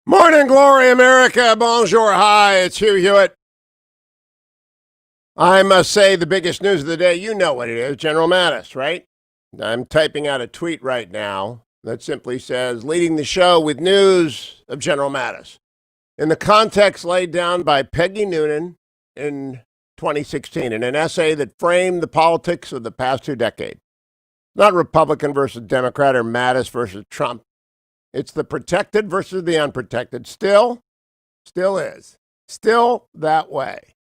Morning glory, America. Bonjour. Hi, it's Hugh Hewitt. I must say the biggest news of the day, you know what it is, General Mattis, right? I'm typing out a tweet right now that simply says, leading the show with news of General Mattis. In the context laid down by Peggy Noonan in 2016, in an essay that framed the politics of the past 2 decades. Not Republican versus Democrat or Mattis versus Trump. It's the protected versus the unprotected. Still is. Still that way.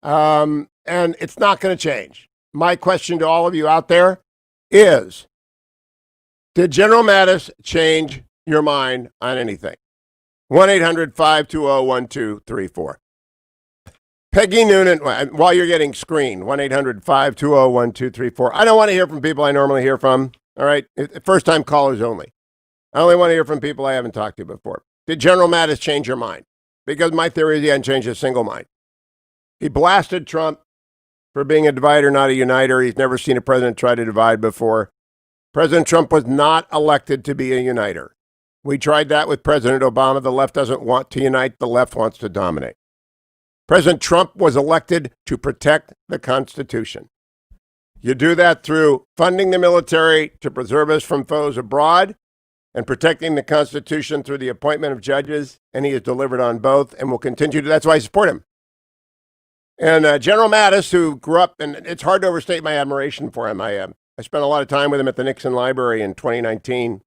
And it's not going to change. My question to all of you out there is, did General Mattis change your mind on anything? 1-800-520-1234. Peggy Noonan, while you're getting screened, 1-800-520-1234. I don't want to hear from people I normally hear from, all right? First-time callers only. I only want to hear from people I haven't talked to before. Did General Mattis change your mind? Because my theory is he hadn't changed a single mind. He blasted Trump for being a divider, not a uniter. He's never seen a president try to divide before. President Trump was not elected to be a uniter. We tried that with President Obama. The left doesn't want to unite. The left wants to dominate. President Trump was elected to protect the Constitution. You do that through funding the military to preserve us from foes abroad and protecting the Constitution through the appointment of judges, and he has delivered on both and will continue to. That's why I support him. And General Mattis, who grew up, and it's hard to overstate my admiration for him. I spent a lot of time with him at the Nixon Library in 2019.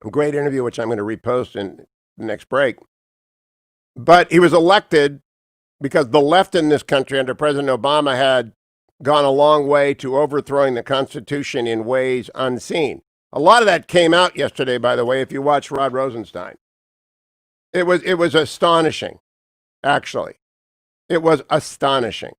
A great interview, which I'm going to repost in the next break. But he was elected because the left in this country under President Obama had gone a long way to overthrowing the Constitution in ways unseen. A lot of that came out yesterday, by the way, if you watch Rod Rosenstein. It was astonishing, actually. It was astonishing.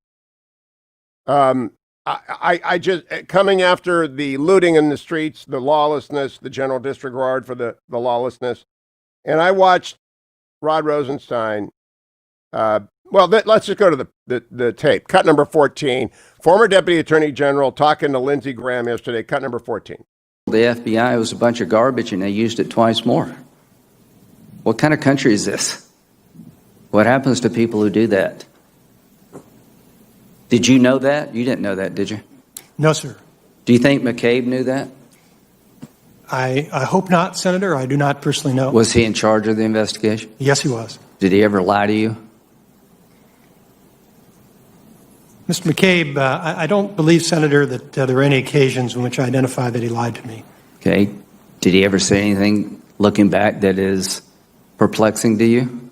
I just, coming after the looting in the streets, the lawlessness, the general disregard for the lawlessness, and I watched Rod Rosenstein. Let's just go to the tape. Cut number 14. Former Deputy Attorney General talking to Lindsey Graham yesterday. Cut number 14. The FBI was a bunch of garbage and they used it twice more. What kind of country is this? What happens to people who do that? Did you know that? You didn't know that, did you? No, sir. Do you think McCabe knew that? I hope not, Senator. I do not personally know. Was he in charge of the investigation? Yes, he was. Did he ever lie to you? Mr. McCabe, I don't believe, Senator, that there were any occasions in which I identified that he lied to me. Okay. Did he ever say anything, looking back, that is perplexing to you?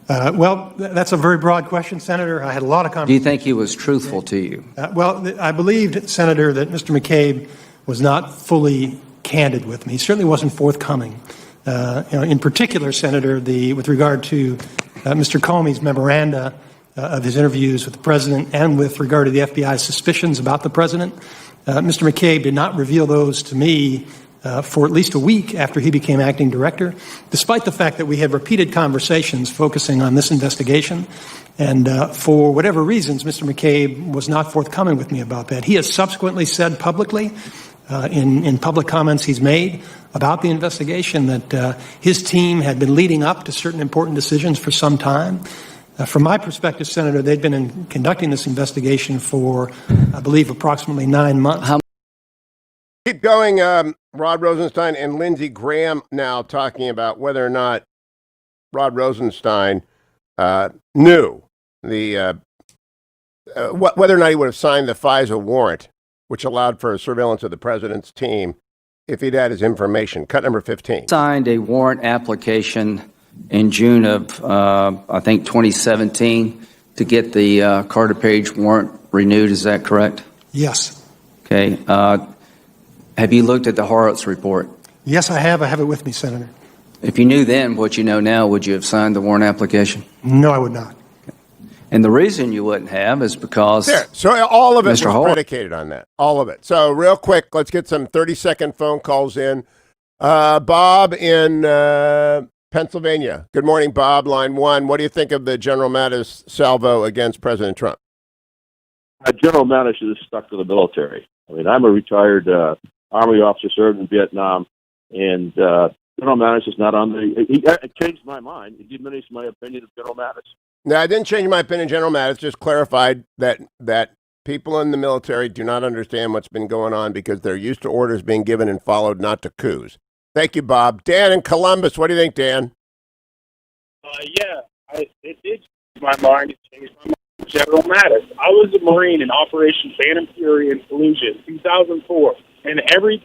That's a very broad question, Senator. I had a lot of conversations. Do you think he was truthful to you? I believed, Senator, that Mr. McCabe was not fully candid with me. He certainly wasn't forthcoming. In particular, Senator, with regard to Mr. Comey's memoranda of his interviews with the president and with regard to the FBI's suspicions about the president, Mr. McCabe did not reveal those to me for at least a week after he became acting director, despite the fact that we had repeated conversations focusing on this investigation. And for whatever reasons, Mr. McCabe was not forthcoming with me about that. He has subsequently said publicly, in public comments he's made about the investigation, that his team had been leading up to certain important decisions for some time. From my perspective, Senator, they'd been conducting this investigation for, I believe, approximately 9 months. Keep going, Rod Rosenstein and Lindsey Graham now talking about whether or not Rod Rosenstein knew whether or not he would have signed the FISA warrant, which allowed for a surveillance of the president's team, if he'd had his information. Cut number 15. Signed a warrant application in June of, I think, 2017 to get the Carter Page warrant renewed. Is that correct? Yes. Okay. Have you looked at the Horowitz report? Yes, I have. I have it with me, Senator. If you knew then what you know now, would you have signed the warrant application? No, I would not. Okay. And the reason you wouldn't have is because... There. So all of it Mr. was predicated on that. All of it. So real quick, let's get some 30-second phone calls in. Bob in Pennsylvania. Good morning, Bob. Line 1. What do you think of the General Mattis salvo against President Trump? General Mattis is stuck to the military. I mean, I'm a retired Army officer, served in Vietnam, and General Mattis is not on the. It changed my mind. It diminished my opinion of General Mattis. No, I didn't change my opinion, General Mattis. Just clarified that people in the military do not understand what's been going on because they're used to orders being given and followed, not to coups. Thank you, Bob. Dan in Columbus, what do you think, Dan? It did change my mind. It changed my mind. General Mattis. I was a Marine in Operation Phantom Fury in Fallujah in 2004, and every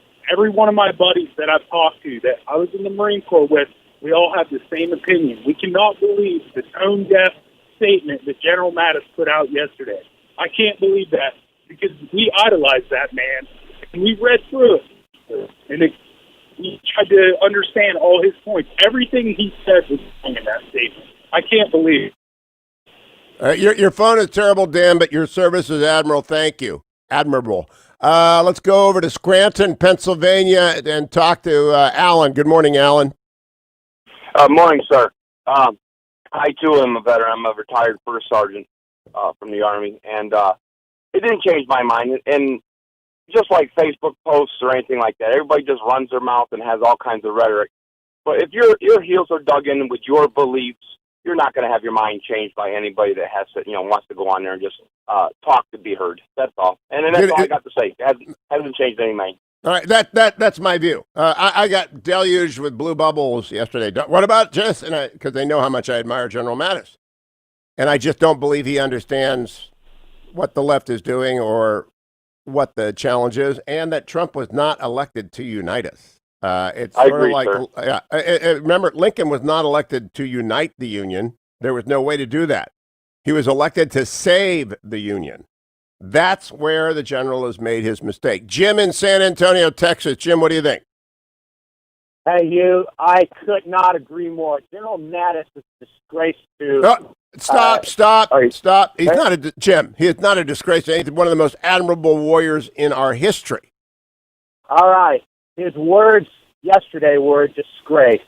one of my buddies that I've talked to that I was in the Marine Corps with, we all have the same opinion. We cannot believe the tone-deaf statement that General Mattis put out yesterday. I can't believe that because we idolized that man, and we read through it, and we tried to understand all his points. Everything he said was wrong in that statement. I can't believe it. Your phone is terrible, Dan, but your service is admirable. Thank you. Admirable. Let's go over to Scranton, Pennsylvania, and talk to Alan. Good morning, Alan. Morning, sir. I, too, am a veteran. I'm a retired first sergeant from the Army, and it didn't change my mind. And just like Facebook posts or anything like that, everybody just runs their mouth and has all kinds of rhetoric. But if your heels are dug in with your beliefs, you're not going to have your mind changed by anybody that has to, wants to go on there and just talk to be heard. That's all. And that's all I got to say. It hasn't changed any mind. All right, that's my view. I got deluged with blue bubbles yesterday. What about just because they know how much I admire General Mattis, and I just don't believe he understands what the left is doing or what the challenge is, and that Trump was not elected to unite us. It's sort of like, remember, Lincoln was not elected to unite the Union. There was no way to do that. He was elected to save the Union. That's where the general has made his mistake. Jim in San Antonio, Texas. Jim, what do you think? Hey, Hugh, I could not agree more. General Mattis is a disgrace to... Stop. He's not Jim. He is not a disgrace to anything. One of the most admirable warriors in our history. All right. His words yesterday were a disgrace.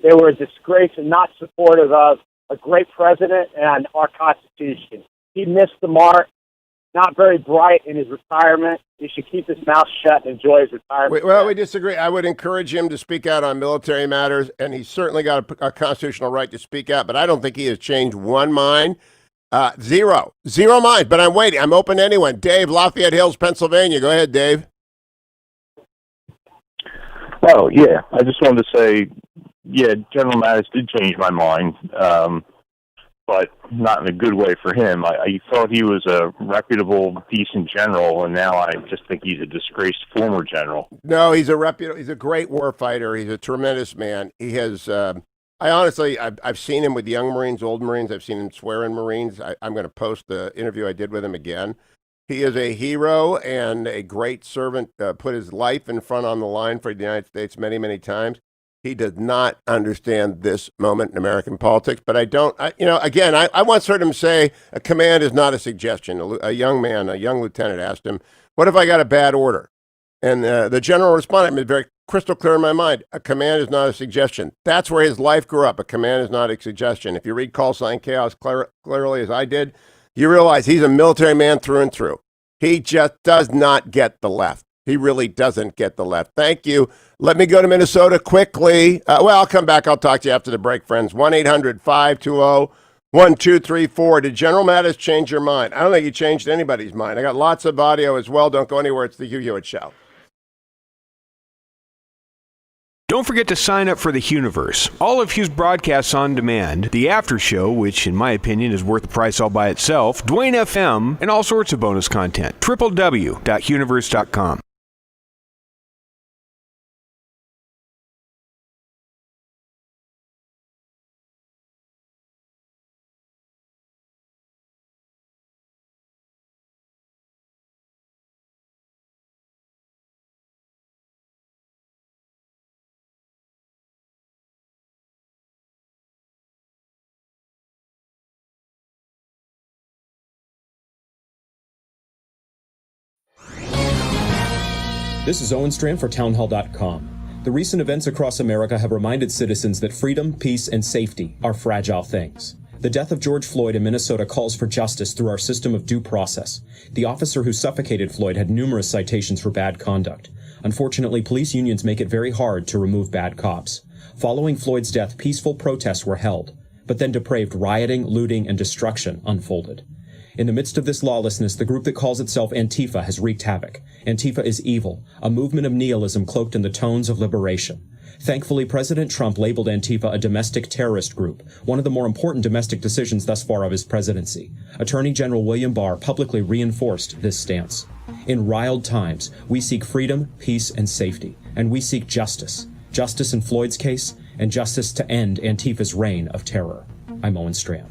They were a disgrace and not supportive of a great president and our Constitution. He missed the mark. Not very bright in his retirement. He should keep his mouth shut and enjoy his retirement. We disagree. I would encourage him to speak out on military matters, and he's certainly got a constitutional right to speak out, but I don't think he has changed one mind. Zero mind, but I'm waiting. I'm open to anyone. Dave, Lafayette Hills, Pennsylvania. Go ahead, Dave. Oh, yeah. I just wanted to say, yeah, General Mattis did change my mind, but not in a good way for him. I thought he was a reputable, decent general, and now I just think he's a disgraced former general. No, he's a great war fighter. He's a tremendous man. He has, I've seen him with young Marines, old Marines. I've seen him swear in Marines. I'm going to post the interview I did with him again. He is a hero and a great servant, put his life in front on the line for the United States many, many times. He does not understand this moment in American politics, but I once heard him say a command is not a suggestion. A young lieutenant asked him, what if I got a bad order? And the general responded, it's very crystal clear in my mind, a command is not a suggestion. That's where his life grew up. A command is not a suggestion. If you read Call Sign Chaos clearly as I did, you realize he's a military man through and through. He just does not get the left. He really doesn't get the left. Thank you. Let me go to Minnesota quickly. I'll come back. I'll talk to you after the break, friends. 1-800-520-1234. Did General Mattis change your mind? I don't think he changed anybody's mind. I got lots of audio as well. Don't go anywhere. It's the Hugh Hewitt Show. Don't forget to sign up for the Hughiverse. All of Hugh's broadcasts on demand, the after show, which in my opinion is worth the price all by itself, Dwayne FM, and all sorts of bonus content. www.hughiverse.com. This is Owen Strand for townhall.com. The recent events across America have reminded citizens that freedom, peace, and safety are fragile things. The death of George Floyd in Minnesota calls for justice through our system of due process. The officer who suffocated Floyd had numerous citations for bad conduct. Unfortunately, police unions make it very hard to remove bad cops. Following Floyd's death, peaceful protests were held, but then depraved rioting, looting, and destruction unfolded. In the midst of this lawlessness, the group that calls itself Antifa has wreaked havoc. Antifa is evil, a movement of nihilism cloaked in the tones of liberation. Thankfully, President Trump labeled Antifa a domestic terrorist group, one of the more important domestic decisions thus far of his presidency. Attorney General William Barr publicly reinforced this stance. In riled times, we seek freedom, peace, and safety, and we seek justice. Justice in Floyd's case, and justice to end Antifa's reign of terror. I'm Owen Strand.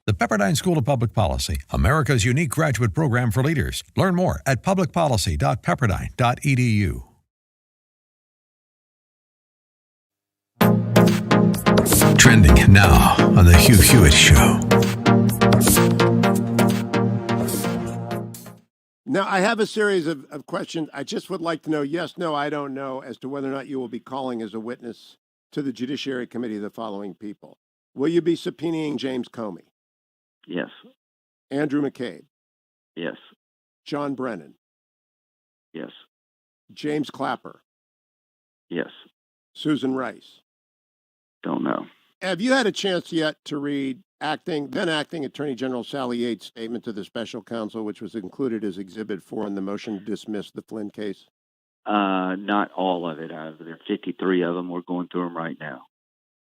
The Pepperdine School of Public Policy, America's unique graduate program for leaders. Learn more at publicpolicy.pepperdine.edu. Trending now on the Hugh Hewitt Show. Now, I have a series of questions. I just would like to know, yes, no, I don't know, as to whether or not you will be calling as a witness to the Judiciary Committee the following people. Will you be subpoenaing James Comey? Yes. Andrew McCabe? Yes. John Brennan? Yes. James Clapper? Yes. Susan Rice? Don't know. Have you had a chance yet to read then acting Attorney General Sally Yates' statement to the special counsel, which was included as Exhibit 4 in the motion to dismiss the Flynn case? Not all of it. There are 53 of them. We're going through them right now.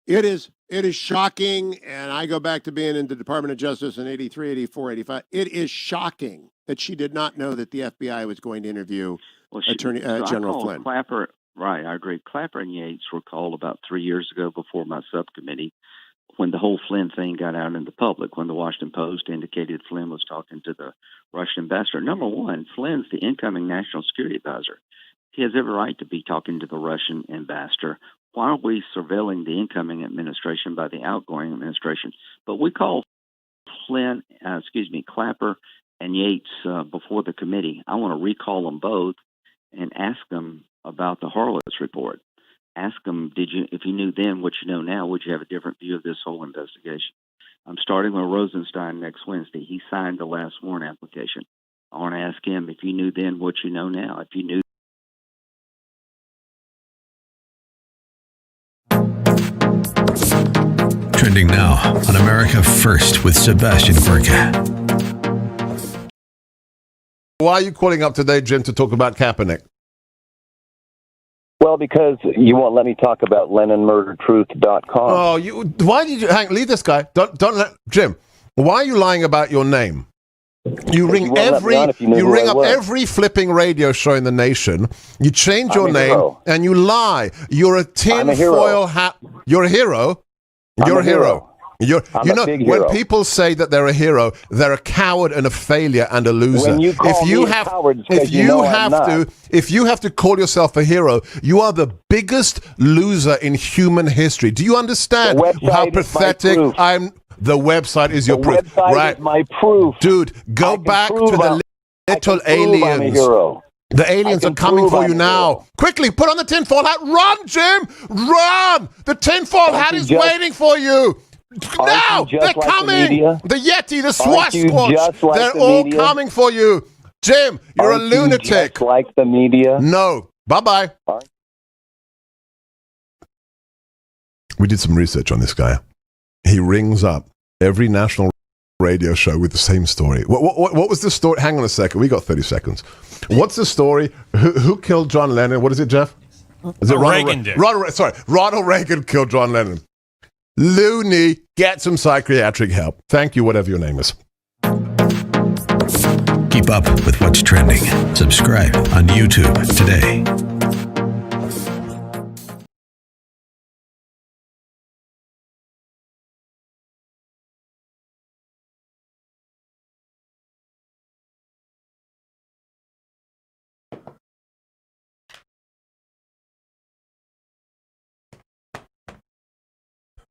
It is shocking, and I go back to being in the Department of Justice in 83, 84, 85. It is shocking that she did not know that the FBI was going to interview Attorney General Flynn. Clapper, right, I agree. Clapper and Yates were called about 3 years ago before my subcommittee when the whole Flynn thing got out in the public, when the Washington Post indicated Flynn was talking to the Russian ambassador. Number one, Flynn's the incoming national security advisor. He has every right to be talking to the Russian ambassador. Why are we surveilling the incoming administration by the outgoing administration? But we called Clapper and Yates before the committee. I want to recall them both and ask them about the Horowitz report. Ask them, if you knew then what you know now, would you have a different view of this whole investigation? I'm starting with Rosenstein next Wednesday. He signed the last warrant application. I want to ask him, if you knew then what you know now, if you knew. Trending now on America First with Sebastian Gorka. Why are you calling up today, Jim, to talk about Kaepernick? Well, because you won't let me talk about LennonMurderTruth.com. Oh, why did you leave this guy? Don't let Jim. Why are you lying about your name? You ring up every flipping radio show in the nation. You change your name and you lie. You're a tinfoil hat. You're a hero. You're a hero. When people say that they're a hero, they're a coward and a failure and a loser. When you call me a coward, if you have to call yourself a hero, you are the biggest loser in human history. Do you understand how pathetic I'm? The website is your proof, right? Is my proof, dude. Go back to the little aliens. The aliens are coming for you now. Quickly, put on the tinfoil hat. Run, Jim! Run! The tinfoil hat is waiting for you. Now! They're coming! The Yeti, the Sasquatch, they're all coming for you. Jim, you're a lunatic. Just like the media? No. Bye-bye. We did some research on this guy. He rings up every national radio show with the same story. What was the story? Hang on a second. We got 30 seconds. What's the story? Who killed John Lennon? What is it, Jeff? Is it Reagan did. Ronald Reagan killed John Lennon. Looney, get some psychiatric help. Thank you, whatever your name is. Keep up with what's trending. Subscribe on YouTube today.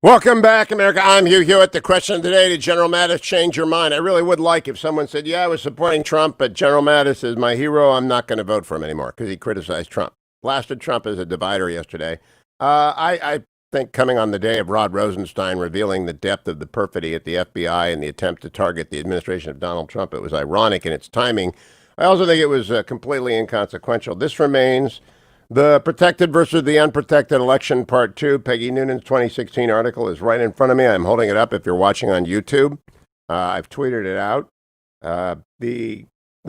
Welcome back, America. I'm Hugh Hewitt. The question of the day, did General Mattis change your mind? I really would like if someone said, yeah, I was supporting Trump, but General Mattis is my hero. I'm not going to vote for him anymore because he criticized Trump. Blasted Trump as a divider yesterday. I think coming on the day of Rod Rosenstein revealing the depth of the perfidy at the FBI and the attempt to target the administration of Donald Trump, it was ironic in its timing. I also think it was completely inconsequential. This remains the protected versus the unprotected election, part 2. Peggy Noonan's 2016 article is right in front of me. I'm holding it up if you're watching on YouTube. I've tweeted it out. The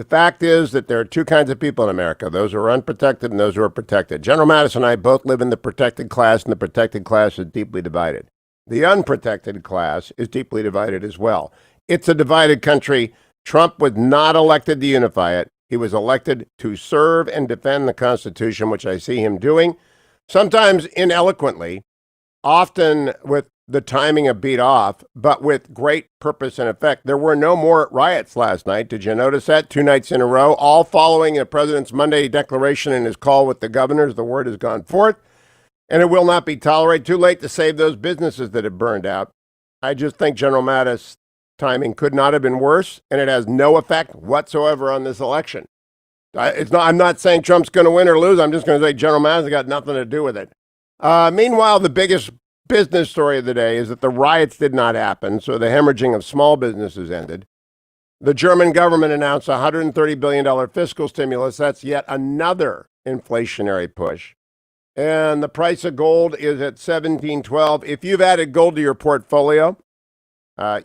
fact is that there are two kinds of people in America, those who are unprotected and those who are protected. General Mattis and I both live in the protected class, and the protected class is deeply divided. The unprotected class is deeply divided as well. It's a divided country. Trump was not elected to unify it. He was elected to serve and defend the Constitution, which I see him doing, sometimes ineloquently, often with the timing a beat off, but with great purpose and effect. There were no more riots last night. Did you notice that? 2 nights in a row, all following the president's Monday declaration and his call with the governors. The word has gone forth, and it will not be tolerated. Too late to save those businesses that have burned out. I just think General Mattis' timing could not have been worse, and it has no effect whatsoever on this election. I'm not saying Trump's going to win or lose. I'm just going to say General Mattis has got nothing to do with it. Meanwhile, the biggest business story of the day is that the riots did not happen, so the hemorrhaging of small businesses ended. The German government announced a $130 billion fiscal stimulus. That's yet another inflationary push. And the price of gold is at $17.12. If you've added gold to your portfolio,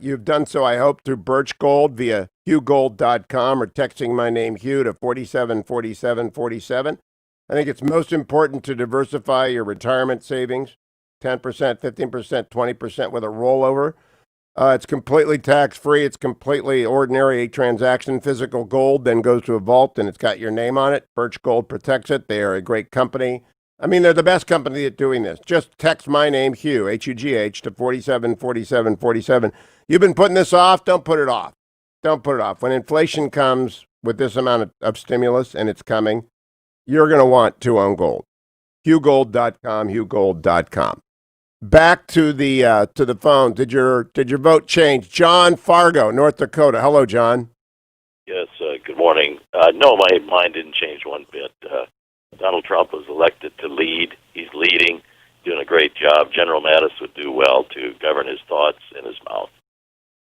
you've done so, I hope, through Birch Gold via HughGold.com or texting my name, Hugh, to 474747. I think it's most important to diversify your retirement savings. 10%, 15%, 20% with a rollover. It's completely tax-free. It's completely ordinary transaction. Physical gold then goes to a vault, and it's got your name on it. Birch Gold protects it. They are a great company. I mean, they're the best company at doing this. Just text my name, Hugh, H-U-G-H, to 474747. You've been putting this off. Don't put it off. Don't put it off. When inflation comes with this amount of stimulus, and it's coming, you're going to want to own gold. HughGold.com, HughGold.com. Back to the phone. Did your vote change? John Fargo, North Dakota. Hello, John. Yes, good morning. No, my mind didn't change one bit. Donald Trump was elected to lead. He's leading, doing a great job. General Mattis would do well to govern his thoughts in his mouth.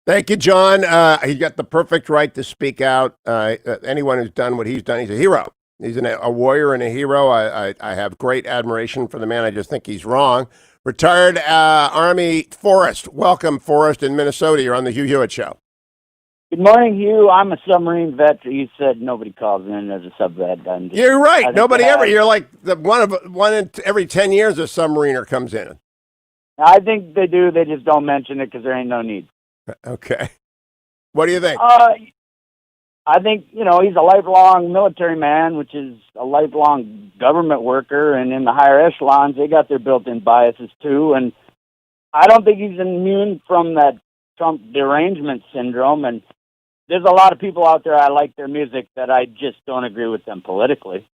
Thank you, John. He got the perfect right to speak out. Anyone who's done what he's done, he's a hero. He's a warrior and a hero. I have great admiration for the man. I just think he's wrong. Retired Army Forrest. Welcome, Forrest, in Minnesota. You're on the Hugh Hewitt Show. Good morning, Hugh. I'm a submarine vet. You said nobody calls in as a sub vet. You're right. Nobody ever. You're like one in every 10 years a submariner comes in. I think they do. They just don't mention it because there ain't no need. Okay. What do you think? I think, he's a lifelong military man, which is a lifelong government worker, and in the higher echelons, they got their built-in biases, too, and I don't think he's immune from that Trump derangement syndrome, and there's a lot of people out there, I like their music, that I just don't agree with them politically.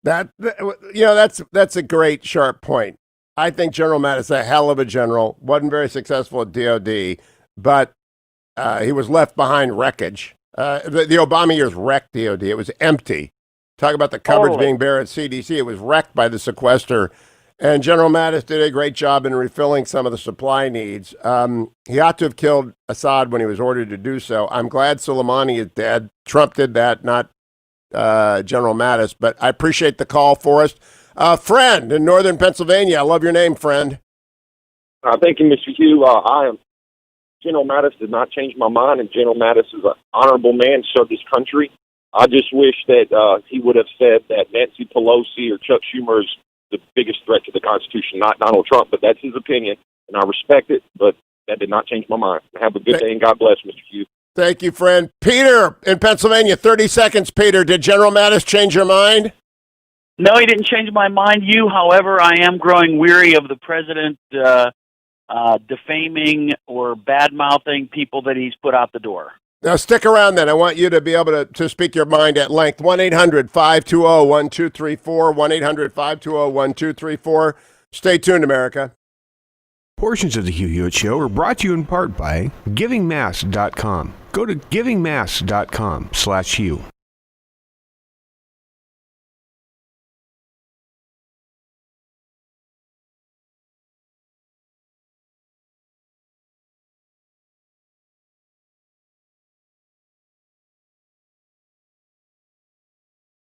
That's a great, sharp point. I think General Mattis is a hell of a general, wasn't very successful at DOD, but he was left behind wreckage. The Obama years wrecked DOD. It was empty. Talk about the cupboards being bare at CDC. It was wrecked by the sequester. And General Mattis did a great job in refilling some of the supply needs. He ought to have killed Assad when he was ordered to do so. I'm glad Soleimani is dead. Trump did that, not General Mattis. But I appreciate the call, Forrest. Friend in northern Pennsylvania. I love your name, friend. Thank you, Mr. Hugh. General Mattis did not change my mind, and General Mattis is an honorable man, served his country. I just wish that he would have said that Nancy Pelosi or Chuck Schumer is the biggest threat to the Constitution, not Donald Trump, but that's his opinion, and I respect it, but that did not change my mind. Have a good day, and God bless, Mr. Hugh. Thank you, friend. Peter in Pennsylvania, 30 seconds, Peter. Did General Mattis change your mind? No, he didn't change my mind. However, I am growing weary of the president defaming or bad-mouthing people that he's put out the door. Now, stick around then. I want you to be able to speak your mind at length. 1-800-520-1234, 1-800-520-1234. Stay tuned, America. Portions of the Hugh Hewitt Show are brought to you in part by GivingMass.com. Go to GivingMass.com/Hugh.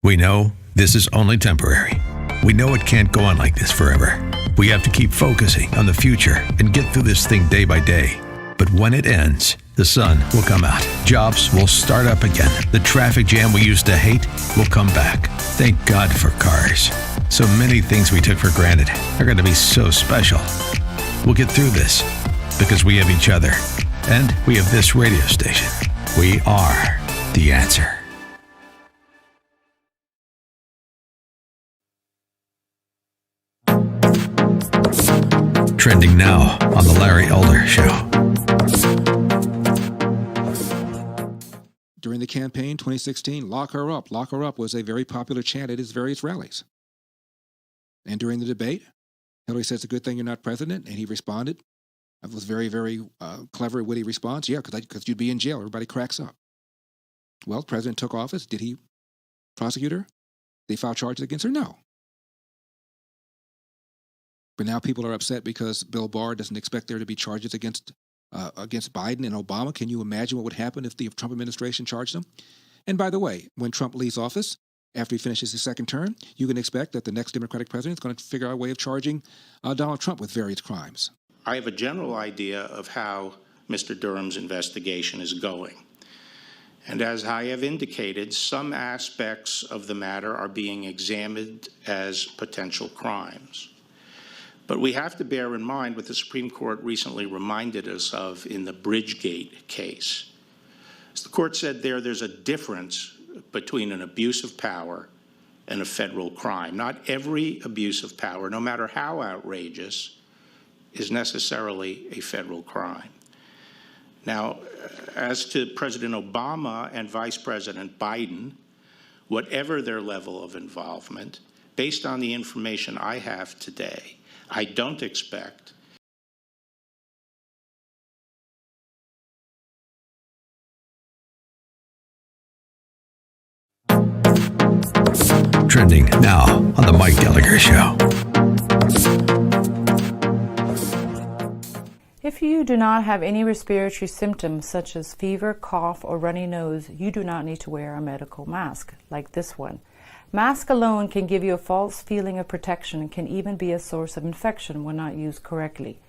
We know this is only temporary. We know it can't go on like this forever. We have to keep focusing on the future and get through this thing day by day. But when it ends, the sun will come out. Jobs will start up again. The traffic jam we used to hate will come back. Thank God for cars. So many things we took for granted are going to be so special. We'll get through this because we have each other and we have this radio station. We are the answer. Trending now on The Larry Elder Show. During the campaign 2016, lock her up was a very popular chant at his various rallies. And during the debate, Hillary says, it's a good thing you're not president. And he responded. That was very, very clever, witty response. Yeah, because you'd be in jail. Everybody cracks up. Well, the president took office. Did he prosecute her? Did they file charges against her? No. But now people are upset because Bill Barr doesn't expect there to be charges against Biden and Obama. Can you imagine what would happen if the Trump administration charged them? And by the way, when Trump leaves office, after he finishes his second term, you can expect that the next Democratic president is going to figure out a way of charging Donald Trump with various crimes. I have a general idea of how Mr. Durham's investigation is going. And as I have indicated, some aspects of the matter are being examined as potential crimes. But we have to bear in mind what the Supreme Court recently reminded us of in the Bridgegate case. As the court said there's a difference between an abuse of power and a federal crime. Not every abuse of power, no matter how outrageous, is necessarily a federal crime. Now, as to President Obama and Vice President Biden, whatever their level of involvement, based on the information I have today, I don't expect. Trending now on The Mike Gallagher Show. If you do not have any respiratory symptoms such as fever, cough, or runny nose, you do not need to wear a medical mask like this one. Mask alone can give you a false feeling of protection and can even be a source of infection when not used correctly.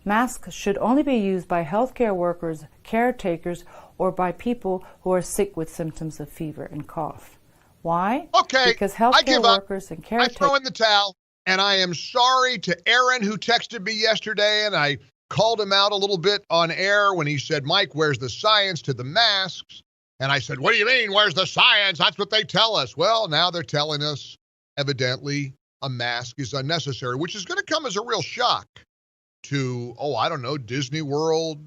Masks should only be used by healthcare workers, caretakers, or by people who are sick with symptoms of fever and cough. Why? Okay, because I give healthcare up. workers and I caretakers... throw in the towel, and I am sorry to Aaron, who texted me yesterday, and I called him out a little bit on air when he said, Mike, where's the science to the masks? And I said, what do you mean, where's the science? That's what they tell us. Well, now they're telling us, evidently, a mask is unnecessary, which is going to come as a real shock to, Disney World,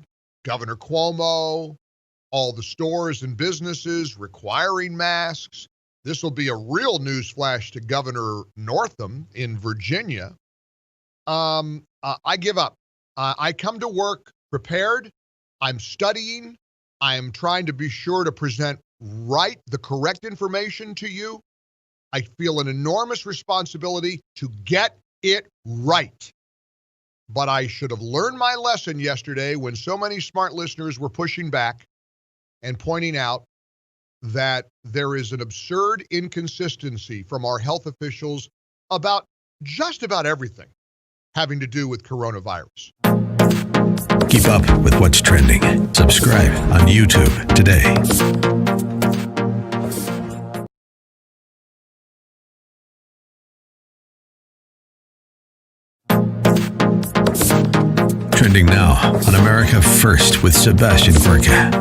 Governor Cuomo, all the stores and businesses requiring masks. This will be a real newsflash to Governor Northam in Virginia. I give up. I come to work prepared. I'm studying. I am trying to be sure to present the correct information to you. I feel an enormous responsibility to get it right. But I should have learned my lesson yesterday when so many smart listeners were pushing back and pointing out that there is an absurd inconsistency from our health officials about just about everything having to do with coronavirus. Keep up with what's trending. Subscribe on YouTube today. Trending now on America First with Sebastian Gorka.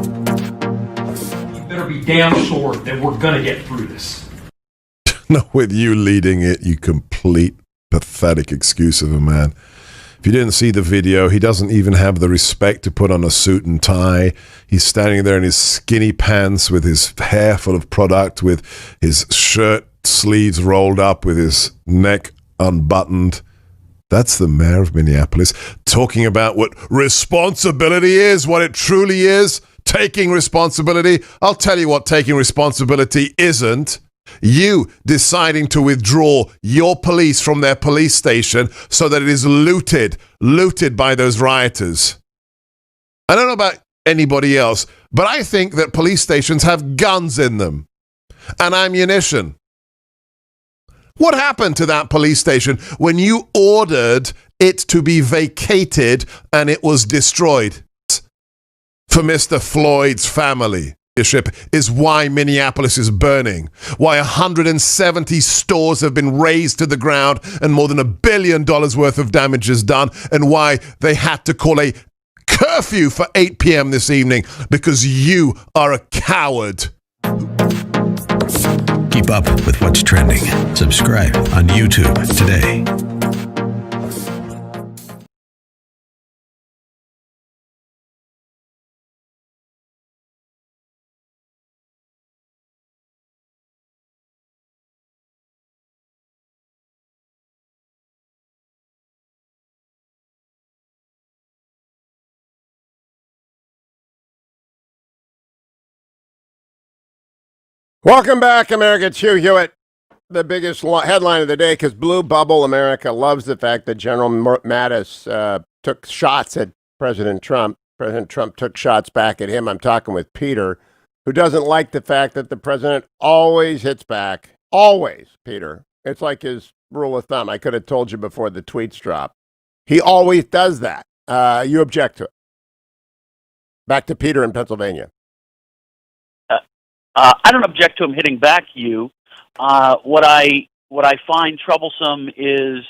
You better be damn sure that we're going to get through this. No, with you leading it, you complete pathetic excuse of a man. If you didn't see the video, he doesn't even have the respect to put on a suit and tie. He's standing there in his skinny pants with his hair full of product, with his shirt sleeves rolled up, with his neck unbuttoned. That's the mayor of Minneapolis talking about what responsibility is, what it truly is, taking responsibility. I'll tell you what taking responsibility isn't. You deciding to withdraw your police from their police station so that it is looted by those rioters. I don't know about anybody else, but I think that police stations have guns in them and ammunition. What happened to that police station when you ordered it to be vacated and it was destroyed? For Mr. Floyd's family is why Minneapolis is burning, why 170 stores have been razed to the ground and more than $1 billion worth of damage is done, and why they had to call a curfew for 8 p.m. this evening because you are a coward. Keep up with what's trending. Subscribe on YouTube today. Welcome back, America. It's Hugh Hewitt. The biggest headline of the day, because Blue Bubble America loves the fact that General Mattis took shots at President Trump. President Trump took shots back at him. I'm talking with Peter, who doesn't like the fact that the president always hits back. Always, Peter. It's like his rule of thumb. I could have told you before the tweets drop. He always does that. You object to it. Back to Peter in Pennsylvania. I don't object to him hitting back, Hugh. What I find troublesome is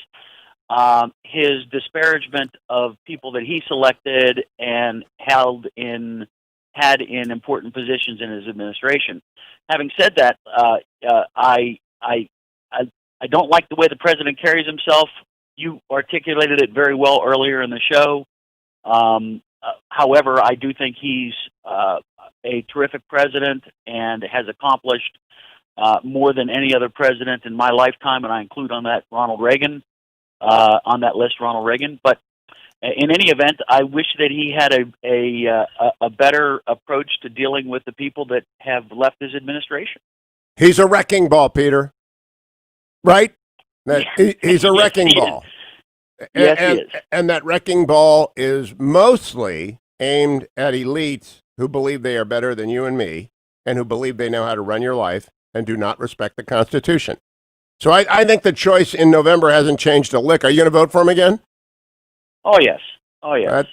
his disparagement of people that he selected and had in important positions in his administration. Having said that, I don't like the way the president carries himself. You articulated it very well earlier in the show. However, I do think he's a terrific president and has accomplished more than any other president in my lifetime, and I include on that Ronald Reagan, on that list Ronald Reagan. But in any event, I wish that he had a better approach to dealing with the people that have left his administration. He's a wrecking ball, Peter. Right? He's a wrecking ball. Yes, he is. And that wrecking ball is mostly aimed at elites who believe they are better than you and me and who believe they know how to run your life and do not respect the Constitution. So I think the choice in November hasn't changed a lick. Are you going to vote for him again? Oh, yes. Oh, yes.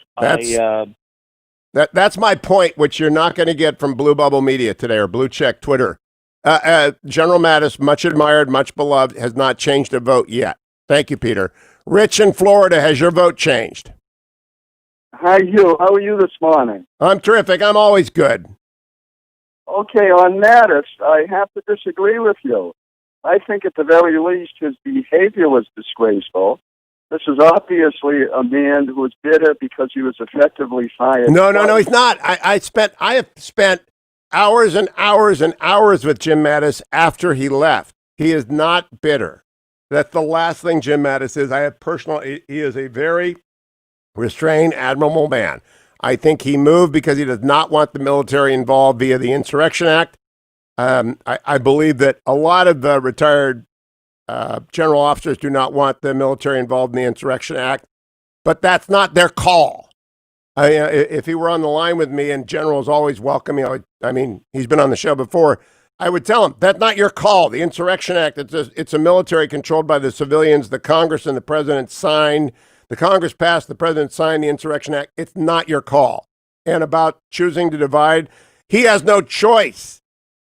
That's my point, which you're not going to get from Blue Bubble Media today or Blue Check Twitter. General Mattis, much admired, much beloved, has not changed a vote yet. Thank you, Peter. Rich in Florida, has your vote changed? Hi, Hugh. How are you this morning? I'm terrific. I'm always good. Okay, on Mattis, I have to disagree with you. I think at the very least his behavior was disgraceful. This is obviously a man who was bitter because he was effectively fired. No, he's not. I have spent hours and hours and hours with Jim Mattis after he left. He is not bitter. That's the last thing Jim Mattis is. He is a very restrained, admirable man. I think he moved because he does not want the military involved via the Insurrection Act. I believe that a lot of retired general officers do not want the military involved in the Insurrection Act, but that's not their call. If he were on the line with me, and General is always welcome, he's been on the show before, I would tell him, that's not your call. The Insurrection Act, it's a military controlled by the civilians. The Congress and the President signed. The Congress passed, the President signed the Insurrection Act. It's not your call. And about choosing to divide, he has no choice.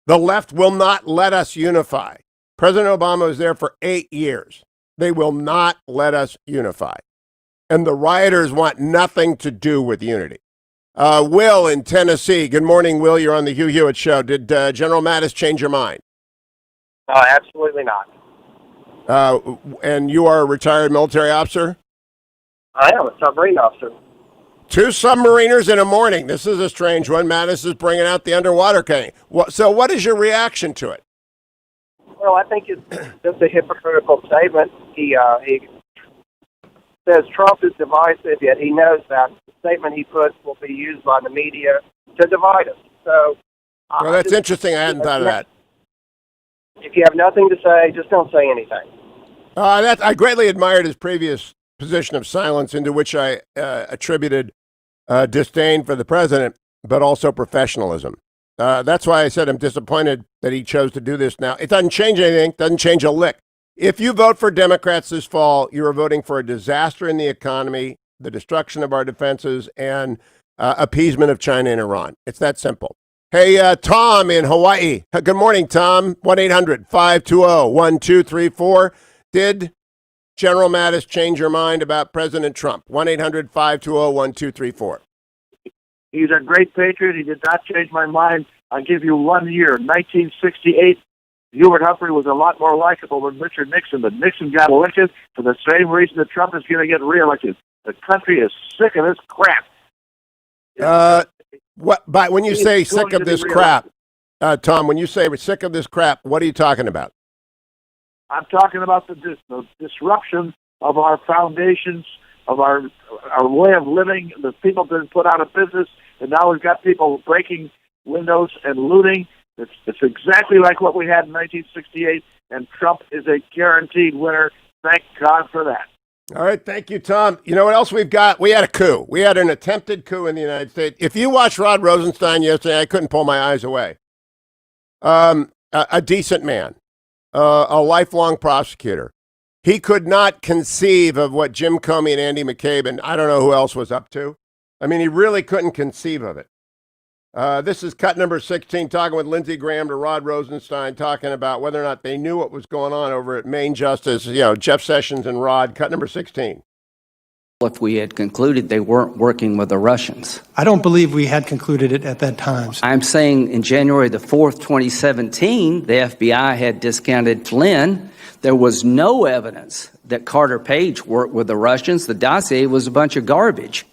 The left will not let us unify. President Obama was there for 8 years. They will not let us unify. And the rioters want nothing to do with unity. Will in Tennessee. Good morning, Will. You're on the Hugh Hewitt Show. Did General Mattis change your mind? Absolutely not. And you are a retired military officer? I am a submarine officer. 2 submariners in a morning. This is a strange one. Mattis is bringing out the underwater cane. So what is your reaction to it? Well, I think it's just a hypocritical statement. He says Trump is divisive, yet he knows that the statement he puts will be used by the media to divide us. So, well, that's interesting. I hadn't thought of that. If you have nothing to say, just don't say anything. I greatly admired his previous position of silence, into which I attributed disdain for the president, but also professionalism. That's why I said I'm disappointed that he chose to do this now. It doesn't change anything, doesn't change a lick. If you vote for Democrats this fall, you are voting for a disaster in the economy, the destruction of our defenses, and appeasement of China and Iran. It's that simple. Hey, Tom in Hawaii. Good morning, Tom. 1-800-520-1234. Did General Mattis change your mind about President Trump? 1-800-520-1234. He's a great patriot. He did not change my mind. I'll give you 1 year. 1968, Hubert Humphrey was a lot more likable than Richard Nixon, but Nixon got elected for the same reason that Trump is going to get reelected. The country is sick of this crap. But when you say sick of this crap, Tom, when you say we're sick of this crap, what are you talking about? I'm talking about the disruption of our foundations, of our way of living. The people have been put out of business, and now we've got people breaking windows and looting. It's exactly like what we had in 1968, and Trump is a guaranteed winner. Thank God for that. All right, thank you, Tom. You know what else we've got? We had a coup. We had an attempted coup in the United States. If you watched Rod Rosenstein yesterday, I couldn't pull my eyes away. A decent man, a lifelong prosecutor. He could not conceive of what Jim Comey and Andy McCabe and I don't know who else was up to. I mean, he really couldn't conceive of it. This is cut number 16, talking with Lindsey Graham to Rod Rosenstein, talking about whether or not they knew what was going on over at Maine Justice, Jeff Sessions and Rod, cut number 16. If we had concluded they weren't working with the Russians. I don't believe we had concluded it at that time. I'm saying in January the 4th, 2017, the FBI had discounted Flynn. There was no evidence that Carter Page worked with the Russians. The dossier was a bunch of garbage.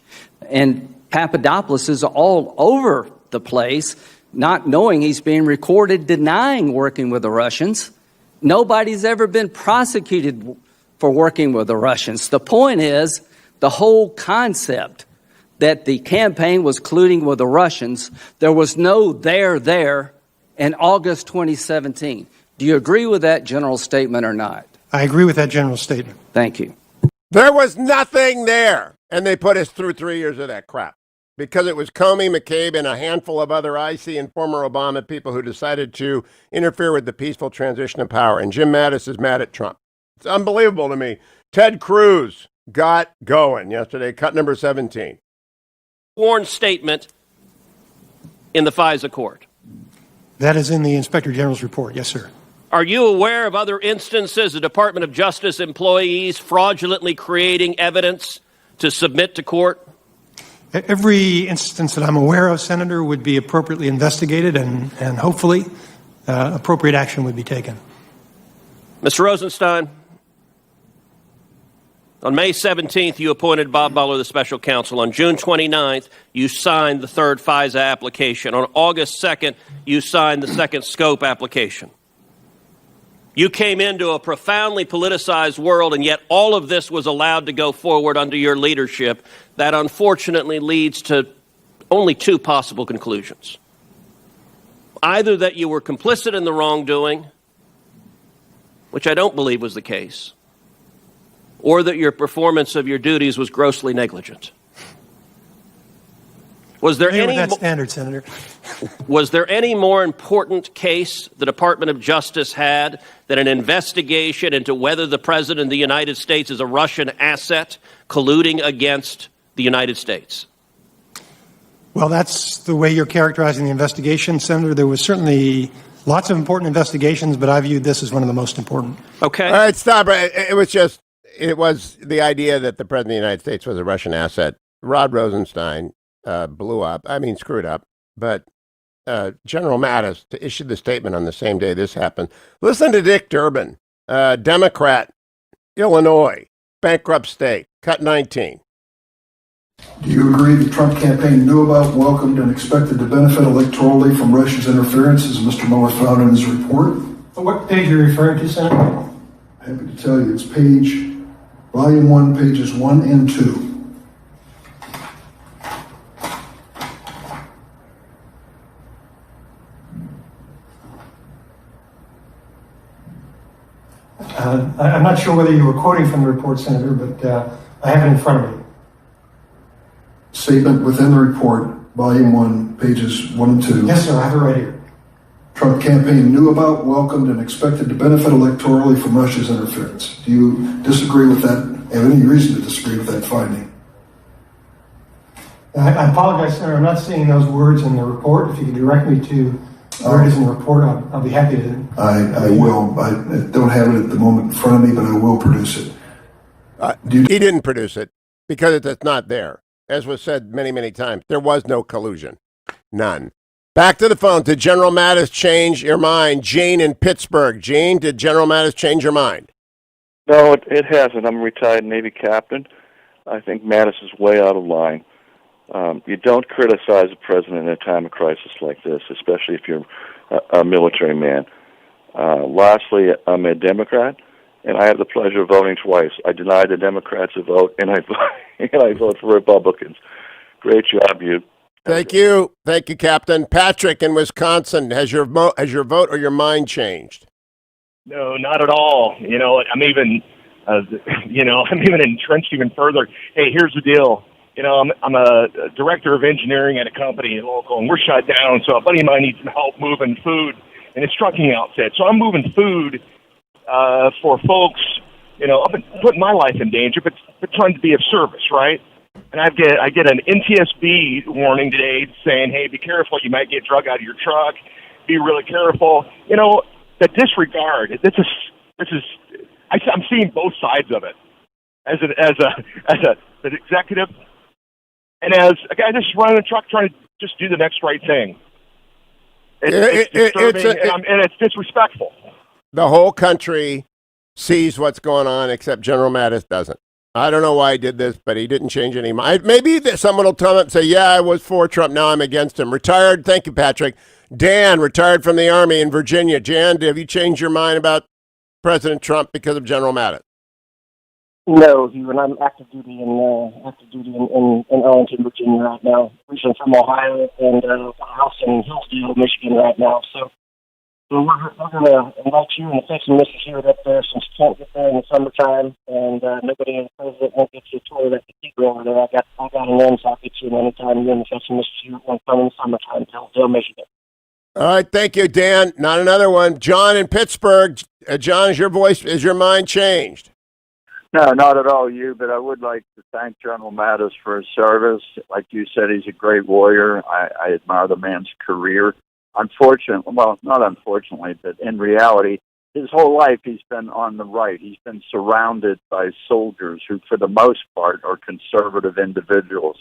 And Papadopoulos is all over the place, not knowing he's being recorded, denying working with the Russians. Nobody's ever been prosecuted for working with the Russians. The point is, the whole concept that the campaign was colluding with the Russians, there was no there in August 2017. Do you agree with that general statement or not? I agree with that general statement. Thank you. There was nothing there, and they put us through 3 years of that crap. Because it was Comey, McCabe, and a handful of other IC and former Obama people who decided to interfere with the peaceful transition of power. And Jim Mattis is mad at Trump. It's unbelievable to me. Ted Cruz got going yesterday, cut number 17. Sworn statement in the FISA court. That is in the Inspector General's report. Yes, sir. Are you aware of other instances of Department of Justice employees fraudulently creating evidence to submit to court? Every instance that I'm aware of, Senator, would be appropriately investigated and hopefully appropriate action would be taken. Mr. Rosenstein, on May 17th, you appointed Bob Mueller the special counsel. On June 29th, you signed the third FISA application. On August 2nd, you signed the second scope application. You came into a profoundly politicized world, and yet all of this was allowed to go forward under your leadership. That unfortunately leads to only two possible conclusions. Either that you were complicit in the wrongdoing, which I don't believe was the case, or that your performance of your duties was grossly negligent. Was there any that standard, Senator? Was there any more important case the Department of Justice had than an investigation into whether the President of the United States is a Russian asset colluding against the United States? Well, that's the way you're characterizing the investigation, Senator. There was certainly lots of important investigations, but I viewed this as one of the most important. Okay. All right, stop. It was the idea that the President of the United States was a Russian asset. Rod Rosenstein screwed up. But General Mattis to issue the statement on the same day this happened. Listen to Dick Durbin, Democrat, Illinois, bankrupt state, cut 19. Do you agree the Trump campaign knew about, welcomed, and expected to benefit electorally from Russia's interference, as Mr. Mueller found in his report? What page are you referring to, Senator? Happy to tell you. It's volume 1, pages 1 and 2. I'm not sure whether you were quoting from the report, Senator, but I have it in front of me. Statement within the report, volume 1, pages 1 and 2. Yes, sir, I have it right here. Trump campaign knew about, welcomed, and expected to benefit electorally from Russia's interference. Do you disagree with that? Have any reason to disagree with that finding? I apologize, Senator. I'm not seeing those words in the report. If you could direct me to where it is in the report, I'll be happy to. I will. I don't have it at the moment in front of me, but I will produce it. He didn't produce it because it's not there. As was said many, many times, there was no collusion. None. Back to the phone. Did General Mattis change your mind? Gene in Pittsburgh. Gene, did General Mattis change your mind? No, it hasn't. I'm a retired Navy captain. I think Mattis is way out of line. You don't criticize the president in a time of crisis like this, especially if you're a military man. Lastly, I'm a Democrat, and I have the pleasure of voting twice. I deny the Democrats a vote, and I vote for Republicans. Great job, you. Thank you, Captain. Patrick in Wisconsin, has your vote or your mind changed? No, not at all. I'm even, I'm even entrenched even further. Hey, here's the deal. I'm a director of engineering at a company local, and we're shut down. So a buddy of mine needs some help moving food in his trucking outfit. So I'm moving food for folks. I've been putting my life in danger, but trying to be of service, right? And I get an NTSB warning today saying, "Hey, be careful. You might get drug out of your truck. Be really careful." The disregard. I'm seeing both sides of it as an executive. And as a guy just running a truck trying to just do the next right thing. It's disturbing, and it's disrespectful. The whole country sees what's going on, except General Mattis doesn't. I don't know why he did this, but he didn't change any mind. Maybe someone will come up and say, yeah, I was for Trump, now I'm against him. Retired, thank you, Patrick. Dan, retired from the Army in Virginia. Jan, have you changed your mind about President Trump because of General Mattis? No, Hugh, and I'm active duty in Arlington, Virginia right now. Recently from Ohio and a house in Hillsdale, Michigan right now. So we're going to invite you and thanks to Mr. Hewitt up there since you can't get there in the summertime, and nobody in the president won't get you a tour of that cathedral over there. I got an end, so I'll get you in anytime you and thanks to Mr. Hewitt want to come in the summertime to Hillsdale, Michigan. All right, thank you, Dan. Not another one. John in Pittsburgh. John, is your mind changed? No, not at all, you, but I would like to thank General Mattis for his service. Like you said, he's a great warrior. I admire the man's career. Unfortunately, well, not unfortunately, but in reality, his whole life he's been on the right. He's been surrounded by soldiers who, for the most part, are conservative individuals.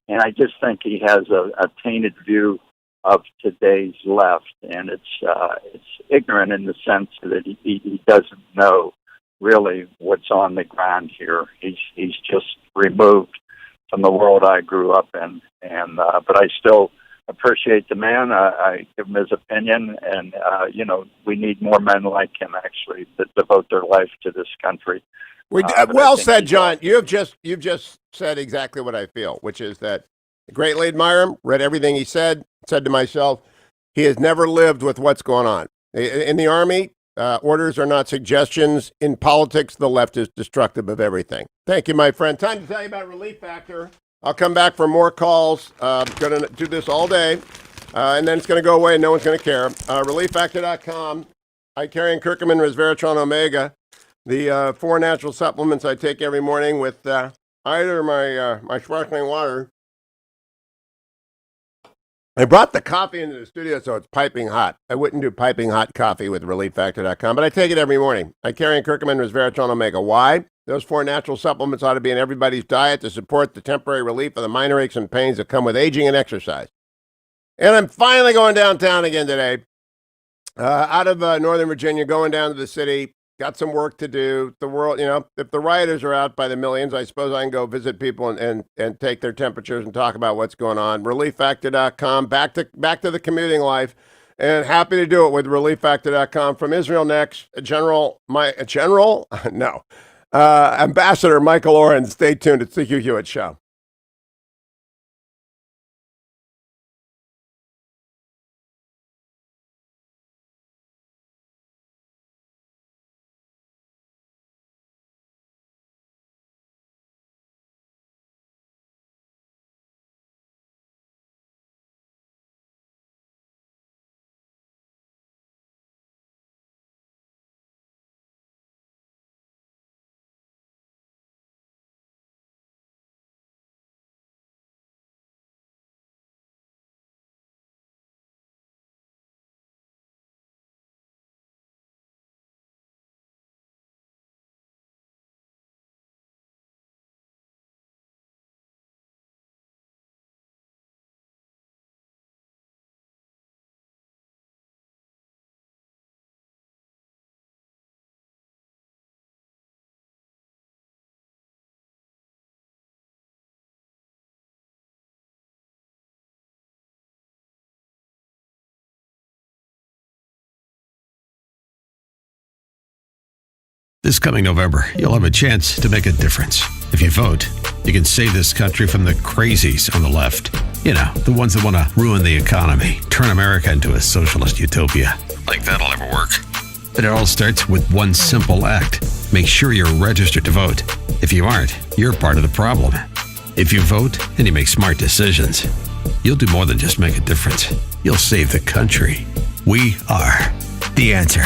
And I just think he has a tainted view of today's left, and it's ignorant in the sense that he doesn't know really what's on the ground here. He's just removed from the world I grew up in, and but I still appreciate the man. I give him his opinion, and we need more men like him actually that devote their life to this country. Well said, John. You've just said exactly what I feel, which is that I greatly admire him. Read everything he said. Said to myself, he has never lived with what's going on in the Army. Orders are not suggestions. In politics, the left is destructive of everything. Thank you, my friend. Time to tell you about Relief Factor. I'll come back for more calls. Going to do this all day, and then it's going to go away and no one's going to care. ReliefFactor.com. I carry in curcumin, resveratrol, omega, the 4 natural supplements I take every morning with either my sparkling water. I brought the coffee into the studio, so it's piping hot. I wouldn't do piping hot coffee with ReliefFactor.com, but I take it every morning. I carry in curcumin, resveratrol, omega. Why? Those 4 natural supplements ought to be in everybody's diet to support the temporary relief of the minor aches and pains that come with aging and exercise. And I'm finally going downtown again today, out of Northern Virginia, going down to the city. Got some work to do. The world, if the rioters are out by the millions, I suppose I can go visit people and take their temperatures and talk about what's going on. ReliefFactor.com. Back to the commuting life, and happy to do it with ReliefFactor.com. From Israel next, Ambassador Michael Oren. Stay tuned. It's the Hugh Hewitt Show. This coming November, you'll have a chance to make a difference. If you vote, you can save this country from the crazies on the left. You know, the ones that want to ruin the economy, turn America into a socialist utopia. Like that'll ever work. But it all starts with one simple act. Make sure you're registered to vote. If you aren't, you're part of the problem. If you vote and you make smart decisions, you'll do more than just make a difference. You'll save the country. We are the answer.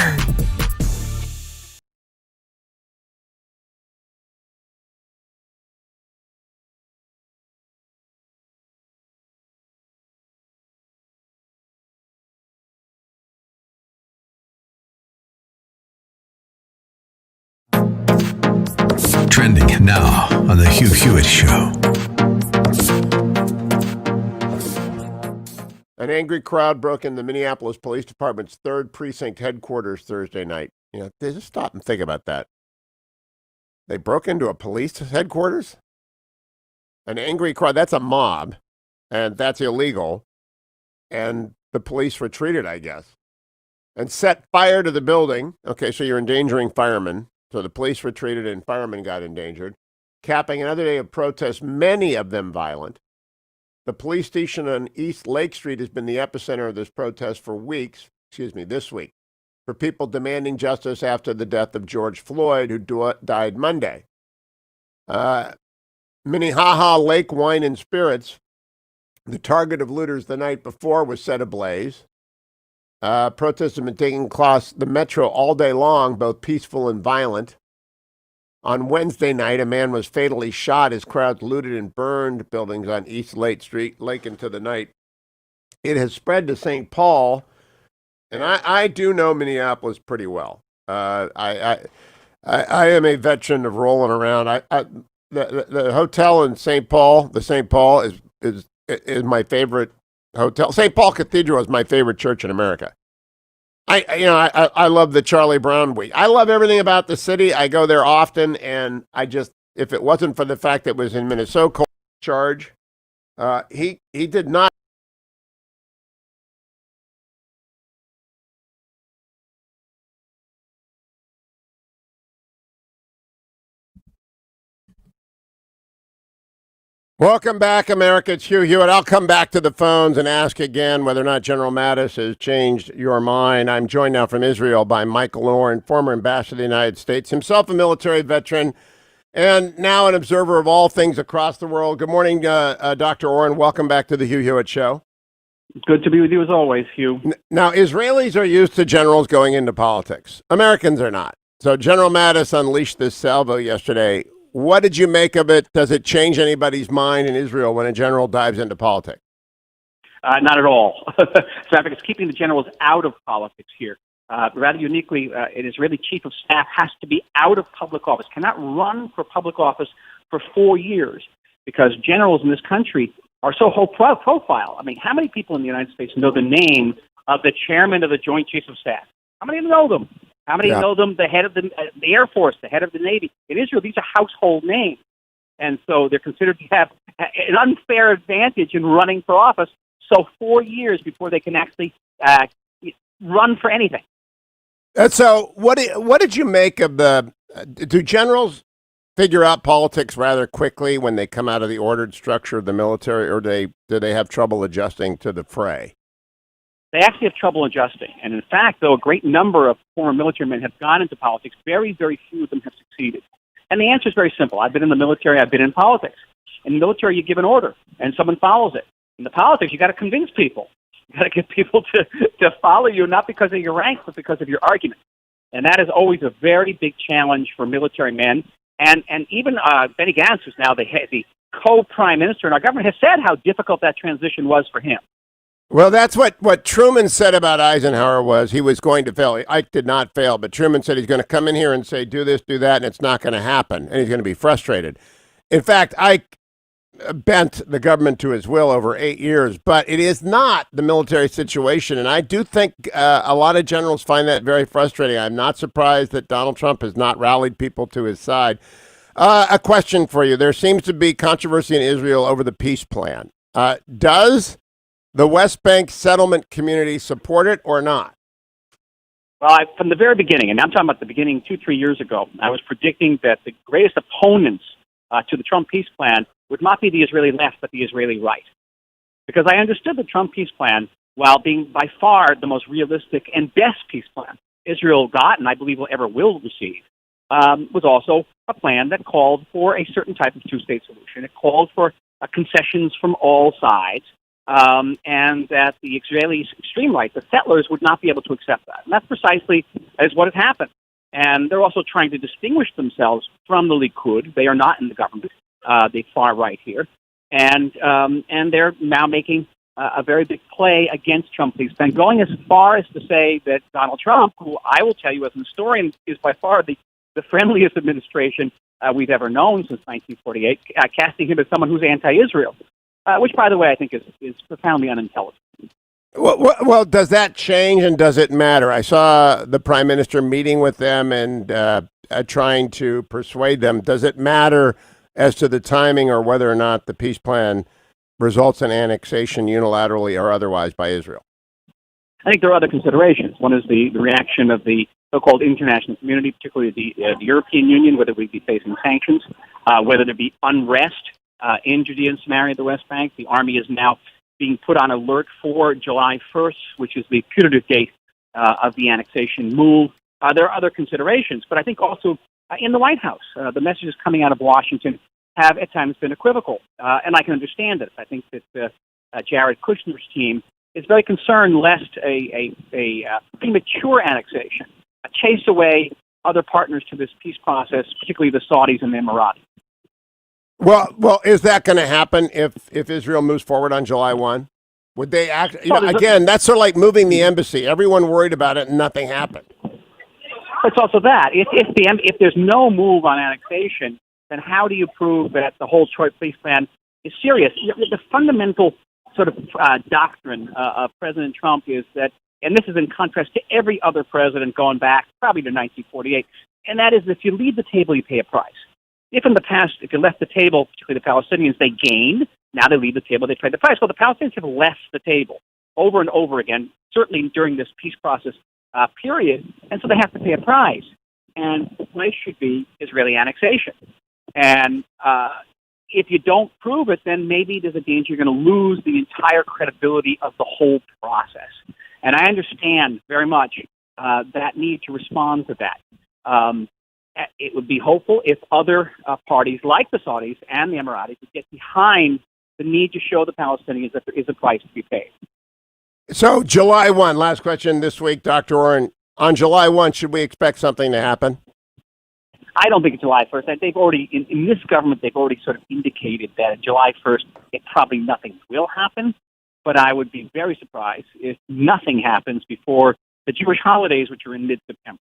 Trending now on the Hugh Hewitt Show. An angry crowd broke into Minneapolis Police Department's 3rd Precinct headquarters Thursday night. You know, just stop and think about that. They broke into a police headquarters? An angry crowd, that's a mob, and that's illegal. And the police retreated, I guess, and set fire to the building. Okay, so you're endangering firemen. So the police retreated and firemen got endangered, capping another day of protests, many of them violent. The police station on East Lake Street has been the epicenter of this protest for this week, for people demanding justice after the death of George Floyd, who died Monday. Minnehaha Lake Wine and Spirits, the target of looters the night before, was set ablaze. Protests have been taking across the metro all day long, both peaceful and violent. On Wednesday night, a man was fatally shot as crowds looted and burned buildings on East Lake Street late into the night. It has spread to St. Paul, and I do know Minneapolis pretty well. I am a veteran of rolling around. The hotel in St. Paul, the St. Paul is my favorite hotel. St. Paul Cathedral is my favorite church in America. I love the Charlie Brown week. I love everything about the city. I go there often, and if it wasn't for the fact that it was in Minnesota charge, he did not. Welcome back, America. It's Hugh Hewitt. I'll come back to the phones and ask again whether or not General Mattis has changed your mind. I'm joined now from Israel by Michael Oren, former ambassador to the United States, himself a military veteran, and now an observer of all things across the world. Good morning, Dr. Oren. Welcome back to the Hugh Hewitt Show. Good to be with you as always, Hugh. Now, Israelis are used to generals going into politics. Americans are not. So General Mattis unleashed this salvo yesterday. What did you make of it? Does it change anybody's mind in Israel when a general dives into politics? Not at all. It's keeping the generals out of politics here. Rather uniquely, an Israeli chief of staff has to be out of public office, cannot run for public office for 4 years, because generals in this country are so high profile. I mean, how many people in the United States know the name of the chairman of the Joint Chiefs of Staff? How many know them? How many know them? The head of the Air Force, the head of the Navy. In Israel, these are household names. And so they're considered to have an unfair advantage in running for office. So 4 years before they can actually run for anything. So what did you make of do generals figure out politics rather quickly when they come out of the ordered structure of the military, or do they have trouble adjusting to the fray? They actually have trouble adjusting. And in fact, though, a great number of former military men have gone into politics, very, very few of them have succeeded. And the answer is very simple. I've been in the military, I've been in politics. In the military, you give an order, and someone follows it. In the politics, you got to convince people. You got to get people to follow you, not because of your rank, but because of your argument. And that is always a very big challenge for military men. And even Benny Gantz, who's now the co-prime minister in our government, has said how difficult that transition was for him. Well, that's what Truman said about Eisenhower was he was going to fail. Ike did not fail, but Truman said he's going to come in here and say, do this, do that, and it's not going to happen, and he's going to be frustrated. In fact, Ike bent the government to his will over 8 years, but it is not the military situation, and I do think a lot of generals find that very frustrating. I'm not surprised that Donald Trump has not rallied people to his side. A question for you. There seems to be controversy in Israel over the peace plan. Does the West Bank settlement community support it or not? Well, from the very beginning, and I'm talking about the beginning 2-3 years ago, I was predicting that the greatest opponents to the Trump peace plan would not be the Israeli left, but the Israeli right. Because I understood the Trump peace plan, while being by far the most realistic and best peace plan Israel got, and I believe ever will receive, was also a plan that called for a certain type of two-state solution. It called for concessions from all sides, and that the Israeli extreme right, the settlers, would not be able to accept that. And that's precisely is what has happened. And they're also trying to distinguish themselves from the Likud. They are not in the government, the far right here. And they're now making a very big play against Trump peace plan, going as far as to say that Donald Trump, who I will tell you as an historian is by far the friendliest administration we've ever known since 1948, casting him as someone who's anti-Israel, which, by the way, I think is profoundly unintelligent. Well, does that change and does it matter? I saw the prime minister meeting with them and trying to persuade them. Does it matter as to the timing or whether or not the peace plan results in annexation unilaterally or otherwise by Israel? I think there are other considerations. One is the reaction of the so-called international community, particularly the European Union, whether we be facing sanctions, whether there be unrest in Judea and Samaria, the West Bank. The army is now being put on alert for July 1st, which is the putative date of the annexation move. There are other considerations, but I think also in the White House, the messages coming out of Washington have at times been equivocal, and I can understand it. I think that Jared Kushner's team is very concerned lest a premature annexation chase away other partners to this peace process, particularly the Saudis and the Emiratis. Well, is that going to happen if Israel moves forward on July 1? Would they act? Again, that's sort of like moving the embassy. Everyone worried about it, and nothing happened. It's also that if there's no move on annexation, then how do you prove that the whole joint peace plan is serious? The fundamental sort of doctrine of President Trump is that, and this is in contrast to every other president going back probably to 1948, and that is if you leave the table, you pay a price. If in the past, if you left the table, particularly the Palestinians, they gained, now they leave the table, they pay the price. Well, the Palestinians have left the table over and over again, certainly during this peace process period, and so they have to pay a price. And the price should be Israeli annexation. And if you don't prove it, then maybe there's a danger you're going to lose the entire credibility of the whole process. And I understand very much that need to respond to that. It would be hopeful if other parties like the Saudis and the Emiratis would get behind the need to show the Palestinians that there is a price to be paid. So July 1, last question this week, Dr. Oren. On July 1, should we expect something to happen? I don't think it's July 1st. They've already, in this government, they've already sort of indicated that July 1st, probably nothing will happen. But I would be very surprised if nothing happens before the Jewish holidays, which are in mid-September.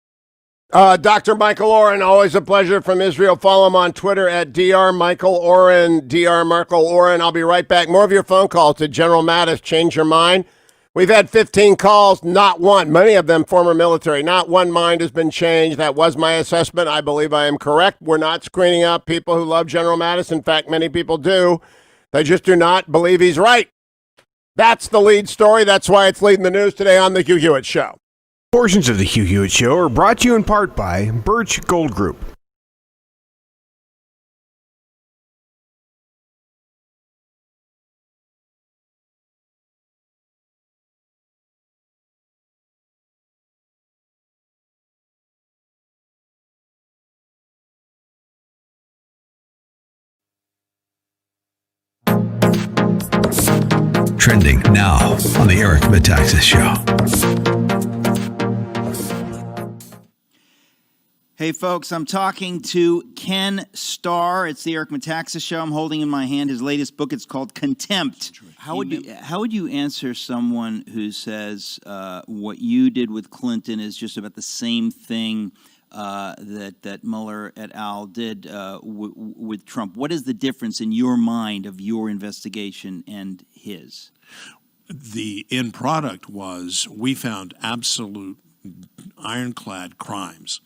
Dr. Michael Oren, always a pleasure from Israel. Follow him on Twitter at Dr. Michael Oren, Dr. Michael Oren. I'll be right back. More of your phone calls to General Mattis. Change your mind. We've had 15 calls, not one, many of them former military. Not one mind has been changed. That was my assessment. I believe I am correct. We're not screening out people who love General Mattis. In fact, many people do. They just do not believe he's right. That's the lead story. That's why it's leading the news today on The Hugh Hewitt Show. Portions of The Hugh Hewitt Show are brought to you in part by Birch Gold Group. Trending now on the Eric Metaxas Show. Hey, folks, I'm talking to Ken Starr. It's the Eric Metaxas Show. I'm holding in my hand his latest book. It's called Contempt. How would you answer someone who says what you did with Clinton is just about the same thing that Mueller et al. Did with Trump? What is the difference in your mind of your investigation and his? The end product was we found absolute ironclad crimes.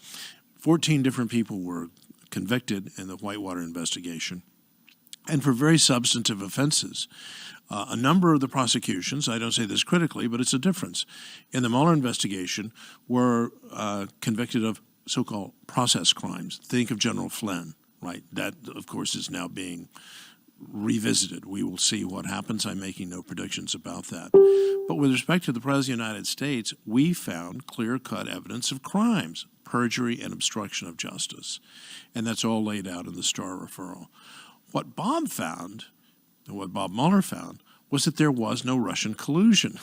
14 different people were convicted in the Whitewater investigation, and for very substantive offenses. A number of the prosecutions, I don't say this critically, but it's a difference, in the Mueller investigation were convicted of so-called process crimes. Think of General Flynn, right? That, of course, is now being revisited. We will see what happens. I'm making no predictions about that. But with respect to the President of the United States, we found clear-cut evidence of crimes, perjury and obstruction of justice. And that's all laid out in the Starr referral. What Bob found, and what Bob Mueller found, was that there was no Russian collusion.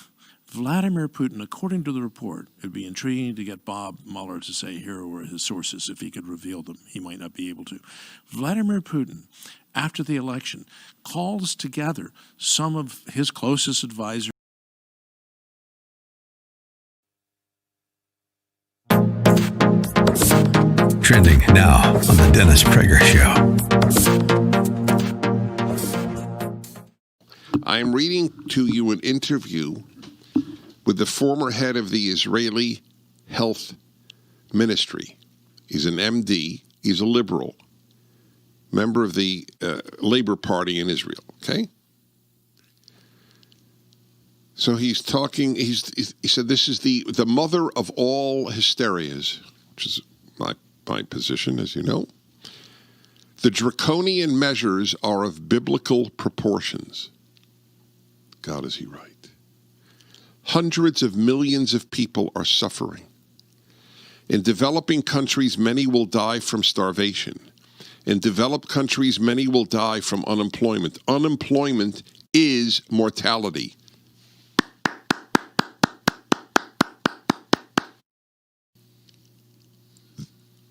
Vladimir Putin, according to the report, it'd be intriguing to get Bob Mueller to say here were his sources if he could reveal them. He might not be able to. Vladimir Putin, after the election, calls together some of his closest advisors. Trending now on the Dennis Prager Show. I am reading to you an interview with the former head of the Israeli Health Ministry. He's an MD. He's a liberal, member of the Labor Party in Israel. Okay? So he's talking, he said this is the mother of all hysterias, which is my position, as you know. The draconian measures are of biblical proportions. God, is he right? Hundreds of millions of people are suffering. In developing countries, many will die from starvation. In developed countries, many will die from unemployment. Unemployment is mortality.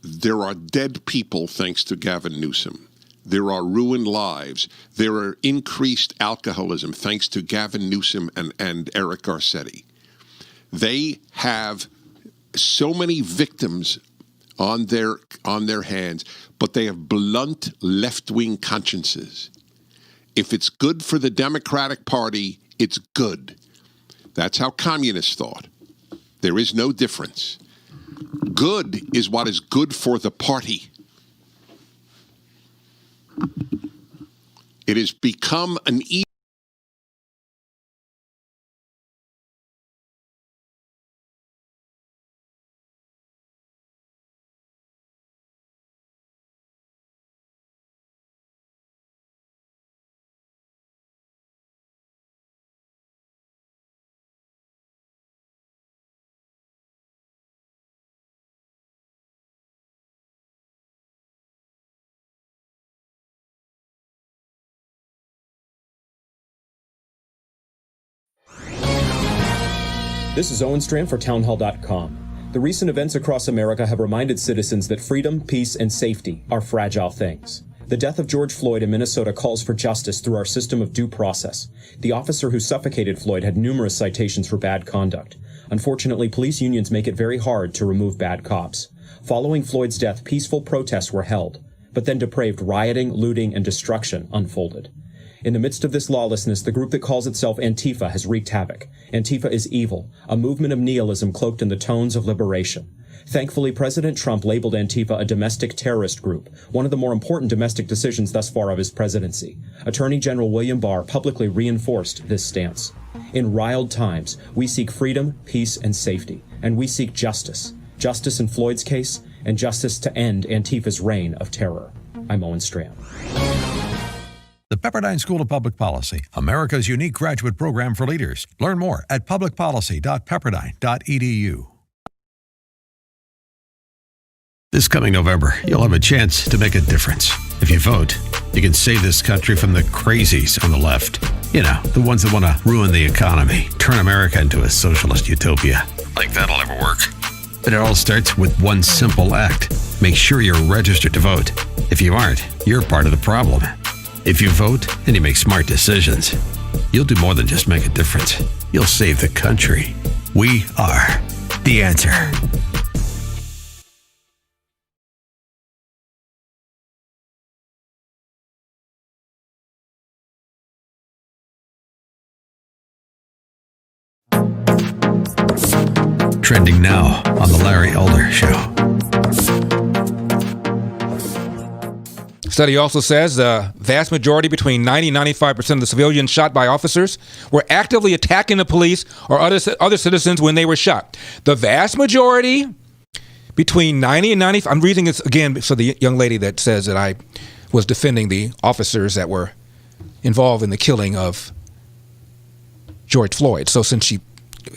There are dead people thanks to Gavin Newsom. There are ruined lives. There are increased alcoholism thanks to Gavin Newsom and Eric Garcetti. They have so many victims on their hands, but they have blunt left-wing consciences. If it's good for the Democratic Party, it's good. That's how communists thought. There is no difference. Good is what is good for the party. It has become an evil. This is Owen Strand for townhall.com. The recent events across America have reminded citizens that freedom, peace, and safety are fragile things. The death of George Floyd in Minnesota calls for justice through our system of due process. The officer who suffocated Floyd had numerous citations for bad conduct. Unfortunately, police unions make it very hard to remove bad cops. Following Floyd's death, peaceful protests were held, but then depraved rioting, looting, and destruction unfolded. In the midst of this lawlessness, the group that calls itself Antifa has wreaked havoc. Antifa is evil, a movement of nihilism cloaked in the tones of liberation. Thankfully, President Trump labeled Antifa a domestic terrorist group, one of the more important domestic decisions thus far of his presidency. Attorney General William Barr publicly reinforced this stance. In riled times, we seek freedom, peace, and safety, and we seek justice. Justice in Floyd's case, and justice to end Antifa's reign of terror. I'm Owen Strand. The Pepperdine School of Public Policy, America's unique graduate program for leaders. Learn more at publicpolicy.pepperdine.edu. This coming November, you'll have a chance to make a difference. If you vote, you can save this country from the crazies on the left. You know, the ones that want to ruin the economy, turn America into a socialist utopia. Like that'll ever work. But it all starts with one simple act. Make sure you're registered to vote. If you aren't, you're part of the problem. If you vote and you make smart decisions, you'll do more than just make a difference. You'll save the country. We are the answer. Trending now on The Larry Elder Show. Study also says the vast majority, between 90 and 95% of the civilians shot by officers, were actively attacking the police or other citizens when they were shot. The vast majority, between 90 and 95. I'm reading this again for the young lady that says that I was defending the officers that were involved in the killing of George Floyd. So since she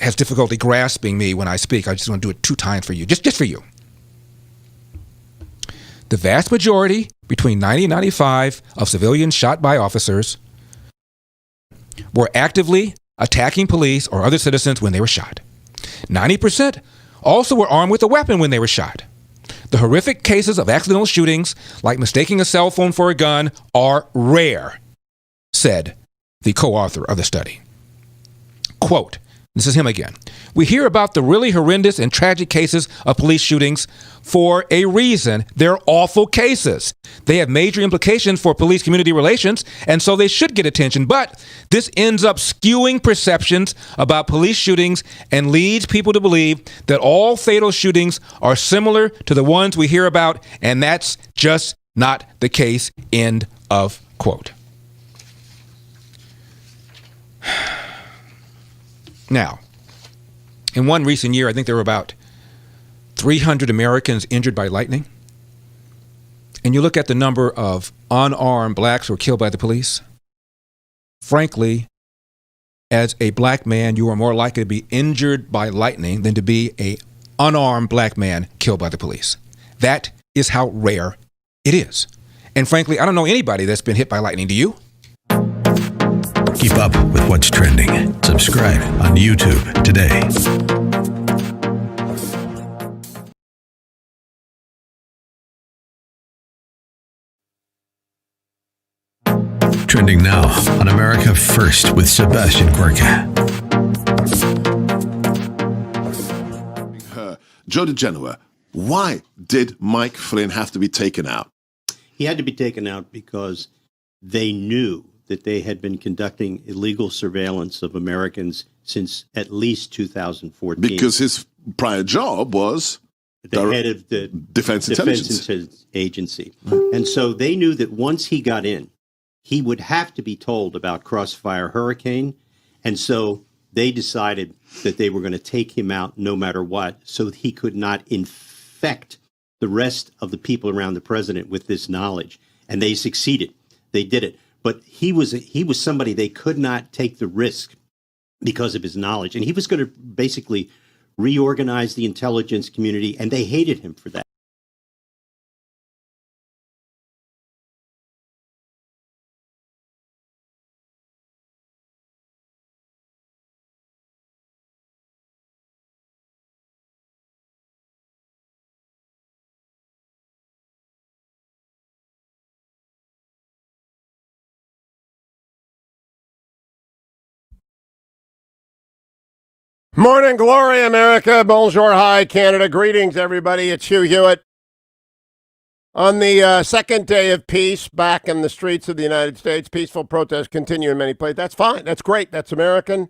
has difficulty grasping me when I speak, I just want to do it 2 times for you, just for you. The vast majority, between 90 and 95, of civilians shot by officers were actively attacking police or other citizens when they were shot. 90% also were armed with a weapon when they were shot. The horrific cases of accidental shootings, like mistaking a cell phone for a gun, are rare, said the co-author of the study. Quote, this is him again. We hear about the really horrendous and tragic cases of police shootings for a reason. They're awful cases. They have major implications for police-community relations, and so they should get attention. But this ends up skewing perceptions about police shootings and leads people to believe that all fatal shootings are similar to the ones we hear about, and that's just not the case. End of quote. Now, in one recent year, I think there were about 300 Americans injured by lightning. And you look at the number of unarmed blacks who were killed by the police. Frankly, as a black man, you are more likely to be injured by lightning than to be an unarmed black man killed by the police. That is how rare it is. And frankly, I don't know anybody that's been hit by lightning. Do you? Keep up with what's trending. Subscribe on YouTube today. Trending now on America First with Sebastian Gorka. Joe DeGenoa, why did Mike Flynn have to be taken out? He had to be taken out because they knew that they had been conducting illegal surveillance of Americans since at least 2014. Because his prior job was the head of the Defense Intelligence Agency. And so they knew that once he got in, he would have to be told about Crossfire Hurricane. And so they decided that they were going to take him out no matter what, so he could not infect the rest of the people around the president with this knowledge. And they succeeded. They did it. But he was somebody they could not take the risk because of his knowledge. And he was going to basically reorganize the intelligence community, and they hated him for that. Morning glory, America. Bonjour, hi, Canada. Greetings, everybody. It's Hugh Hewitt. On the second day of peace back in the streets of the United States, peaceful protests continue in many places. That's fine. That's great. That's American.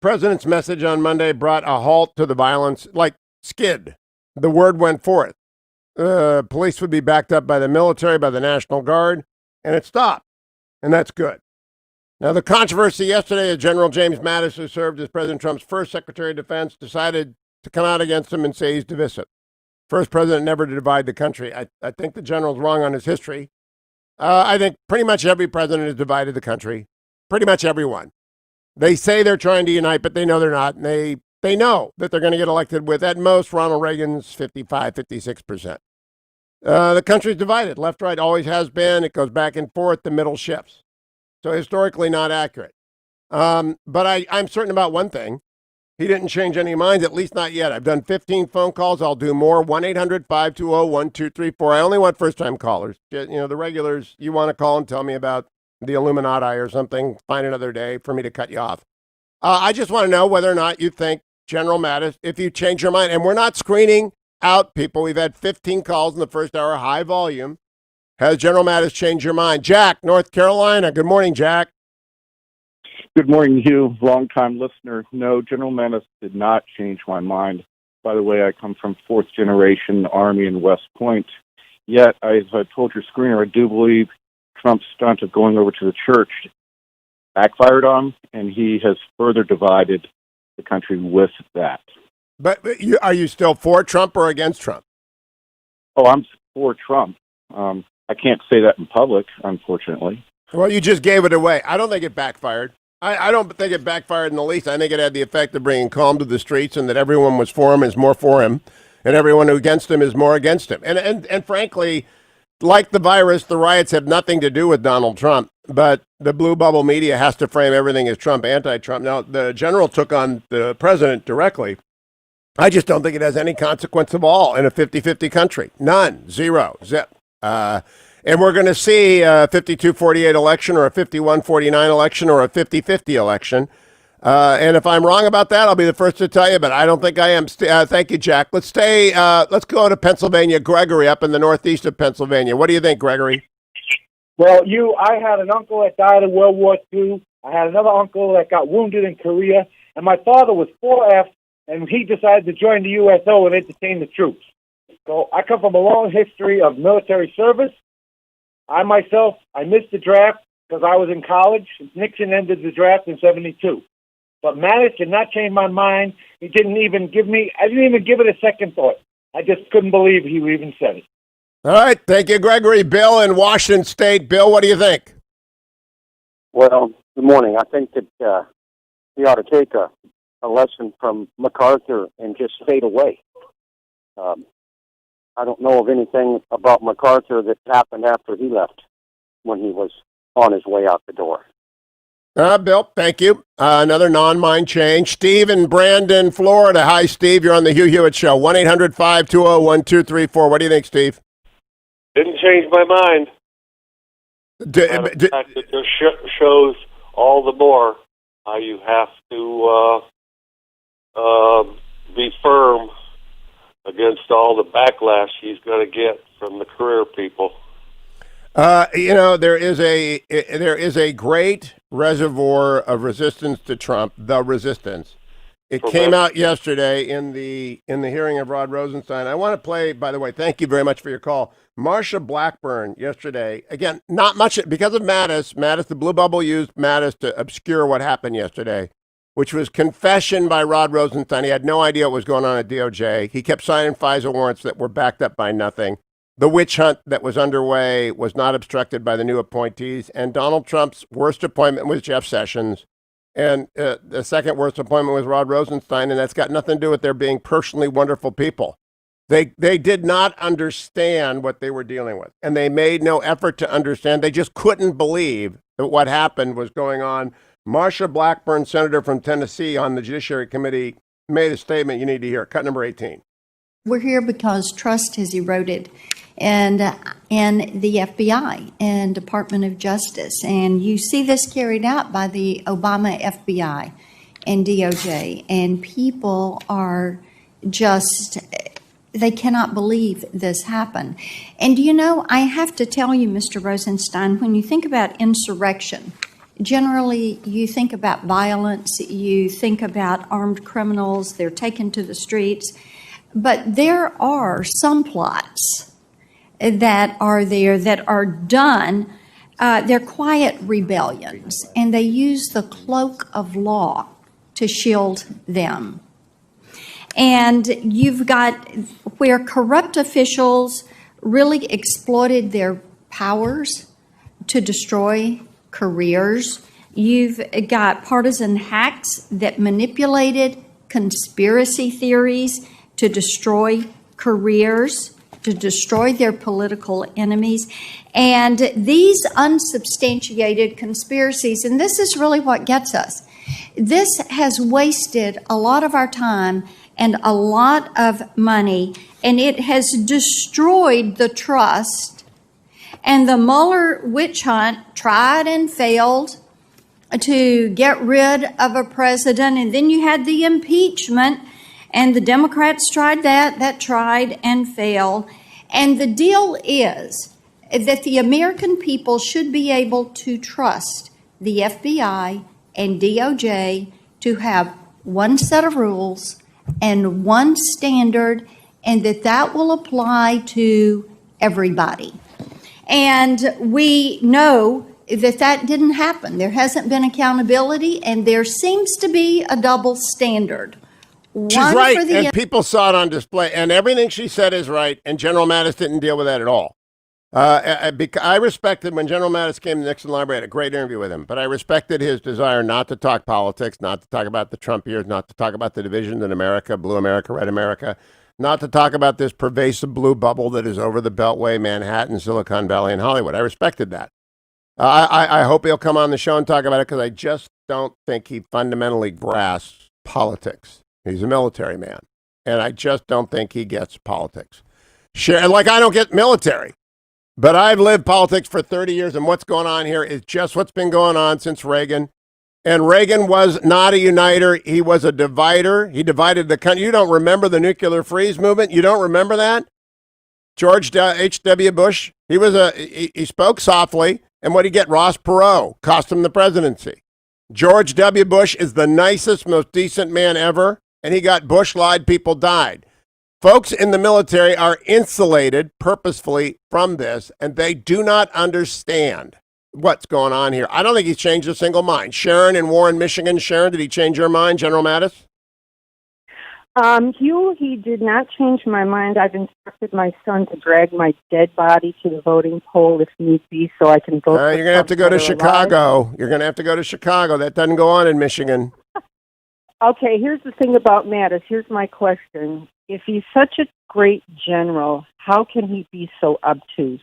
President's message on Monday brought a halt to the violence, like skid. The word went forth. Police would be backed up by the military, by the National Guard, and it stopped. And that's good. Now, the controversy yesterday is General James Mattis, who served as President Trump's first Secretary of Defense, decided to come out against him and say he's divisive. First president never to divide the country. I think the general's wrong on his history. I think pretty much every president has divided the country. Pretty much everyone. They say they're trying to unite, but they know they're not. And they know that they're going to get elected with, at most, Ronald Reagan's 55, 56%. The country's divided. Left, right, always has been. It goes back and forth. The middle shifts. So historically not accurate. But I'm certain about one thing. He didn't change any minds, at least not yet. I've done 15 phone calls. I'll do more. 1-800-520-1234. I only want first-time callers. You know, the regulars, you want to call and tell me about the Illuminati or something, find another day for me to cut you off. I just want to know whether or not you think General Mattis, if you change your mind, and we're not screening out people. We've had 15 calls in the first hour, high volume. Has General Mattis changed your mind? Jack, North Carolina. Good morning, Jack. Good morning, Hugh. Long-time listener. No, General Mattis did not change my mind. By the way, I come from fourth-generation Army in West Point. Yet, as I told your screener, I do believe Trump's stunt of going over to the church backfired on him, and he has further divided the country with that. But are you still for Trump or against Trump? Oh, I'm for Trump. I can't say that in public, unfortunately. Well, you just gave it away. I don't think it backfired. I don't think it backfired in the least. I think it had the effect of bringing calm to the streets, and that everyone was for him is more for him, and everyone who against him is more against him. And frankly, like the virus, the riots have nothing to do with Donald Trump, but the blue bubble media has to frame everything as Trump, anti-Trump. Now, the general took on the president directly. I just don't think it has any consequence at all in a 50-50 country. None. Zero. Zip. And we're going to see a 52-48 election or a 51-49 election or a 50-50 election. And if I'm wrong about that, I'll be the first to tell you, but I don't think I am. Thank you, Jack. Let's go to Pennsylvania. Gregory up in the northeast of Pennsylvania. What do you think, Gregory? Well, I had an uncle that died in World War II. I had another uncle that got wounded in Korea. And my father was 4F, and he decided to join the USO and entertain the troops. So I come from a long history of military service. I missed the draft because I was in college. Nixon ended the draft in 72. But Mattis did not change my mind. I didn't even give it a second thought. I just couldn't believe he even said it. All right. Thank you, Gregory. Bill in Washington State. Bill, what do you think? Well, good morning. I think that we ought to take a lesson from MacArthur and just fade away. I don't know of anything about MacArthur that happened after he left when he was on his way out the door. Bill, thank you. Another non-mind change. Steve in Brandon, Florida. Hi, Steve. You're on the Hugh Hewitt Show. 1-800-520-1234. What do you think, Steve? Didn't change my mind. The fact that just shows all the more how you have to be firm against all the backlash he's going to get from the career people. There is a great reservoir of resistance to Trump. The resistance. It came out yesterday in the hearing of Rod Rosenstein. I want to play. By the way, thank you very much for your call, Marsha Blackburn. Yesterday, again, not much because of Mattis. The blue bubble used Mattis to obscure what happened yesterday, which was confession by Rod Rosenstein. He had no idea what was going on at DOJ. He kept signing FISA warrants that were backed up by nothing. The witch hunt that was underway was not obstructed by the new appointees. And Donald Trump's worst appointment was Jeff Sessions. And the second worst appointment was Rod Rosenstein. And that's got nothing to do with their being personally wonderful people. They did not understand what they were dealing with. And they made no effort to understand. They just couldn't believe that what happened was going on. Marsha Blackburn, senator from Tennessee on the Judiciary Committee, made a statement you need to hear. Cut number 18. We're here because trust has eroded in the FBI and Department of Justice. And you see this carried out by the Obama FBI and DOJ. And people are just, they cannot believe this happened. And I have to tell you, Mr. Rosenstein, when you think about insurrection, generally, you think about violence, you think about armed criminals, they're taken to the streets. But there are some plots that are there that are done, they're quiet rebellions, and they use the cloak of law to shield them. And you've got where corrupt officials really exploited their powers to destroy careers. You've got partisan hacks that manipulated conspiracy theories to destroy careers, to destroy their political enemies. And these unsubstantiated conspiracies, and this is really what gets us, this has wasted a lot of our time and a lot of money, and it has destroyed the trust. And the Mueller witch hunt tried and failed to get rid of a president, and then you had the impeachment, and the Democrats tried that tried and failed. And the deal is that the American people should be able to trust the FBI and DOJ to have one set of rules and one standard, and that will apply to everybody. And we know that didn't happen. There hasn't been accountability, and there seems to be a double standard. She's right, and people saw it on display, and everything she said is right, and General Mattis didn't deal with that at all. I respected when General Mattis came to the Nixon Library. I had a great interview with him, but I respected his desire not to talk politics, not to talk about the Trump years, not to talk about the divisions in America, blue America, red America, not to talk about this pervasive blue bubble that is over the Beltway, Manhattan, Silicon Valley, and Hollywood. I respected that. I hope he'll come on the show and talk about it because I just don't think he fundamentally grasps politics. He's a military man, and I just don't think he gets politics. Like I don't get military. But I've lived politics for 30 years, and what's going on here is just what's been going on since Reagan. And Reagan was not a uniter. He was a divider. He divided the country. You don't remember the nuclear freeze movement? You don't remember that? George H.W. Bush, he spoke softly, and what did he get? Ross Perot cost him the presidency. George W. Bush is the nicest, most decent man ever, and he got Bush lied, people died. Folks in the military are insulated purposefully from this, and they do not understand what's going on here. I don't think he's changed a single mind. Sharon in Warren, Michigan. Sharon, did he change your mind, General Mattis? Hugh, he did not change my mind. I've instructed my son to drag my dead body to the voting poll if need be so I can vote. You're going to have to go to Chicago. You're going to have to go to Chicago. That doesn't go on in Michigan. Okay, here's the thing about Mattis. Here's my question. If he's such a great general, how can he be so obtuse?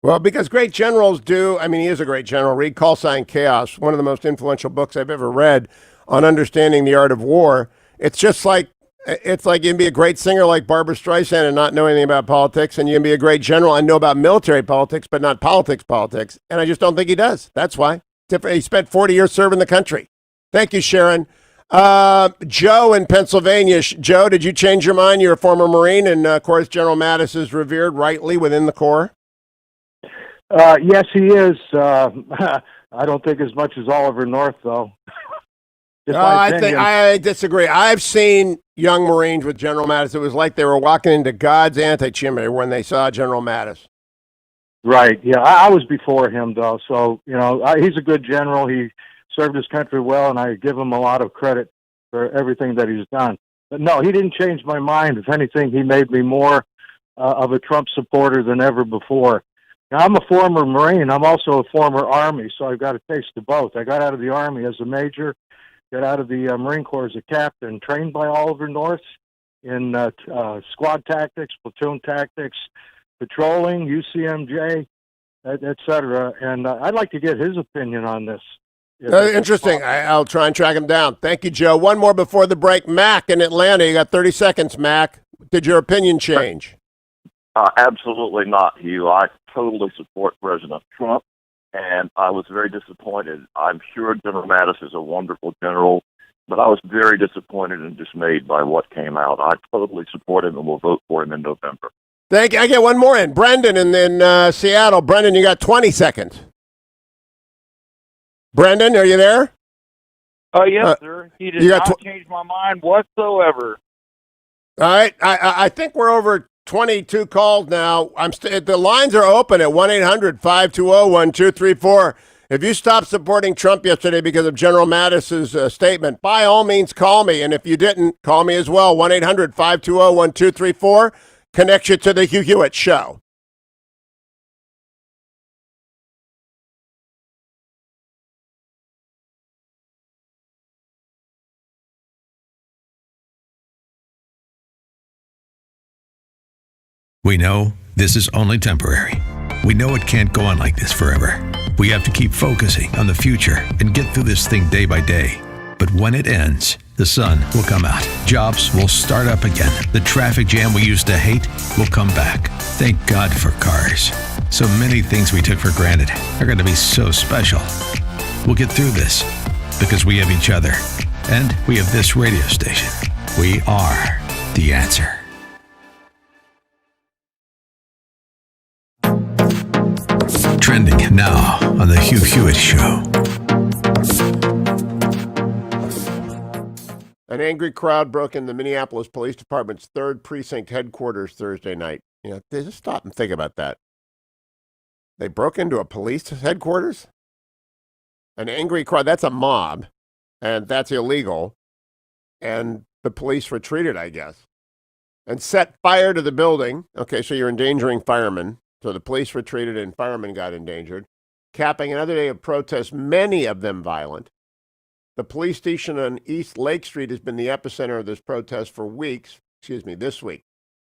Well, because great generals do. I mean, he is a great general. Read Call Sign Chaos, one of the most influential books I've ever read on understanding the art of war. It's like you can be a great singer like Barbra Streisand and not know anything about politics, and you can be a great general and know about military politics, but not politics. And I just don't think he does. That's why. He spent 40 years serving the country. Thank you, Sharon. Joe in Pennsylvania. Joe, did you change your mind? You're a former Marine, and of course, General Mattis is revered rightly within the Corps. Yes, he is. I don't think as much as Oliver North, though. I disagree. I've seen young Marines with General Mattis. It was like they were walking into God's antechamber when they saw General Mattis. Right. Yeah, I was before him, though. So, he's a good general. He served his country well, and I give him a lot of credit for everything that he's done. But no, he didn't change my mind. If anything, he made me more of a Trump supporter than ever before. Now, I'm a former Marine. I'm also a former Army, so I've got a taste of both. I got out of the Army as a major, got out of the Marine Corps as a captain, trained by Oliver North in squad tactics, platoon tactics, patrolling, UCMJ, et cetera. And I'd like to get his opinion on this. Interesting. I'll try and track him down. Thank you, Joe. One more before the break. Mac in Atlanta. You got 30 seconds, Mac. Did your opinion change? Absolutely not, Hugh. I totally support President Trump, and I was very disappointed. I'm sure General Mattis is a wonderful general, but I was very disappointed and dismayed by what came out. I totally support him and will vote for him in November. Thank you. I get one more in. Brendan in Seattle. Brendan, you got 20 seconds. Brendan, are you there? Yes, sir. He did not change my mind whatsoever. All right. I think we're over 22 calls now. The lines are open at 1-800-520-1234. If you stopped supporting Trump yesterday because of General Mattis's statement, by all means, call me. And if you didn't, call me as well. 1-800-520-1234. Connect you to the Hugh Hewitt Show. We know this is only temporary. We know it can't go on like this forever. We have to keep focusing on the future and get through this thing day by day. But when it ends, the sun will come out. Jobs will start up again. The traffic jam we used to hate will come back. Thank God for cars. So many things we took for granted are going to be so special. We'll get through this because we have each other and we have this radio station. We are the answer. Trending now on the Hugh Hewitt Show. An angry crowd broke into Minneapolis Police Department's 3rd Precinct headquarters Thursday night Just stop and think about that. They broke into a police headquarters? An angry crowd, that's a mob, and that's illegal. And the police retreated, I guess, and set fire to the building. Okay, so you're endangering firemen. So the police retreated and firemen got endangered, capping another day of protests, many of them violent. The police station on East Lake Street has been the epicenter of this protest for weeks, this week,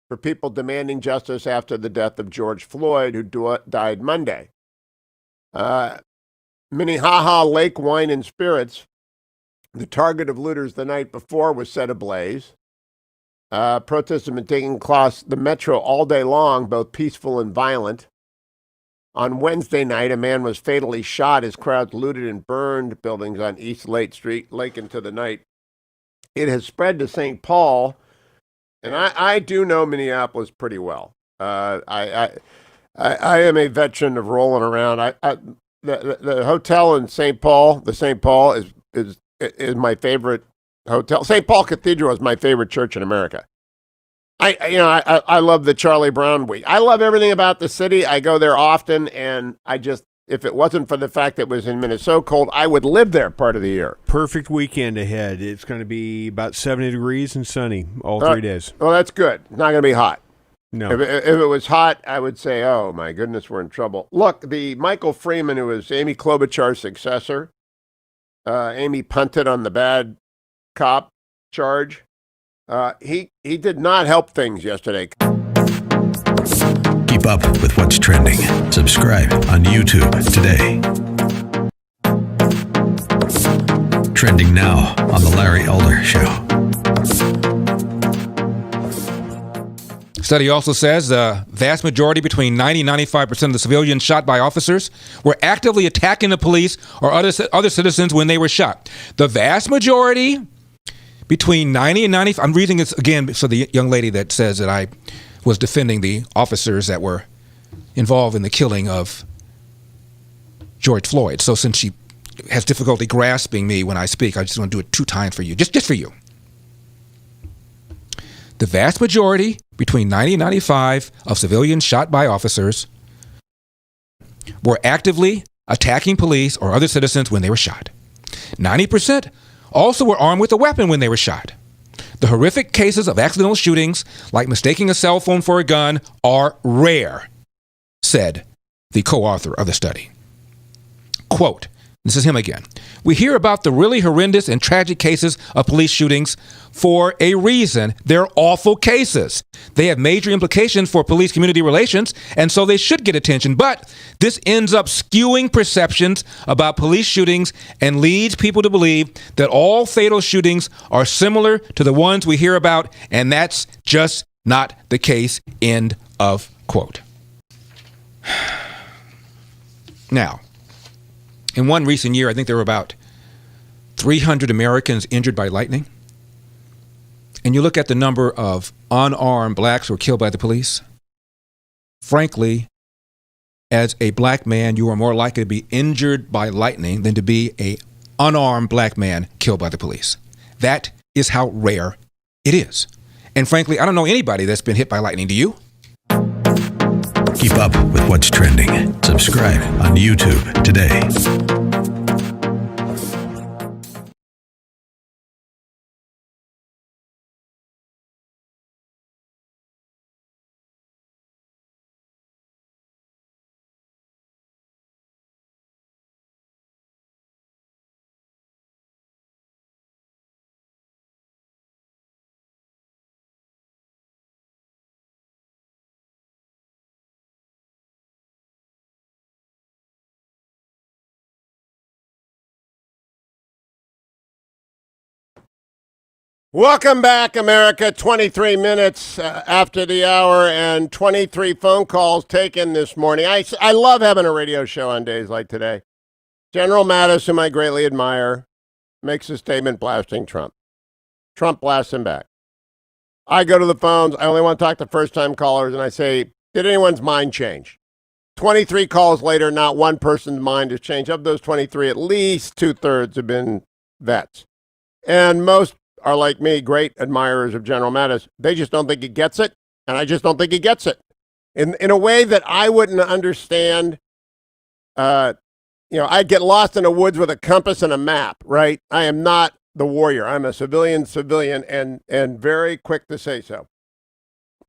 for people demanding justice after the death of George Floyd, who died Monday. Minnehaha Lake Wine and Spirits, the target of looters the night before, was set ablaze. Protests have been taking across the metro all day long, both peaceful and violent. On Wednesday night, a man was fatally shot as crowds looted and burned buildings on East Lake Street late into the night. It has spread to St. Paul, and I do know Minneapolis pretty well. I am a veteran of rolling around. The hotel in St. Paul, the St. Paul is my favorite hotel. St. Paul Cathedral is my favorite church in America. I love the Charlie Brown week. I love everything about the city. I go there often, and if it wasn't for the fact that it was in Minnesota cold, I would live there part of the year. Perfect weekend ahead. It's going to be about 70 degrees and sunny all 3 days. Well, that's good. It's not going to be hot. No. If it was hot, I would say, oh, my goodness, we're in trouble. Look, the Michael Freeman, who is Amy Klobuchar's successor, Amy punted on the bad cop charge. He did not help things yesterday. Keep up with what's trending. Subscribe on YouTube today. Trending now on The Larry Elder Show. Study also says the vast majority, between 90 and 95% of the civilians shot by officers, were actively attacking the police or other citizens when they were shot. The vast majority, between 90 and 95, I'm reading this again for the young lady that says that I was defending the officers that were involved in the killing of George Floyd. So since she has difficulty grasping me when I speak, I just want to do it 2 times for you, just for you. The vast majority, between 90 and 95, of civilians shot by officers were actively attacking police or other citizens when they were shot. 90% also were armed with a weapon when they were shot. The horrific cases of accidental shootings, like mistaking a cell phone for a gun, are rare, said the co-author of the study. Quote, this is him again. We hear about the really horrendous and tragic cases of police shootings for a reason. They're awful cases. They have major implications for police-community relations, and so they should get attention. But this ends up skewing perceptions about police shootings and leads people to believe that all fatal shootings are similar to the ones we hear about, and that's just not the case. End of quote. Now, in one recent year, I think there were about 300 Americans injured by lightning. And you look at the number of unarmed blacks who were killed by the police. Frankly, as a black man, you are more likely to be injured by lightning than to be an unarmed black man killed by the police. That is how rare it is. And frankly, I don't know anybody that's been hit by lightning. Do you? Keep up with what's trending. Subscribe on YouTube today. Welcome back, America. 23 minutes after the hour and 23 phone calls taken this morning. I love having a radio show on days like today. General Mattis, whom I greatly admire, makes a statement blasting Trump. Trump blasts him back. I go to the phones. I only want to talk to first-time callers, and I say, did anyone's mind change? 23 calls later, not one person's mind has changed. Of those 23, at least 2/3 have been vets. And most are like me, great admirers of General Mattis. They just don't think he gets it, and I just don't think he gets it. in a way that I wouldn't understand. I'd get lost in the woods with a compass and a map, right? I am not the warrior. I'm a civilian, and very quick to say so.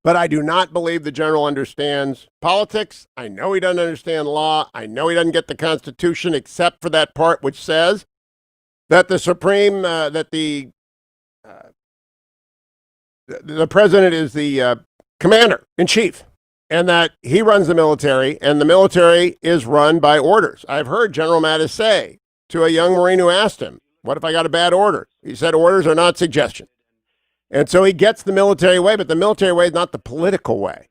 But I do not believe the general understands politics. I know he doesn't understand law. I know he doesn't get the Constitution, except for that part which says that the president is the commander in chief, and that he runs the military, and the military is run by orders. I've heard General Mattis say to a young Marine who asked him, "What if I got a bad order?" He said, "Orders are not suggestions." And so he gets the military way, but the military way is not the political way.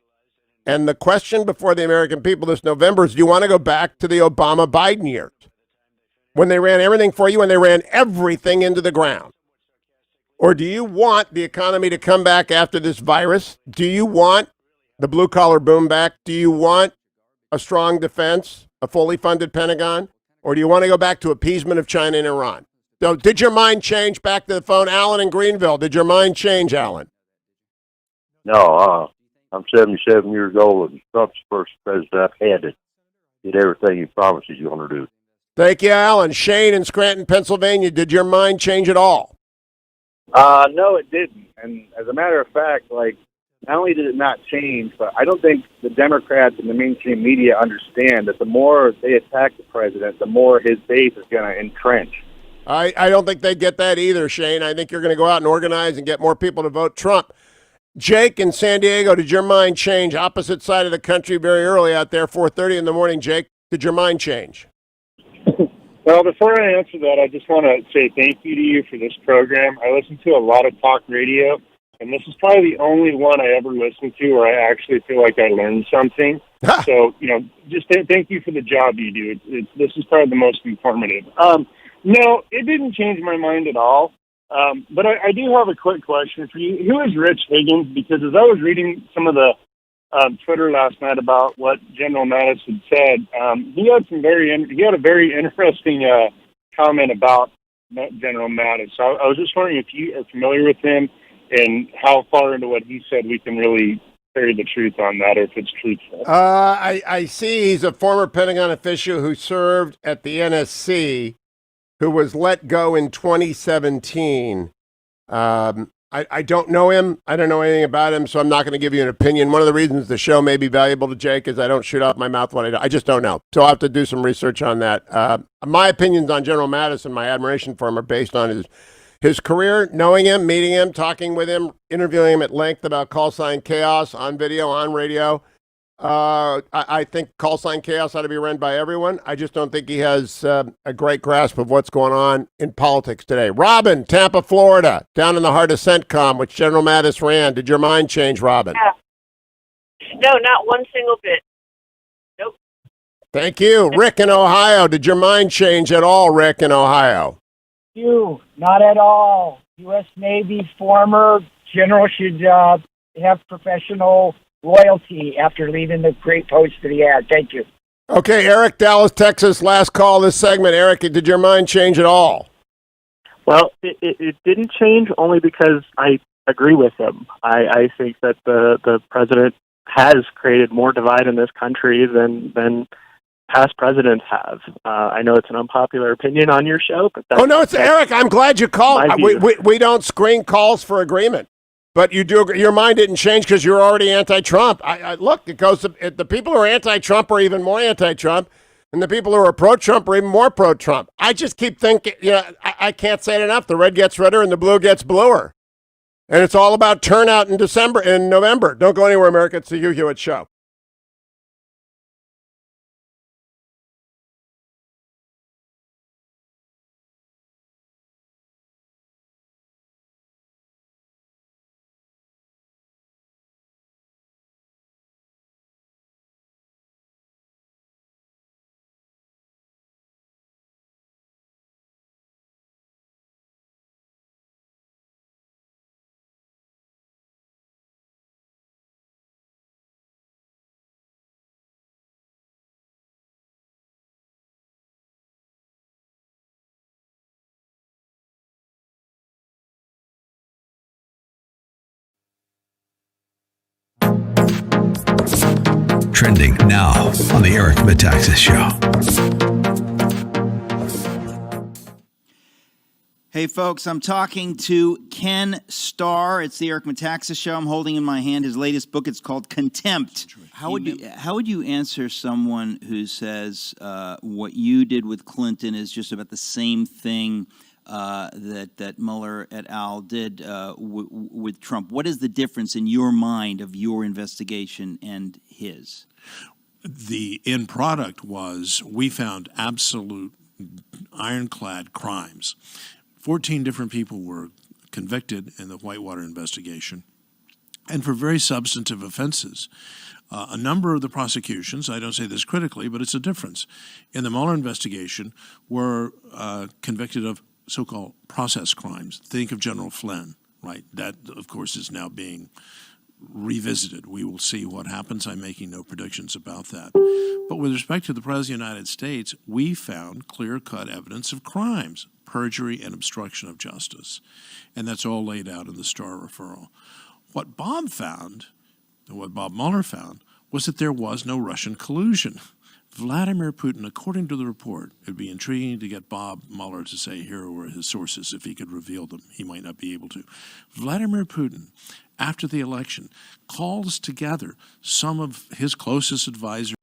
And the question before the American people this November is, do you want to go back to the Obama-Biden years when they ran everything for you and they ran everything into the ground? Or do you want the economy to come back after this virus? Do you want the blue-collar boom back? Do you want a strong defense, a fully funded Pentagon? Or do you want to go back to appeasement of China and Iran? So did your mind change? Back to the phone. Alan in Greenville. Did your mind change, Alan? No, I'm 77 years old, and Trump's the first president I've had that did everything he promised he's going to do. Thank you, Alan. Shane in Scranton, Pennsylvania. Did your mind change at all? No, it didn't. And as a matter of fact, not only did it not change, but I don't think the Democrats and the mainstream media understand that the more they attack the president, the more his base is going to entrench. I don't think they get that either, Shane. I think you're going to go out and organize and get more people to vote Trump. Jake in San Diego, did your mind change? Opposite side of the country, very early out there, 4:30 in the morning. Jake, did your mind change? Well, before I answer that, I just want to say thank you to you for this program. I listen to a lot of talk radio, and this is probably the only one I ever listened to where I actually feel like I learned something. So, just thank you for the job you do. This is probably the most informative. No, it didn't change my mind at all. But I do have a quick question for you. Who is Rich Higgins? Because as I was reading some of the Twitter last night about what General Mattis had said, he had a very interesting comment about General Mattis. So I was just wondering if you are familiar with him and how far into what he said we can really carry the truth on that, or if it's truthful. I see he's a former Pentagon official who served at the NSC, who was let go in 2017. I don't know him. I don't know anything about him, so I'm not going to give you an opinion. One of the reasons the show may be valuable to Jake is I don't shoot off my mouth when I just don't know. So I'll have to do some research on that. My opinions on General Mattis and my admiration for him are based on his career, knowing him, meeting him, talking with him, interviewing him at length about call sign chaos on video, on radio. I think call sign chaos ought to be run by everyone. I just don't think he has a great grasp of what's going on in politics today. Robin, Tampa, Florida, down in the heart of CENTCOM, which General Mattis ran. Did your mind change, Robin? Yeah. No, not one single bit. Nope. Thank you. Rick in Ohio. Did your mind change at all, Rick in Ohio? You, not at all. U.S. Navy former general should have professional loyalty after leaving the great post that he had. Thank you. Okay, Eric, Dallas, Texas, last call this segment. Eric, did your mind change at all? Well, it didn't change only because I agree with him. I think that the president has created more divide in this country than past presidents have. I know it's an unpopular opinion on your show, but it's Eric. I'm glad you called. We don't screen calls for agreement. But you do. Your mind didn't change because you're already anti-Trump. Look, it goes to the people who are anti-Trump are even more anti-Trump, and the people who are pro-Trump are even more pro-Trump. I just keep thinking, I can't say it enough. The red gets redder and the blue gets bluer, and it's all about turnout in November. Don't go anywhere, America. It's the Hugh Hewitt Show. Trending now on the Eric Metaxas Show. Hey, folks, I'm talking to Ken Starr. It's the Eric Metaxas Show. I'm holding in my hand his latest book. It's called Contempt. How would you answer someone who says what you did with Clinton is just about the same thing that Mueller et al. Did with Trump? What is the difference in your mind of your investigation and his? The end product was we found absolute ironclad crimes. 14 different people were convicted in the Whitewater investigation, and for very substantive offenses. A number of the prosecutions, I don't say this critically, but it's a difference, in the Mueller investigation were convicted of so-called process crimes. Think of General Flynn, right? That, of course, is now being revisited. We will see what happens. I'm making no predictions about that. But with respect to the President of the United States, we found clear-cut evidence of crimes, perjury and obstruction of justice. And that's all laid out in the Starr referral. What Bob found, and what Bob Mueller found, was that there was no Russian collusion. Vladimir Putin, according to the report, it would be intriguing to get Bob Mueller to say here were his sources if he could reveal them. He might not be able to. Vladimir Putin, after the election, calls together some of his closest advisors.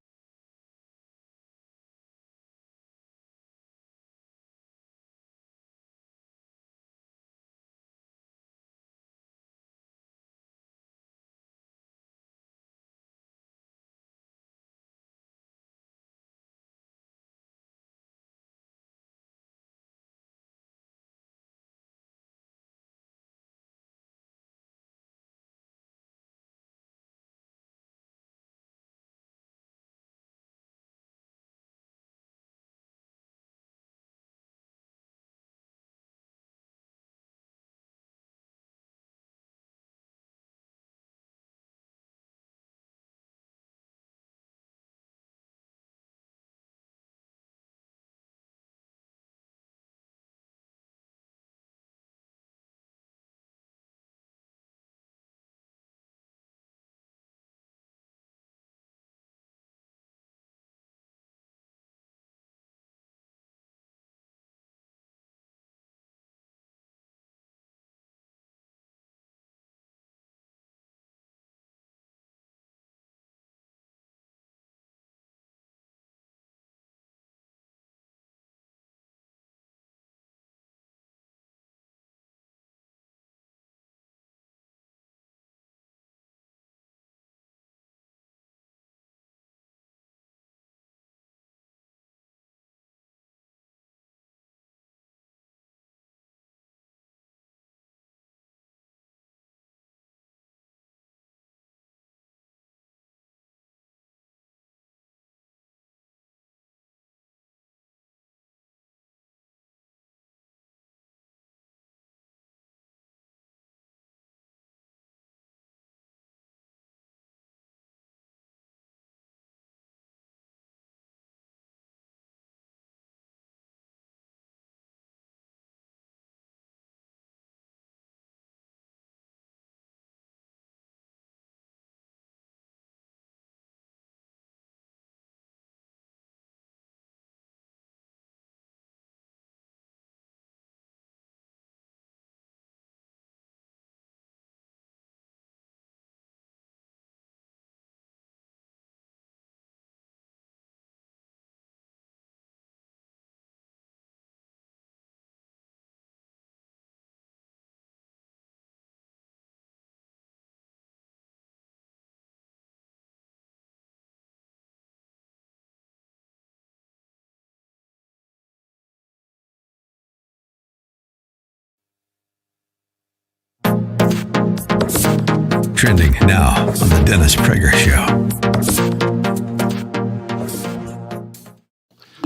Trending now on the Dennis Prager Show.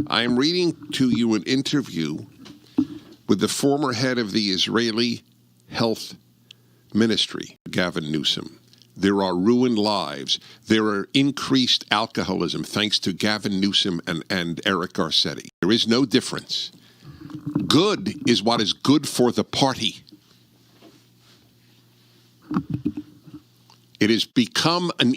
I am reading to you an interview with the former head of the Israeli Health Ministry, Gavin Newsom. There are ruined lives. There are increased alcoholism thanks to Gavin Newsom and Eric Garcetti. There is no difference. Good is what is good for the party. It has become an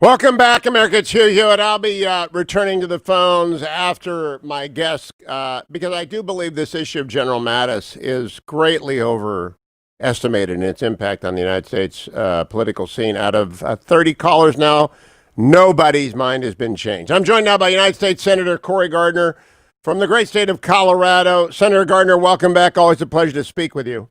Welcome back, America. It's Hugh Hewitt. I'll be returning to the phones after my guest because I do believe this issue of General Mattis is greatly overestimated in its impact on the United States political scene. Out of 30 callers now, nobody's mind has been changed. I'm joined now by United States Senator Cory Gardner from the great state of Colorado. Senator Gardner, welcome back. Always a pleasure to speak with you.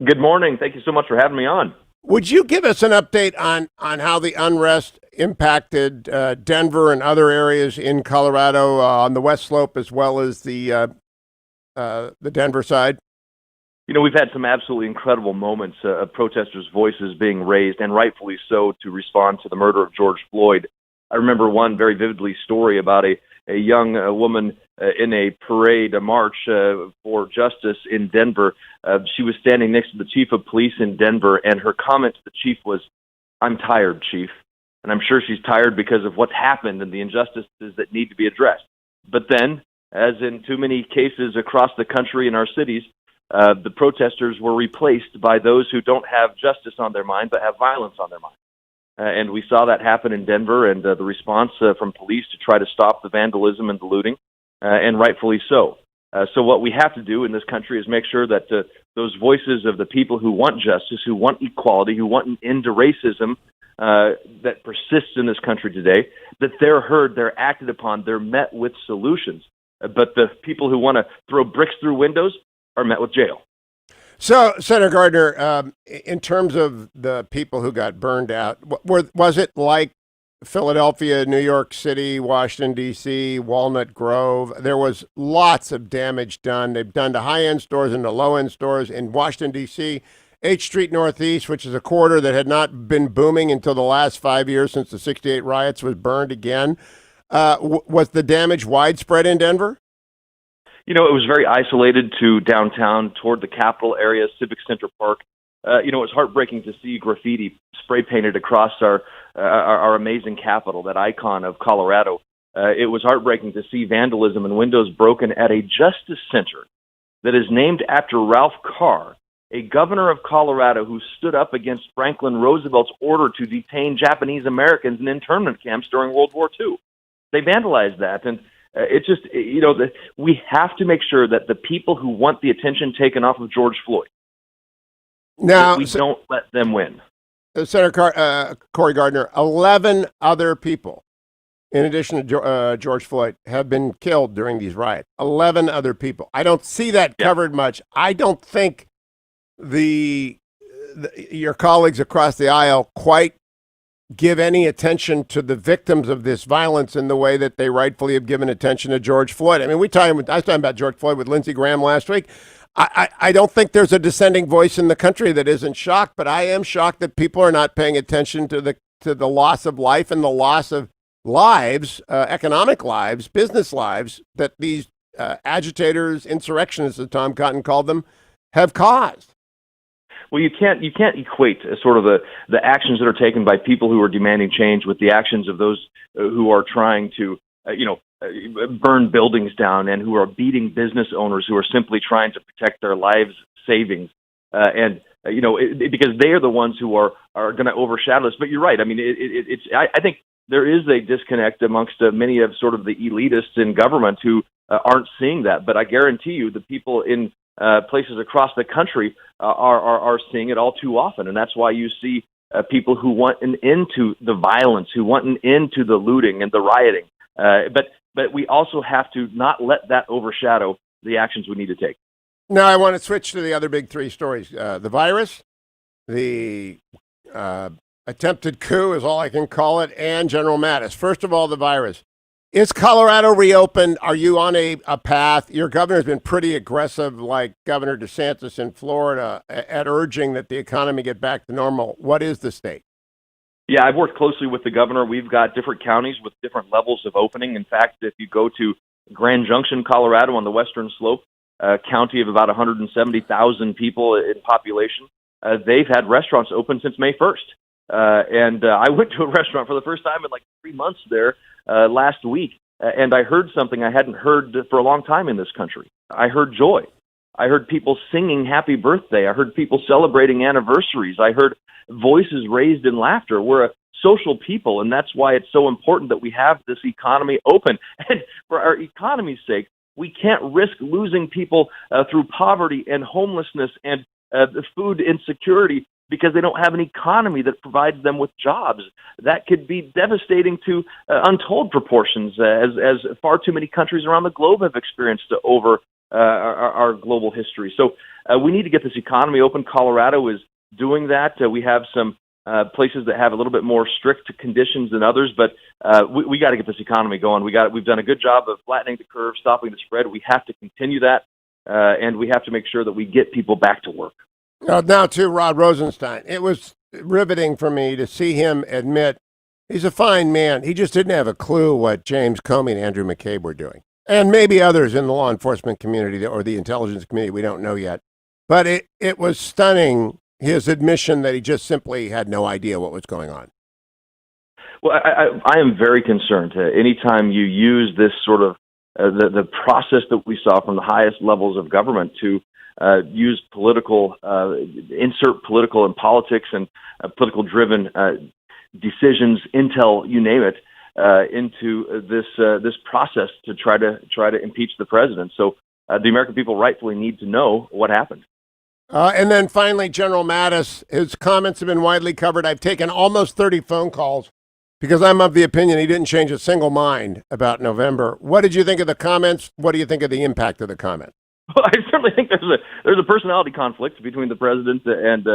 Good morning. Thank you so much for having me on. Would you give us an update on how the unrest impacted Denver and other areas in Colorado on the West Slope as well as the Denver side? You know, we've had some absolutely incredible moments of protesters' voices being raised, and rightfully so, to respond to the murder of George Floyd. I remember one very vividly story about a young woman in a parade, a march for justice in Denver. She was standing next to the chief of police in Denver, and her comment to the chief was, "I'm tired, chief." And I'm sure she's tired because of what's happened and the injustices that need to be addressed. But then, as in too many cases across the country and our cities, the protesters were replaced by those who don't have justice on their mind but have violence on their mind. And we saw that happen in Denver, and the response from police to try to stop the vandalism and the looting, and rightfully so. So what we have to do in this country is make sure that those voices of the people who want justice, who want equality, who want an end to racism that persists in this country today, that they're heard, they're acted upon, they're met with solutions. But the people who want to throw bricks through windows are met with jail. So, Senator Gardner, in terms of the people who got burned out, was it like Philadelphia, New York City, Washington, D.C., Walnut Grove? There was lots of damage done. They've done to high-end stores and to low-end stores. In Washington, D.C., H Street Northeast, which is a corridor that had not been booming until the last 5 years since the 68 riots, was burned again. Was the damage widespread in Denver? You know, it was very isolated to downtown, toward the Capitol area, Civic Center Park. You know, it was heartbreaking to see graffiti spray painted across our amazing capital, that icon of Colorado. It was heartbreaking to see vandalism and windows broken at a justice center that is named after Ralph Carr, a governor of Colorado who stood up against Franklin Roosevelt's order to detain Japanese Americans in internment camps during World War II. They vandalized that, and it's just, you know, we have to make sure that the people who want the attention taken off of George Floyd, now we don't let them win. Senator Cory Gardner, 11 other people, in addition to George Floyd, have been killed during these riots. 11 other people. I don't see that covered much. I don't think your colleagues across the aisle quite give any attention to the victims of this violence in the way that they rightfully have given attention to George Floyd. I mean, I was talking about George Floyd with Lindsey Graham last week. I don't think there's a dissenting voice in the country that isn't shocked, but I am shocked that people are not paying attention to the loss of life and the loss of lives, economic lives, business lives, that these agitators, insurrectionists, as Tom Cotton called them, have caused. Well, you can't equate sort of the actions that are taken by people who are demanding change with the actions of those who are trying to, burn buildings down and who are beating business owners who are simply trying to protect their lives' savings. Because they are the ones who are going to overshadow this. But you're right. I mean, I think there is a disconnect amongst many of sort of the elitists in government who aren't seeing that. But I guarantee you the people in places across the country are seeing it all too often. And that's why you see people who want an end to the violence, who want an end to the looting and the rioting. But we also have to not let that overshadow the actions we need to take. Now I want to switch to the other big three stories. The virus, the attempted coup is all I can call it, and General Mattis. First of all, the virus. Is Colorado reopened? Are you on a path? Your governor's been pretty aggressive, like Governor DeSantis in Florida, at urging that the economy get back to normal. What is the state? Yeah, I've worked closely with the governor. We've got different counties with different levels of opening. In fact, if you go to Grand Junction, Colorado, on the western slope, a county of about 170,000 people in population, they've had restaurants open since May 1st. And I went to a restaurant for the first time in like 3 months there last week, and I heard something I hadn't heard for a long time in this country. I heard joy. I heard people singing happy birthday. I heard people celebrating anniversaries. I heard voices raised in laughter. We're a social people, and that's why it's so important that we have this economy open. And for our economy's sake, we can't risk losing people through poverty and homelessness and food insecurity because they don't have an economy that provides them with jobs. That could be devastating to untold proportions, as far too many countries around the globe have experienced over our global history. So we need to get this economy open. Colorado is doing that. We have some places that have a little bit more strict conditions than others, but we got to get this economy going. We've done a good job of flattening the curve, stopping the spread. We have to continue that, and we have to make sure that we get people back to work. Now to Rod Rosenstein. It was riveting for me to see him admit he's a fine man. He just didn't have a clue what James Comey and Andrew McCabe were doing. And maybe others in the law enforcement community or the intelligence community, we don't know yet. But it was stunning, his admission that he just simply had no idea what was going on. Well, I am very concerned. Anytime you use this sort of the process that we saw from the highest levels of government to use political, insert political and politics and political-driven decisions, intel, you name it, into this process to try to impeach the president. So the American people rightfully need to know what happened. And then finally, General Mattis, his comments have been widely covered. I've taken almost 30 phone calls because I'm of the opinion he didn't change a single mind about November. What did you think of the comments? What do you think of the impact of the comment? Well, I certainly think there's a personality conflict between the president and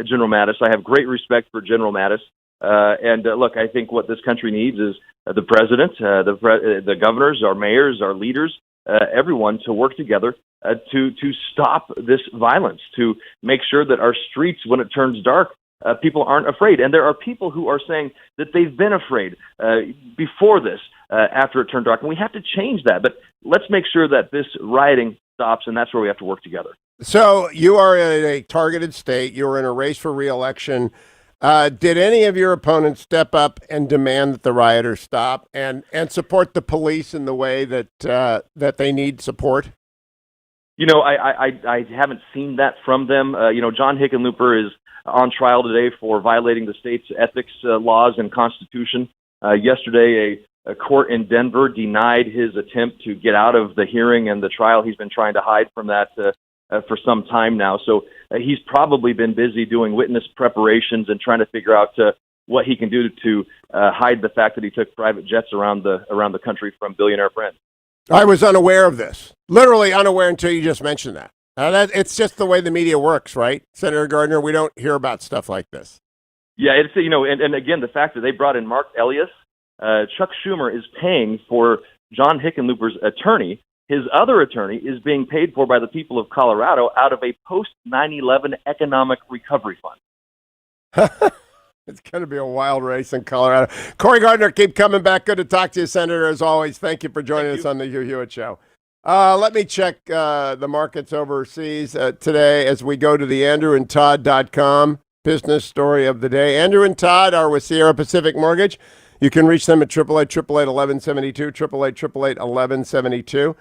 General Mattis. I have great respect for General Mattis. Look, I think what this country needs is the president, the governors, our mayors, our leaders, everyone to work together to stop this violence, to make sure that our streets, when it turns dark, people aren't afraid. And there are people who are saying that they've been afraid before this, after it turned dark. And we have to change that. But let's make sure that this rioting stops, and that's where we have to work together. So you are in a targeted state. You're in a race for re-election. Did any of your opponents step up and demand that the rioters stop and support the police in the way that they need support? You know, I haven't seen that from them. John Hickenlooper is on trial today for violating the state's ethics laws and constitution. Yesterday, a court in Denver denied his attempt to get out of the hearing and the trial. He's been trying to hide from that for some time now. So he's probably been busy doing witness preparations and trying to figure out what he can do to hide the fact that he took private jets around the country from billionaire friends. I was unaware of this, literally unaware until you just mentioned that. It's just the way the media works, right, Senator Gardner? We don't hear about stuff like this. Yeah, it's and again, the fact that they brought in Mark Elias, Chuck Schumer is paying for John Hickenlooper's attorney. His other attorney is being paid for by the people of Colorado out of a post-9/11 economic recovery fund. It's going to be a wild race in Colorado. Cory Gardner, keep coming back. Good to talk to you, Senator, as always. Thank you for joining us on the Hugh Hewitt Show. Let me check the markets overseas today as we go to the andrewandtodd.com business story of the day. Andrew and Todd are with Sierra Pacific Mortgage. You can reach them at 888-888-1172, 888-888-1172.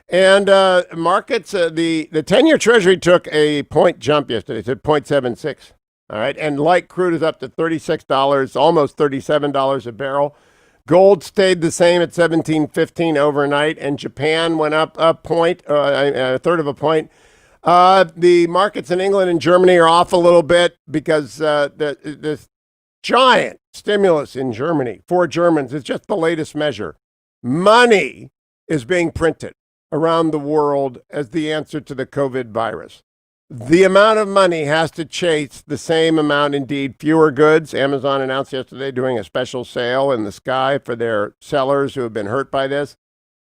And markets, the 10-year Treasury took a point jump yesterday. It's at 0.76. All right. And light crude is up to $36, almost $37 a barrel. Gold stayed the same at $17.15 overnight. And Japan went up a point, a third of a point. The markets in England and Germany are off a little bit because the giant stimulus in Germany for Germans is just the latest measure. Money is being printed around the world as the answer to the COVID virus. The amount of money has to chase the same amount, indeed, fewer goods. Amazon announced yesterday doing a special sale in the sky for their sellers who have been hurt by this.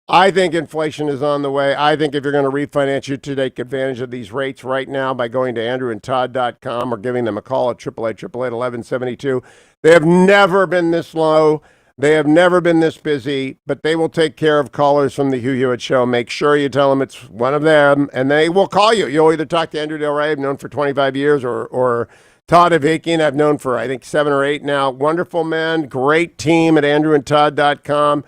I think inflation is on the way. I think if you're going to refinance, you should take advantage of these rates right now by going to andrewandtodd.com or giving them a call at 888-888-1172. They have never been this low. They have never been this busy, but they will take care of callers from the Hugh Hewitt Show. Make sure you tell them it's one of them, and they will call you. You'll either talk to Andrew Del Rey, I've known for 25 years, or Todd Avakian, I've known for, I think, 7 or 8 now. Wonderful men, great team at andrewandtodd.com.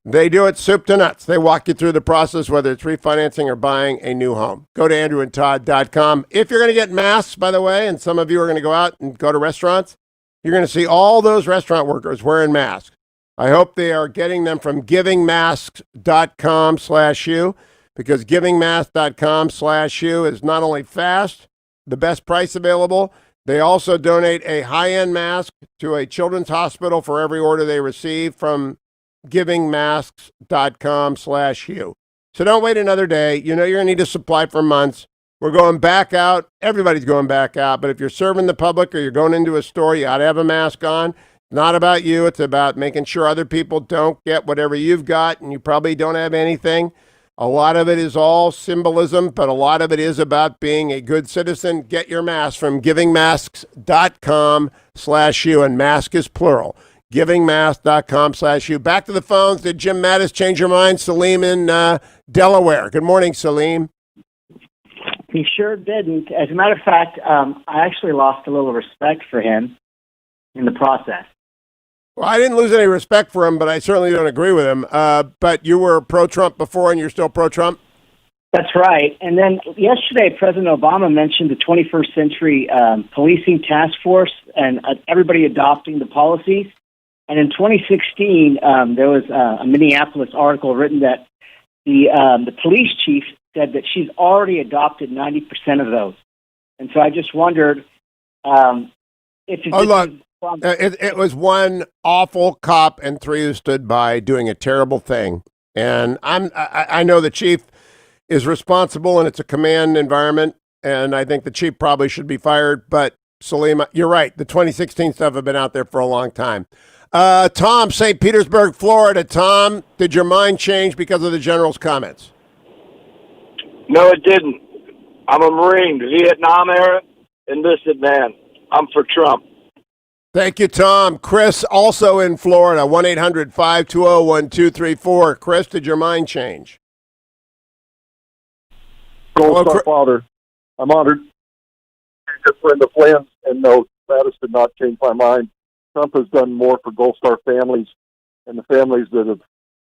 They do it soup to nuts. They walk you through the process, whether it's refinancing or buying a new home. Go to andrewandtodd.com. If you're going to get masks, by the way, and some of you are going to go out and go to restaurants, you're going to see all those restaurant workers wearing masks. I hope they are getting them from givingmasks.com/Hugh, because givingmasks.com/Hugh is not only fast, the best price available. They also donate a high-end mask to a children's hospital for every order they receive from givingmasks.com/Hugh. So don't wait another day. You know you're going to need a supply for months. We're going back out. Everybody's going back out. But if you're serving the public or you're going into a store, you ought to have a mask on. Not about you. It's about making sure other people don't get whatever you've got, and you probably don't have anything. A lot of it is all symbolism, but a lot of it is about being a good citizen. Get your mask from givingmasks.com/Hugh, and mask is plural. Givingmasks.com/Hugh. Back to the phones. Did Jim Mattis change your mind? Salim in Delaware. Good morning, Salim. He sure didn't. As a matter of fact, I actually lost a little respect for him in the process. Well, I didn't lose any respect for him, but I certainly don't agree with him. But you were pro-Trump before, and you're still pro-Trump? That's right. And then yesterday, President Obama mentioned the 21st century policing task force and everybody adopting the policies. And in 2016, there was a Minneapolis article written that the police chief said that she's already adopted 90% of those. And so I just wondered if it was one awful cop and three who stood by doing a terrible thing. And I know the chief is responsible, and it's a command environment, and I think the chief probably should be fired. But Salim, you're right. The 2016 stuff have been out there for a long time. Tom, St. Petersburg, Florida. Tom, did your mind change because of the general's comments? No, it didn't. I'm a Marine, Vietnam era, enlisted man. I'm for Trump. Thank you, Tom. Chris, also in Florida, 1-800-520-1234. Chris, did your mind change? Gold Star Father, I'm honored. He's a friend of Flynn's, and no, Mattis did not change my mind. Trump has done more for Gold Star families and the families that have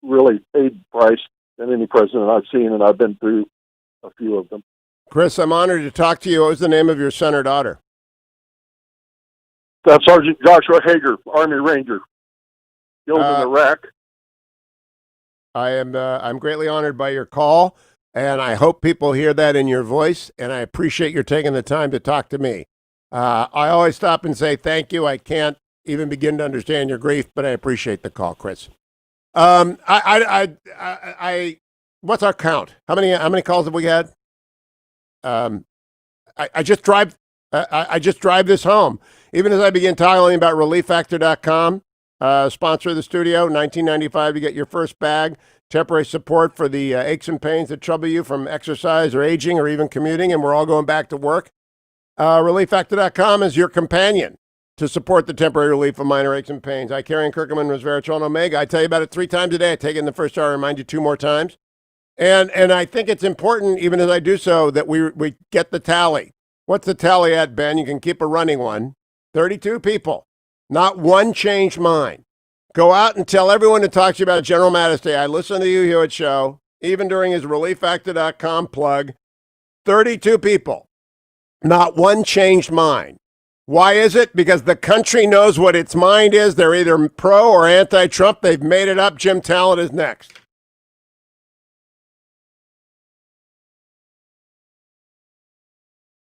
really paid the price than any president I've seen, and I've been through a few of them. Chris, I'm honored to talk to you. What was the name of your son or daughter? That's Sergeant Joshua Hager, Army Ranger, killed in Iraq. I'm greatly honored by your call, and I hope people hear that in your voice, and I appreciate your taking the time to talk to me. I always stop and say thank you. I can't even begin to understand your grief, but I appreciate the call, Chris. What's our count? How many calls have we had? I just drive this home. Even as I begin talking about ReliefFactor.com, sponsor of the studio, $19.95 to get your first bag. Temporary support for the aches and pains that trouble you from exercise or aging or even commuting, and we're all going back to work. ReliefFactor.com is your companion to support the temporary relief of minor aches and pains. I carry in curcumin, resveratrol, and omega. I tell you about it 3 times a day. I take it in the first hour, I remind you 2 more times. And I think it's important, even as I do so, that we get the tally. What's the tally at, Ben? You can keep a running one. 32 people. Not one changed mine. Go out and tell everyone who talks to you about General Mattis Day. I listen to the Hugh Hewitt show, even during his ReliefFactor.com plug. 32 people. Not one changed mine. Why is it? Because the country knows what its mind is. They're either pro or anti-Trump. They've made it up. Jim Talent is next.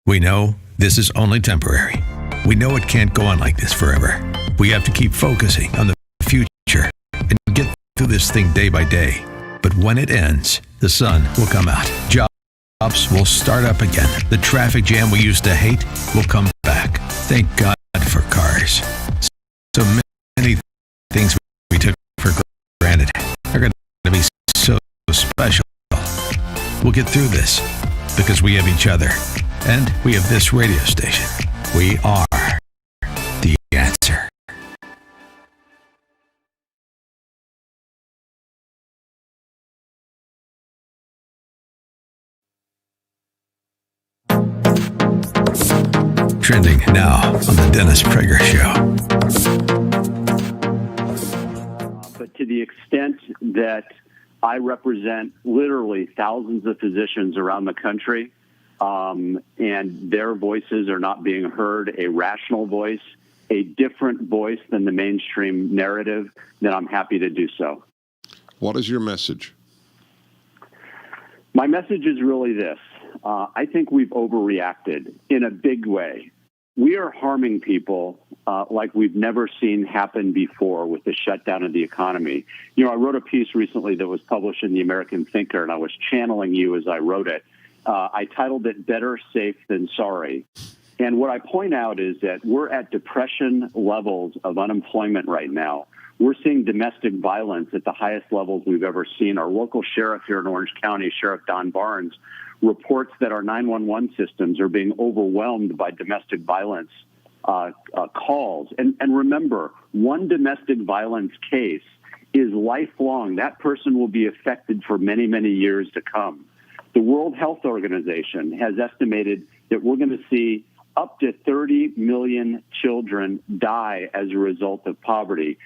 We know this is only temporary. We know it can't go on like this forever. We have to keep focusing on the future and get through this thing day by day. But when it ends, the sun will come out. Jobs will start up again. The traffic jam we used to hate will come back. Thank God for cars. So many things we took for granted are going to be so special. We'll get through this because we have each other. And we have this radio station. We are the answer. Trending now on the Dennis Prager Show. But to the extent that I represent literally thousands of physicians around the country, and their voices are not being heard, a rational voice a different voice than the mainstream narrative, then I'm happy to do so. What is your message? My message is really this. I think we've overreacted in a big way. We are harming people like we've never seen happen before with the shutdown of the economy. You know, I wrote a piece recently that was published in the American Thinker, and I was channeling you as I wrote it. I titled it Better Safe Than Sorry. And what I point out is that we're at depression levels of unemployment right now. We're seeing domestic violence at the highest levels we've ever seen. Our local sheriff here in Orange County, Sheriff Don Barnes, reports that our 911 systems are being overwhelmed by domestic violence calls. And remember, one domestic violence case is lifelong. That person will be affected for many, many years to come. The World Health Organization has estimated that we're going to see up to 30 million children die as a result of poverty.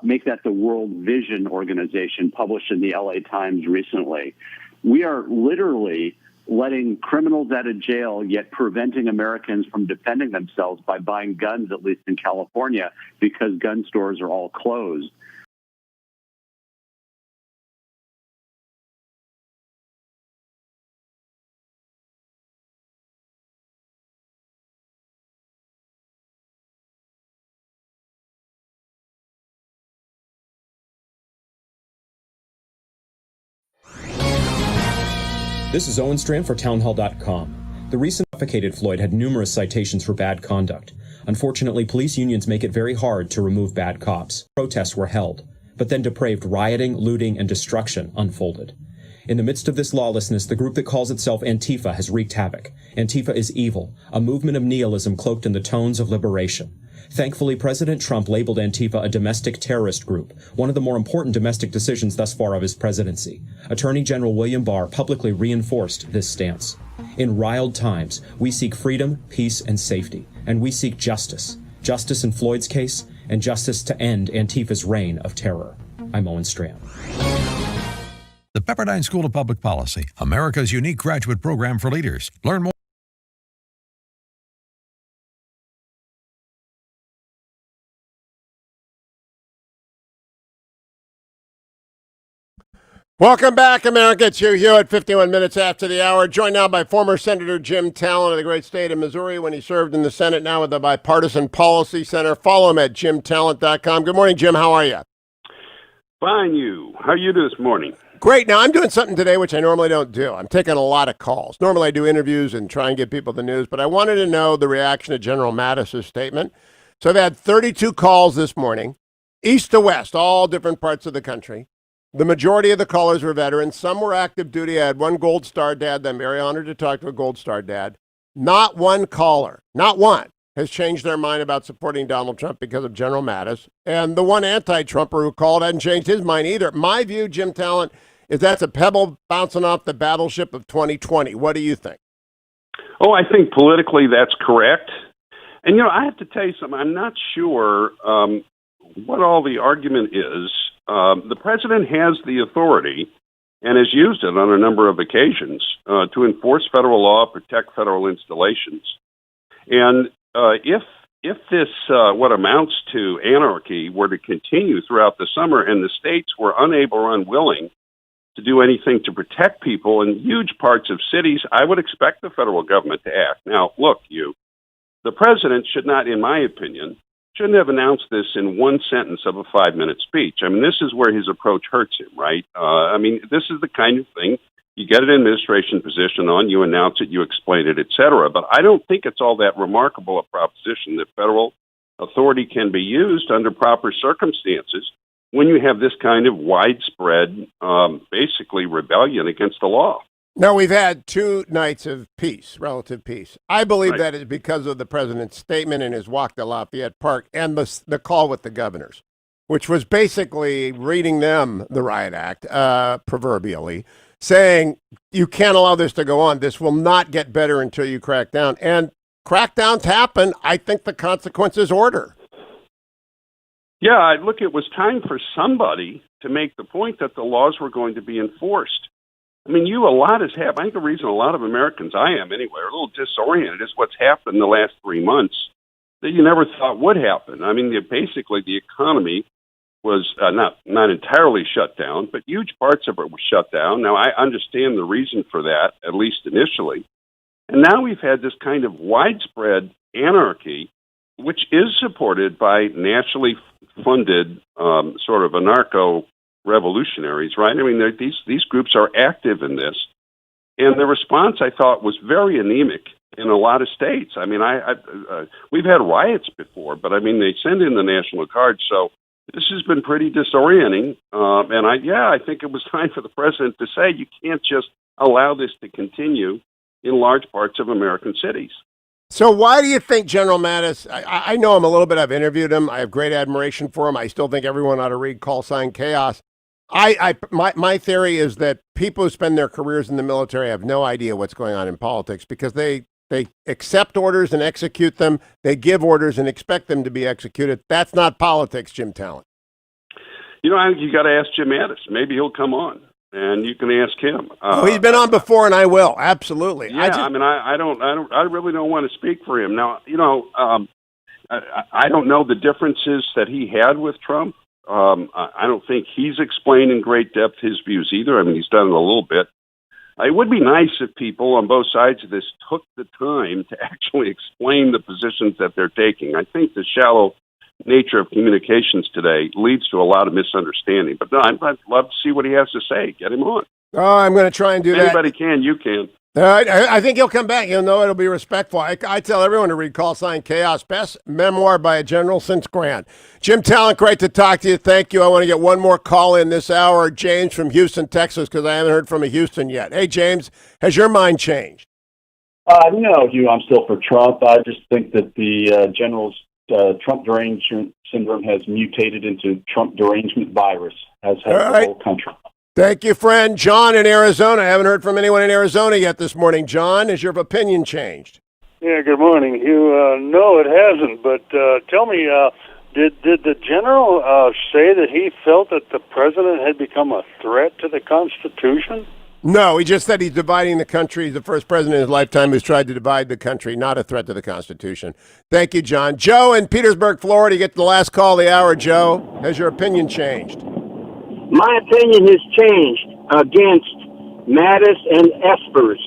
Make that the World Vision Organization, published in the LA Times recently. We are literally letting criminals out of jail, yet preventing Americans from defending themselves by buying guns, at least in California, because gun stores are all closed. This is Owen Strand for townhall.com. The recent suffocated Floyd had numerous citations for bad conduct. Unfortunately, police unions make it very hard to remove bad cops. Protests were held, but then depraved rioting, looting, and destruction unfolded. In the midst of this lawlessness, the group that calls itself Antifa has wreaked havoc. Antifa is evil, a movement of nihilism cloaked in the tones of liberation. Thankfully, President Trump labeled Antifa a domestic terrorist group, one of the more important domestic decisions thus far of his presidency. Attorney General William Barr publicly reinforced this stance. In riled times, we seek freedom, peace, and safety, and we seek justice. Justice in Floyd's case, and justice to end Antifa's reign of terror. I'm Owen Strand. The Pepperdine School of Public Policy, America's unique graduate program for leaders. Learn more. Welcome back, America. It's Hugh Hewitt, 51 minutes after the hour. Joined now by former Senator Jim Talent of the great state of Missouri when he served in the Senate, now with the Bipartisan Policy Center. Follow him at jimtalent.com. Good morning, Jim. How are you? Fine, you. How are you this morning? Great. Now, I'm doing something today which I normally don't do. I'm taking a lot of calls. Normally, I do interviews and try and get people the news, but I wanted to know the reaction to General Mattis's statement. So I've had 32 calls this morning, east to west, all different parts of the country. The majority of the callers were veterans. Some were active duty. I had one Gold Star dad that I'm very honored to talk to, a Gold Star dad. Not one caller, not one, has changed their mind about supporting Donald Trump because of General Mattis. And the one anti-Trumper who called hadn't changed his mind either. My view, Jim Talent, is that's a pebble bouncing off the battleship of 2020. What do you think? Oh, I think politically that's correct. And, I have to tell you something. I'm not sure what all the argument is. The president has the authority and has used it on a number of occasions to enforce federal law, protect federal installations. And if this, what amounts to anarchy, were to continue throughout the summer and the states were unable or unwilling to do anything to protect people in huge parts of cities, I would expect the federal government to act. Now, look, the president should not, in my opinion, shouldn't have announced this in one sentence of a 5-minute speech. I mean, this is where his approach hurts him, right? This is the kind of thing you get an administration position on, you announce it, you explain it, et cetera. But I don't think it's all that remarkable a proposition that federal authority can be used under proper circumstances when you have this kind of widespread, basically rebellion against the law. Now, we've had 2 nights of peace, relative peace. I believe that is because of the president's statement in his walk to Lafayette Park and the call with the governors, which was basically reading them the riot act, proverbially, saying you can't allow this to go on. This will not get better until you crack down. And crackdowns happen. I think the consequence is order. Yeah, look, it was time for somebody to make the point that the laws were going to be enforced. I mean, a lot has happened. I think the reason a lot of Americans, I am anyway, are a little disoriented is what's happened in the last 3 months. that you never thought would happen. I mean, basically the economy was not entirely shut down, but huge parts of it were shut down. Now, I understand the reason for that, at least initially. And now we've had this kind of widespread anarchy, which is supported by nationally funded sort of anarcho-revolutionaries, right? I mean, these groups are active in this. And the response, I thought, was very anemic in a lot of states. I mean, we've had riots before, but I mean, they send in the National Guard, so this has been pretty disorienting. And I think it was time for the president to say, you can't just allow this to continue in large parts of American cities. So why do you think General Mattis, I know him a little bit, I've interviewed him, I have great admiration for him, I still think everyone ought to read Call Sign Chaos. My theory is that people who spend their careers in the military have no idea what's going on in politics because they accept orders and execute them. They give orders and expect them to be executed. That's not politics, Jim Talent. You know, you got to ask Jim Mattis. Maybe he'll come on, and you can ask him. He's been on before, and I will absolutely. Yeah, I really don't want to speak for him now. You know, I don't know the differences that he had with Trump. I don't think he's explained in great depth his views either. I mean, he's done it a little bit. It would be nice if people on both sides of this took the time to actually explain the positions that they're taking. I think the shallow nature of communications today leads to a lot of misunderstanding. But no, I'd love to see what he has to say. Get him on. Oh, I'm going to try and do that. Anybody can, you can. I think he'll come back. He'll know it'll be respectful. I tell everyone to read Call Sign Chaos, best memoir by a general since Grant. Jim Talent, great to talk to you. Thank you. I want to get one more call in this hour. James from Houston, Texas, because I haven't heard from a Houston yet. Hey, James, has your mind changed? No, Hugh, I'm still for Trump. I just think that the general's Trump derangement syndrome has mutated into Trump derangement virus, as has the whole country. Thank you, friend. John in Arizona. I haven't heard from anyone in Arizona yet this morning. John, has your opinion changed? Yeah, good morning, Hugh. No, it hasn't. But tell me, did the general say that he felt that the president had become a threat to the Constitution? No, he just said he's dividing the country. He's the first president in his lifetime who's tried to divide the country, not a threat to the Constitution. Thank you, John. Joe in Petersburg, Florida. You get the last call of the hour, Joe. Has your opinion changed? My opinion has changed against Mattis and Espers.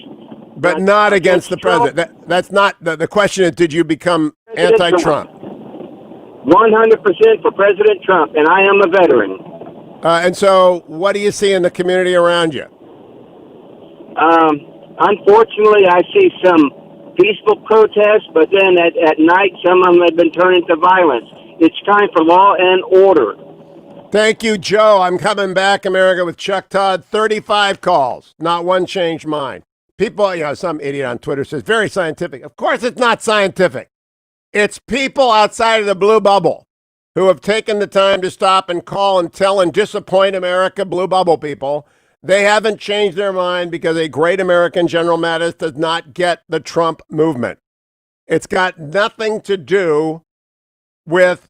But not against the president. That's not the question is, did you become anti-Trump? 100% for President Trump, and I am a veteran. And so what do you see in the community around you? Unfortunately, I see some peaceful protests, but then at night, some of them have been turned into violence. It's time for law and order. Thank you, Joe. I'm coming back, America, with Chuck Todd. 35 calls. Not one changed mine. People, some idiot on Twitter says, very scientific. Of course it's not scientific. It's people outside of the blue bubble who have taken the time to stop and call and tell and disappoint America, blue bubble people. They haven't changed their mind because a great American, General Mattis, does not get the Trump movement. It's got nothing to do with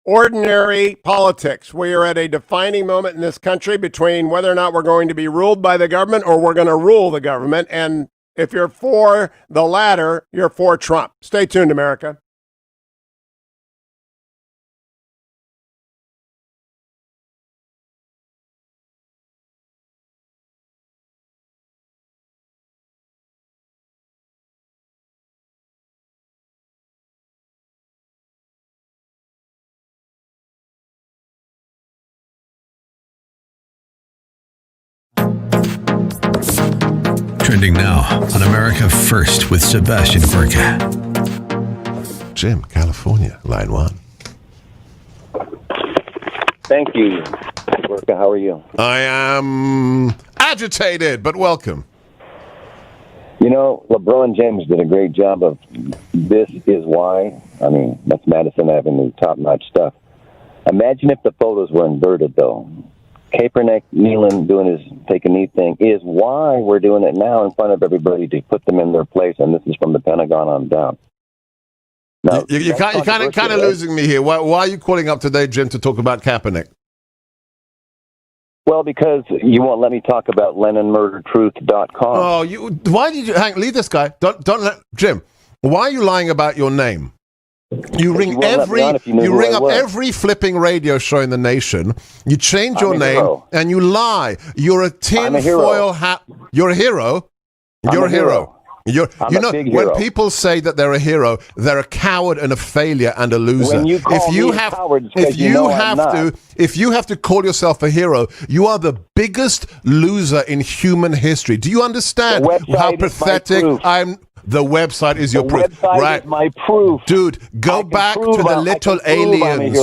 ordinary politics. We are at a defining moment in this country between whether or not we're going to be ruled by the government or we're going to rule the government. And if you're for the latter, you're for Trump. Stay tuned, America. Trending now on America First with Sebastian Gorka. Jim, California, line one. Thank you. Gorka, how are you? I am agitated, but welcome. You know, LeBron James did a great job of This Is Why. I mean, that's Madison Avenue, top-notch stuff. Imagine if the photos were inverted, though. Kaepernick kneeling, doing his take a knee thing is why we're doing it now in front of everybody to put them in their place, and this is from the Pentagon on down. Now, you're kind of losing me here. Why are you calling up today, Jim, to talk about Kaepernick? Well, because you won't let me talk about LennonMurderTruth.com. Oh, why did you leave this guy? Don't let Jim. Why are you lying about your name? You ring every flipping radio show in the nation. You change your name and you lie. You're a tinfoil hat. You're a hero. You're a hero. When people say that they're a hero, they're a coward and a failure and a loser. When you call me a coward, if you have to call yourself a hero, you are the biggest loser in human history. Do you understand how pathetic I'm? The website is your proof. Right. Is my proof. Dude, go back to the little aliens.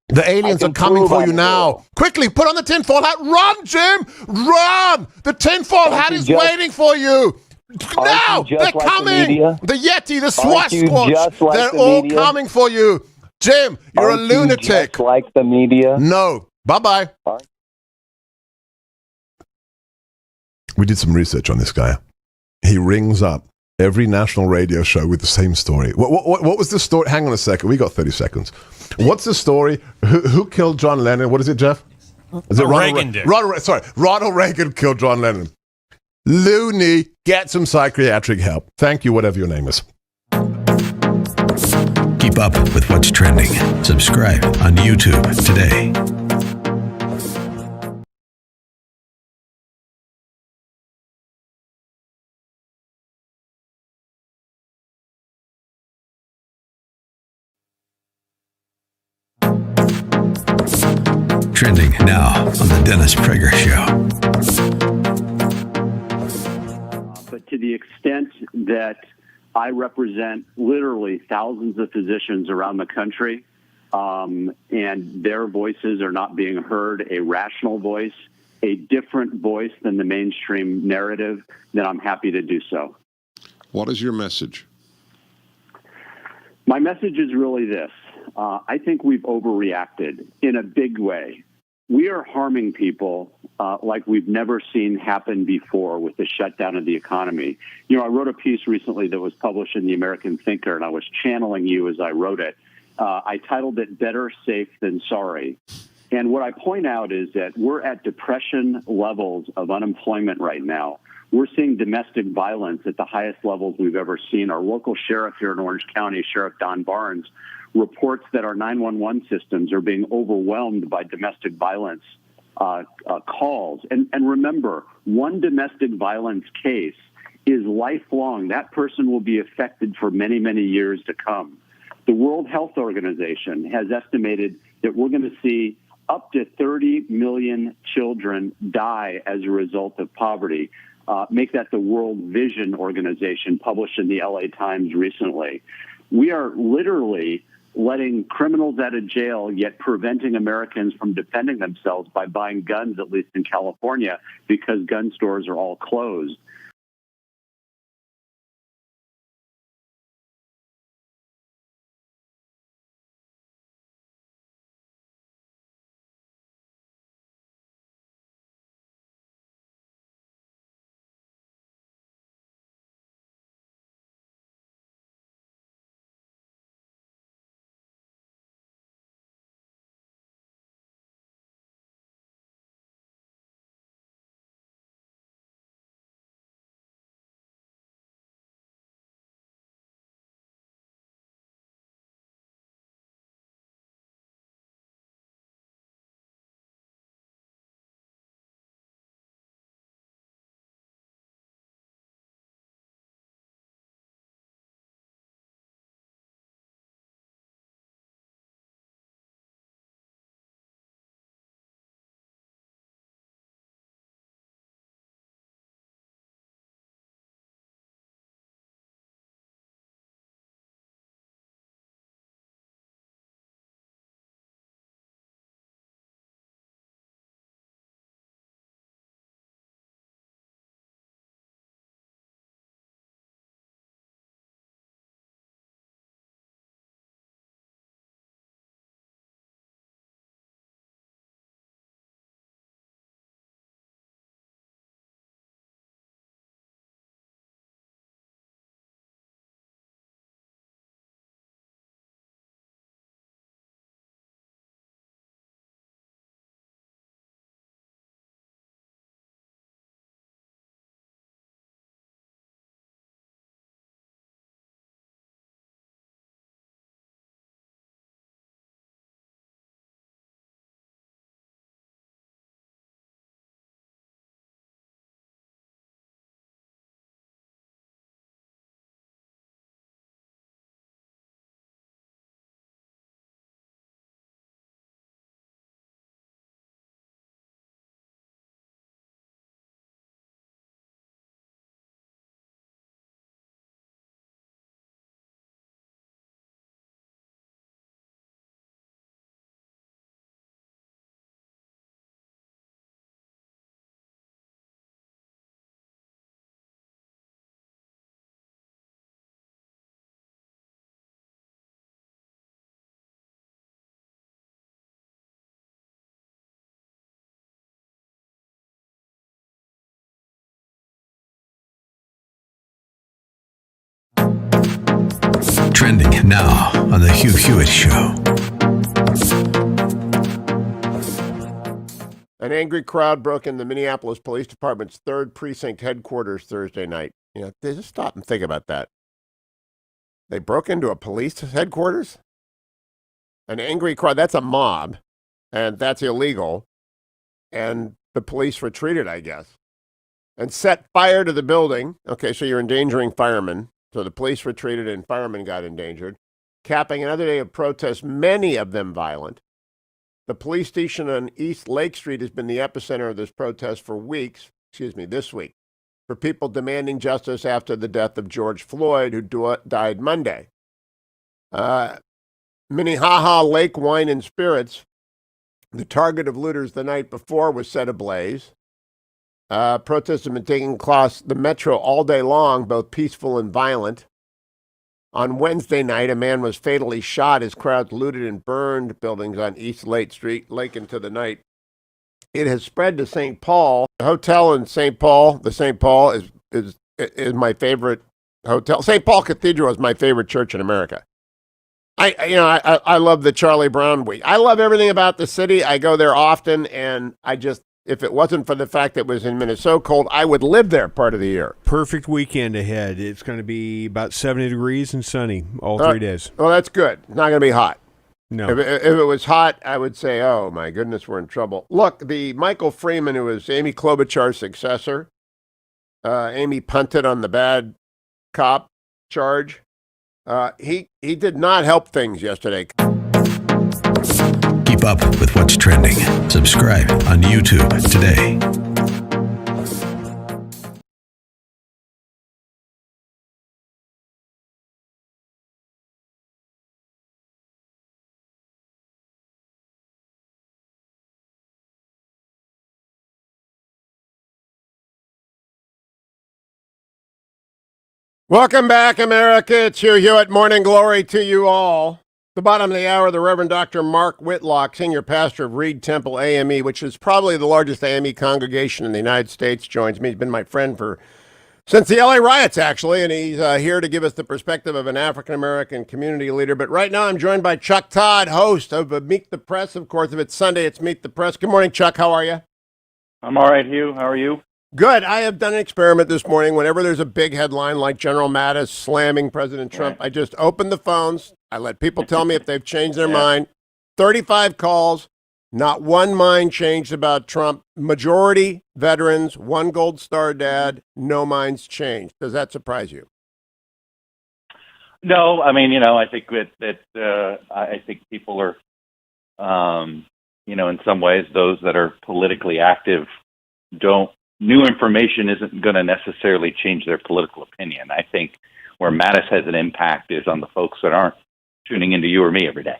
The aliens are coming for you now. Quickly, put on the tinfoil hat. Run, Jim! Run! The tinfoil hat is waiting for you. Now! They're coming! The Yeti, the Sasquatch, they're all coming for you. Jim, you're a lunatic. Just like the media? No. Bye-bye. We did some research on this guy. He rings up every national radio show with the same story. What was the story? Hang on a second. We got 30 seconds. What's the story? Who killed John Lennon? What is it, Jeff? Is it Reagan did. Ronald Reagan killed John Lennon. Looney, get some psychiatric help. Thank you, whatever your name is. Keep up with what's trending. Subscribe on YouTube today. Trending now on the Dennis Prager Show. But to the extent that I represent literally thousands of physicians around the country, and their voices are not being heard, a rational voice, a different voice than the mainstream narrative, then I'm happy to do so. What is your message? My message is really this. I think we've overreacted in a big way. We are harming people like we've never seen happen before with the shutdown of the economy. You know, I wrote a piece recently that was published in the American Thinker, and I was channeling you as I wrote it. I titled it Better Safe Than Sorry. And what I point out is that we're at depression levels of unemployment right now. We're seeing domestic violence at the highest levels we've ever seen. Our local sheriff here in Orange County, Sheriff Don Barnes, reports that our 911 systems are being overwhelmed by domestic violence calls. And remember, one domestic violence case is lifelong. That person will be affected for many, many years to come. The World Health Organization has estimated that we're going to see up to 30 million children die as a result of poverty. Make that the World Vision Organization, published in the LA Times recently. We are literally letting criminals out of jail, yet preventing Americans from defending themselves by buying guns, at least in California, because gun stores are all closed. trending now on the Hugh Hewitt Show. An angry crowd broke into Minneapolis Police Department's 3rd Precinct headquarters Thursday night. Just stop and think about that. They broke into a police headquarters? An angry crowd, that's a mob, and that's illegal. And the police retreated, I guess, and set fire to the building. Okay, so you're endangering firemen. So the police retreated and firemen got endangered, capping another day of protests, many of them violent. The police station on East Lake Street has been the epicenter of this protest for this week, for people demanding justice after the death of George Floyd, who died Monday. Minnehaha Lake Wine and Spirits, the target of looters the night before, was set ablaze. Protests have been taking across the metro all day long, both peaceful and violent. On Wednesday night, a man was fatally shot as crowds looted and burned buildings on East Lake Street late into the night. It has spread to St. Paul. The hotel in St. Paul, the St. Paul is my favorite hotel. St. Paul Cathedral is my favorite church in America. I love the Charlie Brown week. I love everything about the city. I go there often, and if it wasn't for the fact that it was in Minnesota cold, I would live there part of the year. Perfect weekend ahead. It's going to be about 70 degrees and sunny all 3 days. Well, that's good. It's not going to be hot. No. If it was hot, I would say, oh, my goodness, we're in trouble. Look, the Michael Freeman, who was Amy Klobuchar's successor, Amy punted on the bad cop charge. He did not help things yesterday. Keep up with what's trending. Subscribe on YouTube today. Welcome back, America. It's Hugh Hewitt. Morning glory to you all. The bottom of the hour, the Reverend Dr. Mark Whitlock, senior pastor of Reid Temple AME, which is probably the largest AME congregation in the United States, joins me. He's been my friend since the LA riots, actually, and he's here to give us the perspective of an African-American community leader. But right now I'm joined by Chuck Todd, host of Meet the Press. Of course, if it's Sunday, it's Meet the Press. Good morning, Chuck. How are you? I'm all right, Hugh. How are you? Good. I have done an experiment this morning. Whenever there's a big headline like General Mattis slamming President Trump, I just open the phones. I let people tell me if they've changed their mind. 35 calls, not one mind changed about Trump. Majority veterans, one Gold Star dad, no minds changed. Does that surprise you? No, I mean, I think I think people are, in some ways, those that are politically active new information isn't going to necessarily change their political opinion. I think where Mattis has an impact is on the folks that aren't tuning into you or me every day,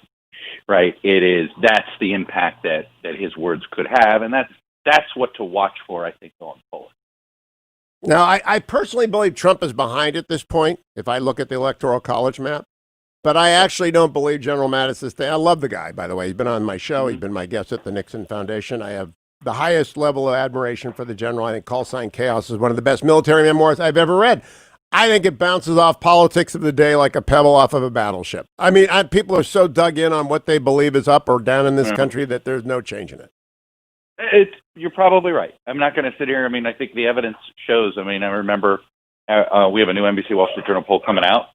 right? That's the impact that his words could have, and that's what to watch for, I think, going forward. Now, I personally believe Trump is behind at this point, if I look at the Electoral College map, but I actually don't believe General Mattis is I love the guy, by the way. He's been on my show. He's been my guest at the Nixon Foundation. I have the highest level of admiration for the general. I think Call Sign Chaos is one of the best military memoirs I've ever read. I think it bounces off politics of the day like a pebble off of a battleship. I mean, people are so dug in on what they believe is up or down in this country that there's no change in it. You're probably right. I'm not going to sit here. I mean, I think the evidence shows. I mean, I remember we have a new NBC Wall Street Journal poll coming out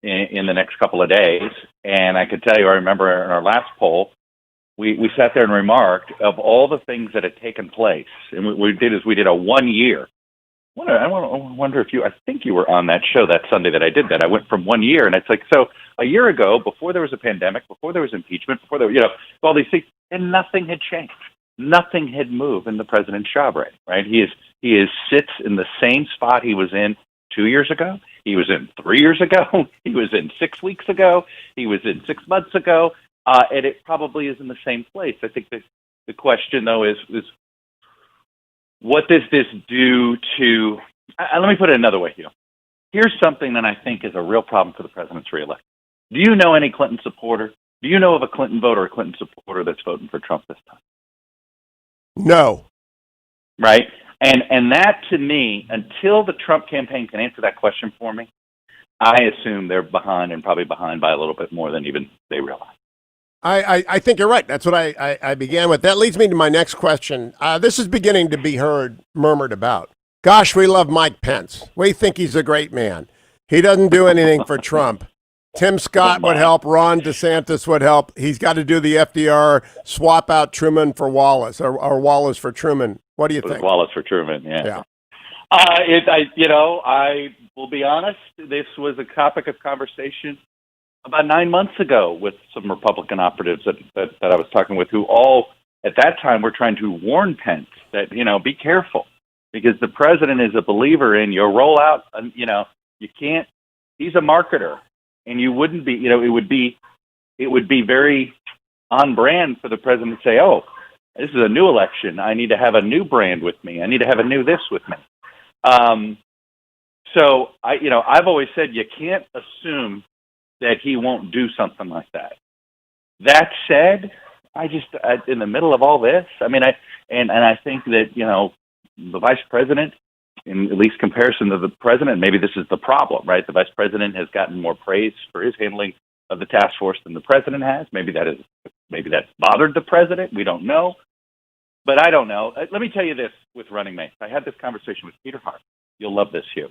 in the next couple of days. And I could tell you, I remember in our last poll, we sat there and remarked of all the things that had taken place. And what we did a 1 year. I wonder if I think you were on that show that Sunday that I did that. I went from 1 year, and it's like, so a year ago, before there was a pandemic, before there was impeachment, before there, all these things, and nothing had changed. Nothing had moved in the president's job right? He sits in the same spot he was in 2 years ago. He was in 3 years ago. He was in 6 weeks ago. He was in 6 months ago. And it probably is in the same place. I think the question, though, is what does this do to let me put it another way, Hugh. Here's something that I think is a real problem for the president's reelection. Do you know any Clinton supporter? Do you know of a Clinton voter or a Clinton supporter that's voting for Trump this time? No. Right? And that, to me, until the Trump campaign can answer that question for me, I assume they're behind, and probably behind by a little bit more than even they realize. I think you're right. That's what I began with. That leads me to my next question. This is beginning to be murmured about. Gosh, we love Mike Pence. We think he's a great man. He doesn't do anything for Trump. Tim Scott would help. Ron DeSantis would help. He's got to do the FDR, swap out Truman for Wallace, or Wallace for Truman. What do you think? Wallace for Truman, yeah. I will be honest, this was a topic of conversation about 9 months ago with some Republican operatives that I was talking with, who all at that time were trying to warn Pence that, be careful, because the president is a believer in your rollout. You can't, he's a marketer, and you wouldn't be, it would be very on brand for the president to say, oh, this is a new election. I need to have a new brand with me. I need to have a new this with me. So I've always said you can't assume that he won't do something like that. That said, in the middle of all this, I think that, the vice president, in at least comparison to the president, maybe this is the problem, right? The vice president has gotten more praise for his handling of the task force than the president has. Maybe that's bothered the president. We don't know. But I don't know. Let me tell you this with running mates. I had this conversation with Peter Hart. You'll love this, Hugh.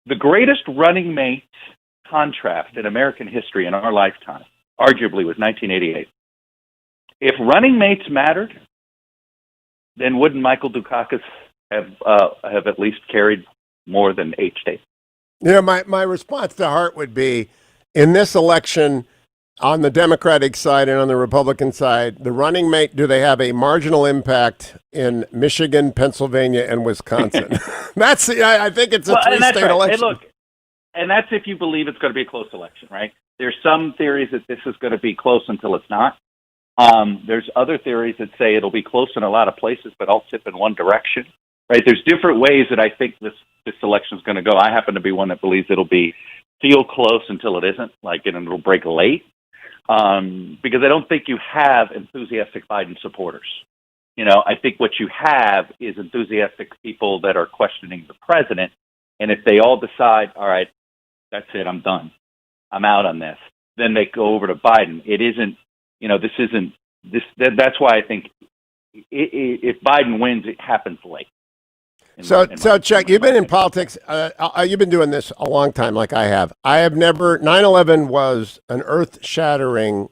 The greatest running mate contrast in American history in our lifetime, arguably, was 1988. If running mates mattered, then wouldn't Michael Dukakis have at least carried more than 8 states? My response to Hart would be, in this election, on the Democratic side and on the Republican side, the running mate, do they have a marginal impact in Michigan, Pennsylvania, and Wisconsin? I think it's a 3-state election. And that's if you believe it's going to be a close election, right? There's some theories that this is going to be close until it's not. There's other theories that say it'll be close in a lot of places, but all tip in one direction, right? There's different ways that I think this election is going to go. I happen to be one that believes it'll feel close until it isn't, and it'll break late. Because I don't think you have enthusiastic Biden supporters. I think what you have is enthusiastic people that are questioning the president. And if they all decide, all right, that's it, I'm done, I'm out on this, then they go over to Biden. It isn't, that's why I think if Biden wins, it happens late. So Chuck, you've been in politics. You've been doing this a long time, like I have. I have never. 9/11 was an earth-shattering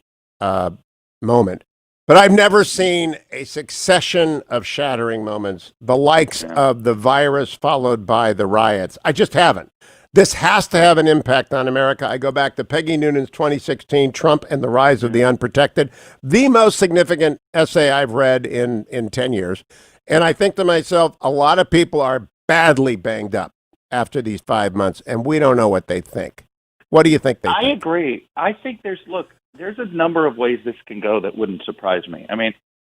moment, but I've never seen a succession of shattering moments, the likes of the virus followed by the riots. I just haven't. This has to have an impact on America. I go back to Peggy Noonan's 2016, Trump and the Rise of the Unprotected, the most significant essay I've read in 10 years. And I think to myself, a lot of people are badly banged up after these 5 months, and we don't know what they think. What do you think they think? I agree. I think there's a number of ways this can go that wouldn't surprise me.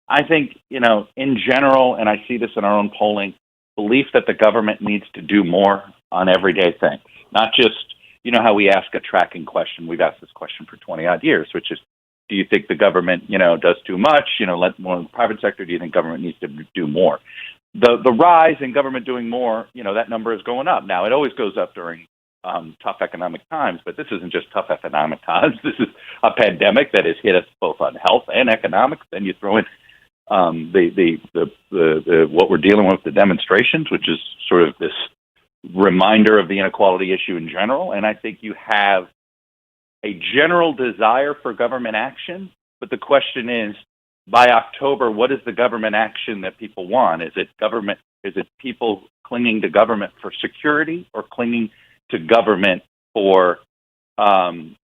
I think, in general, and I see this in our own polling, belief that the government needs to do more on everyday things, not just, how we ask a tracking question. We've asked this question for 20-odd years, which is, do you think the government, does too much? Let more in the private sector. Do you think government needs to do more? The rise in government doing more, that number is going up. Now, it always goes up during tough economic times, but this isn't just tough economic times. This is a pandemic that has hit us both on health and economics. Then you throw in the what we're dealing with, the demonstrations, which is sort of this reminder of the inequality issue in general. And I think you have a general desire for government action, but the question is, by October, what is the government action that people want? Is it government? Is it people clinging to government for security, or clinging to government for to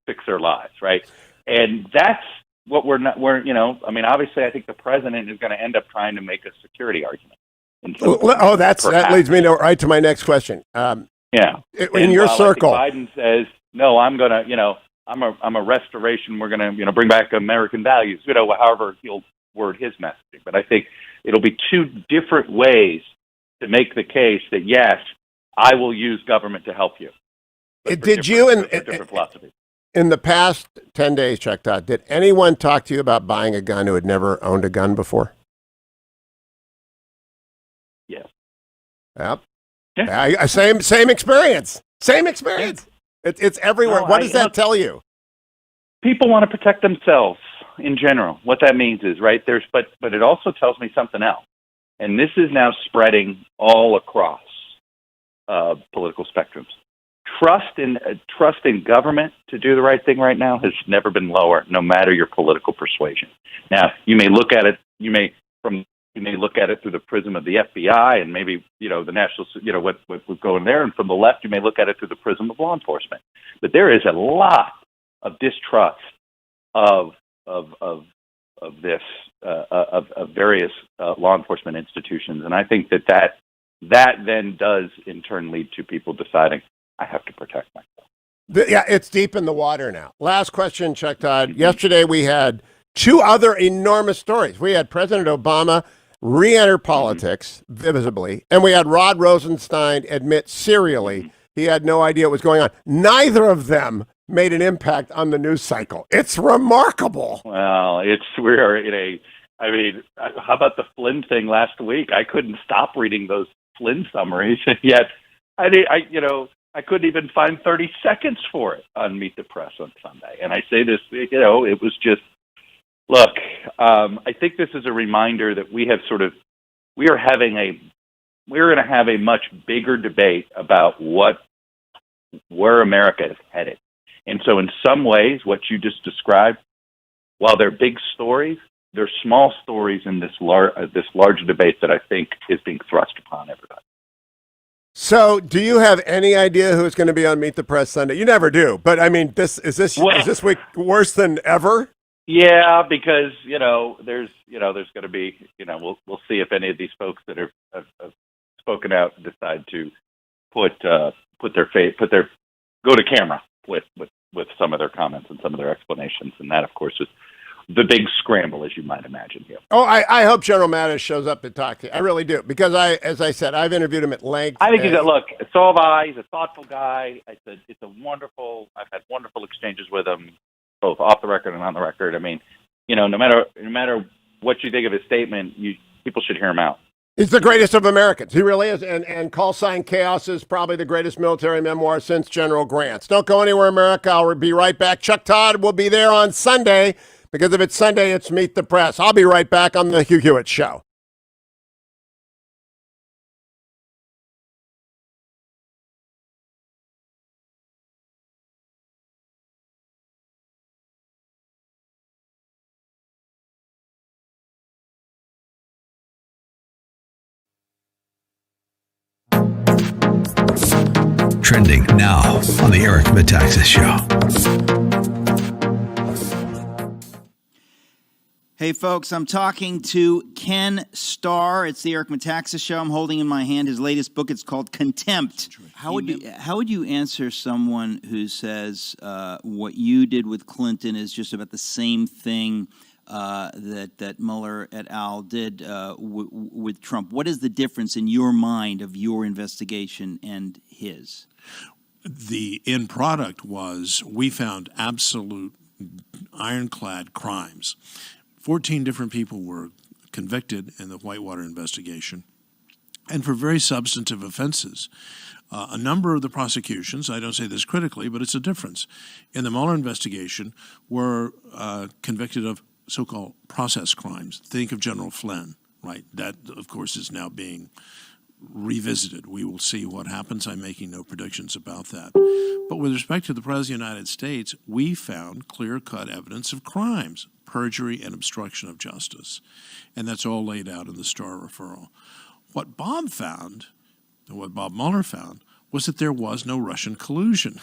fix their lives, right? And that's what obviously, I think the president is going to end up trying to make a security argument. That leads me right to my next question. In your circle, Biden says, no, I'm going to, I'm a restoration. We're going to, bring back American values, however he'll word his messaging. But I think it'll be two different ways to make the case that, yes, I will use government to help you. Did you, different philosophies. In the past 10 days, Chuck Todd, did anyone talk to you about buying a gun who had never owned a gun before? Yes. Yep. Yeah. Same experience. Same experience. It's everywhere. No, What does that tell you? People want to protect themselves in general. What that means is, right, but it also tells me something else. And this is now spreading all across political spectrums. Trust in government to do the right thing right now has never been lower, no matter your political persuasion. Now, you may look at it, you may look at it through the prism of the FBI and maybe, the national, what would go in there. And from the left, you may look at it through the prism of law enforcement. But there is a lot of distrust of various law enforcement institutions. And I think that then does in turn lead to people deciding, I have to protect myself. Yeah, it's deep in the water now. Last question, Chuck Todd. Yesterday we had two other enormous stories. We had President Obama re-enter politics visibly, and we had Rod Rosenstein admit serially he had no idea what was going on. Neither of them made an impact on the news cycle. It's remarkable. Well, how about the Flynn thing last week? I couldn't stop reading those Flynn summaries, and yet I couldn't even find 30 seconds for it on Meet the Press on Sunday. And I say this, it was just, look, I think this is a reminder that we're going to have a much bigger debate about where America is headed. And so in some ways, what you just described, while they're big stories, they're small stories in this large debate that I think is being thrust upon everybody. So, do you have any idea who's going to be on Meet the Press Sunday? You never do, but I mean, is this week worse than ever? Yeah, because there's going to be we'll see if any of these folks that have spoken out decide to go to camera with some of their comments and some of their explanations, and that of course is the big scramble, as you might imagine here. Oh, I hope General Mattis shows up to talk to you. I really do, because as I said, I've interviewed him at length. I think he's a thoughtful guy. I've had wonderful exchanges with him, both off the record and on the record. I mean, no matter what you think of his statement, people should hear him out. He's the greatest of Americans. He really is. And Call Sign Chaos is probably the greatest military memoir since General Grant's. Don't go anywhere, America. I'll be right back. Chuck Todd will be there on Sunday, because if it's Sunday, it's Meet the Press. I'll be right back on the Hugh Hewitt Show. Trending now on the Eric Metaxas Show. Hey, folks, I'm talking to Ken Starr. It's the Eric Metaxas Show. I'm holding in my hand his latest book. It's called Contempt. How would you answer someone who says what you did with Clinton is just about the same thing that Mueller et al. Did with Trump? What is the difference in your mind of your investigation and his? The end product was we found absolute ironclad crimes. 14 different people were convicted in the Whitewater investigation, and for very substantive offenses. A number of the prosecutions, I don't say this critically, but it's a difference, in the Mueller investigation were convicted of so-called process crimes. Think of General Flynn, right? That, of course, is now being revisited. We will see what happens. I'm making no predictions about that. But with respect to the President of the United States, we found clear-cut evidence of crimes, perjury and obstruction of justice. And that's all laid out in the Starr referral. What Bob found, and what Bob Mueller found, was that there was no Russian collusion.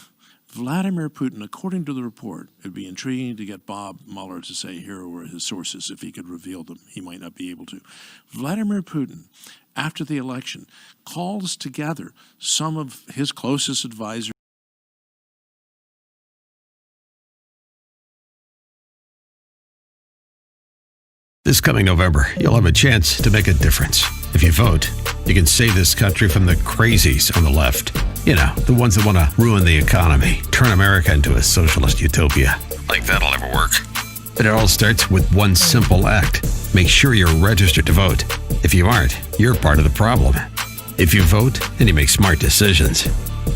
Vladimir Putin, according to the report, it'd be intriguing to get Bob Mueller to say here were his sources if he could reveal them. He might not be able to. Vladimir Putin, after the election, calls together some of his closest advisors. This coming November, you'll have a chance to make a difference. If you vote, you can save this country from the crazies on the left. You know, the ones that want to ruin the economy, turn America into a socialist utopia. Like that'll ever work. But it all starts with one simple act. Make sure you're registered to vote. If you aren't, you're part of the problem. If you vote and you make smart decisions,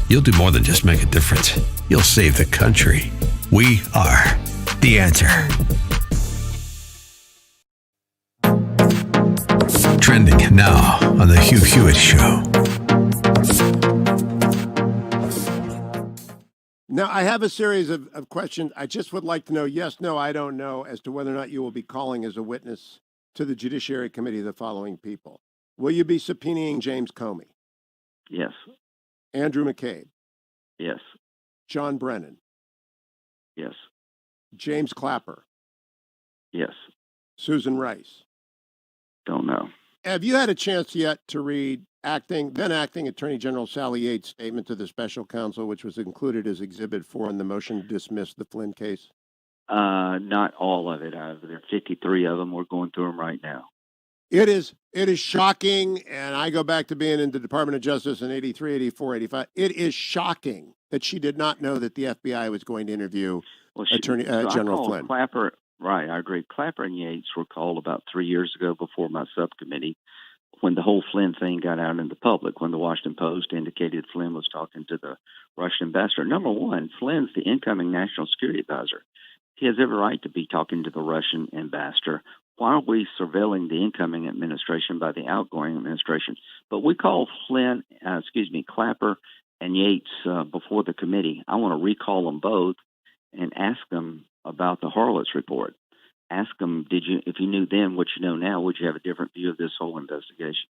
you'll do more than just make a difference. You'll save the country. We are The Answer. Trending now on the Hugh Hewitt Show. Now, I have a series of questions. I just would like to know, yes, no, I don't know, as to whether or not you will be calling as a witness to the Judiciary Committee the following people. Will you be subpoenaing James Comey? Yes. Andrew McCabe? Yes. John Brennan? Yes. James Clapper? Yes. Susan Rice? Don't know. Have you had a chance yet to read then acting Attorney General Sally Yates' statement to the special counsel, which was included as Exhibit 4 in the motion to dismiss the Flynn case? Not all of it. There are 53 of them. We're going through them right now. It is shocking, and I go back to being in the Department of Justice in 83, 84, 85. It is shocking that she did not know that the FBI was going to interview Attorney General Flynn. Clapper, right, I agree. Clapper and Yates were called about 3 years ago before my subcommittee when the whole Flynn thing got out in the public, when the Washington Post indicated Flynn was talking to the Russian ambassador. Number one, Flynn's the incoming national security advisor. He has every right to be talking to the Russian ambassador. Why are we surveilling the incoming administration by the outgoing administration? But we called Clapper and Yates before the committee. I want to recall them both and ask them about the Harlot's report. Ask them, if you knew then what you know now, would you have a different view of this whole investigation?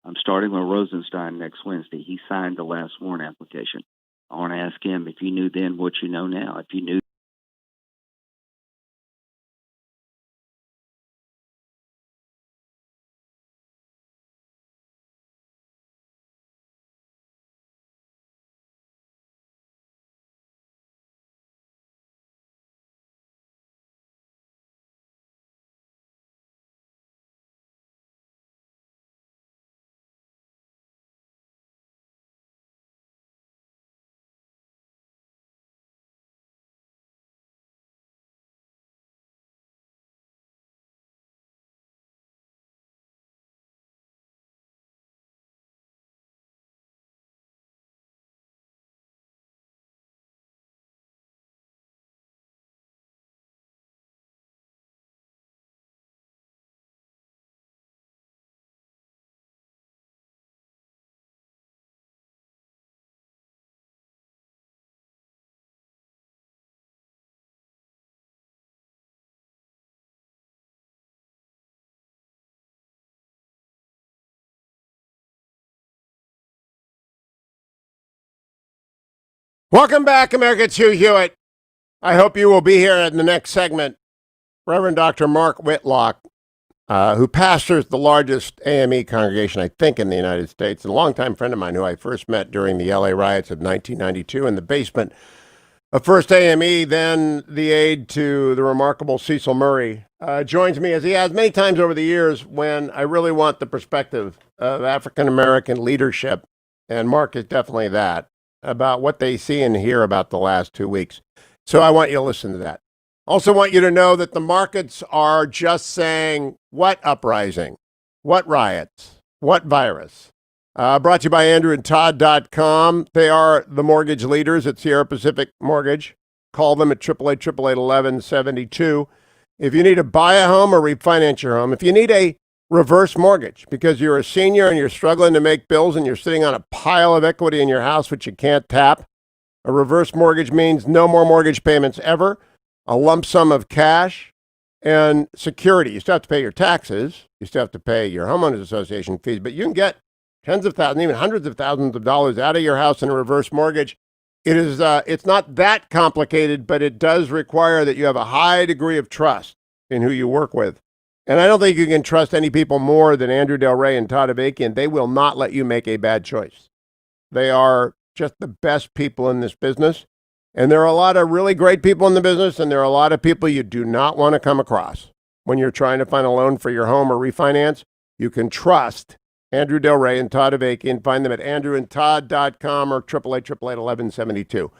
I'm starting with Rosenstein next Wednesday. He signed the last warrant application. I want to ask him, if you knew then what you know now, if you knew. Welcome back, America. It's Hugh Hewitt. I hope you will be here in the next segment. Reverend Dr. Mark Whitlock, who pastors the largest AME congregation, I think, in the United States, and a longtime friend of mine who I first met during the LA riots of 1992 in the basement of First AME, then the aide to the remarkable Cecil Murray, joins me, as he has many times over the years, when I really want the perspective of African-American leadership, and Mark is definitely that, about what they see and hear about the last 2 weeks. So I want you to listen to that. Also want you to know that the markets are just saying, what uprising, what riots, what virus. Brought to you by AndrewandTodd.com. They are the mortgage leaders at Sierra Pacific Mortgage. Call them at 888-888-1172. If you need to buy a home or refinance your home, if you need a reverse mortgage because you're a senior and you're struggling to make bills and you're sitting on a pile of equity in your house which you can't tap, a reverse mortgage means no more mortgage payments ever, a lump sum of cash, and security. You still have to pay your taxes. You still have to pay your homeowners association fees, but you can get tens of thousands, even hundreds of thousands of dollars out of your house in a reverse mortgage. It's not that complicated, but it does require that you have a high degree of trust in who you work with. And I don't think you can trust any people more than Andrew Del Rey and Todd Avakian. They will not let you make a bad choice. They are just the best people in this business. And there are a lot of really great people in the business, and there are a lot of people you do not want to come across. When you're trying to find a loan for your home or refinance, you can trust Andrew Del Rey and Todd Avakian. Find them at AndrewandTodd.com or 888-888-1172.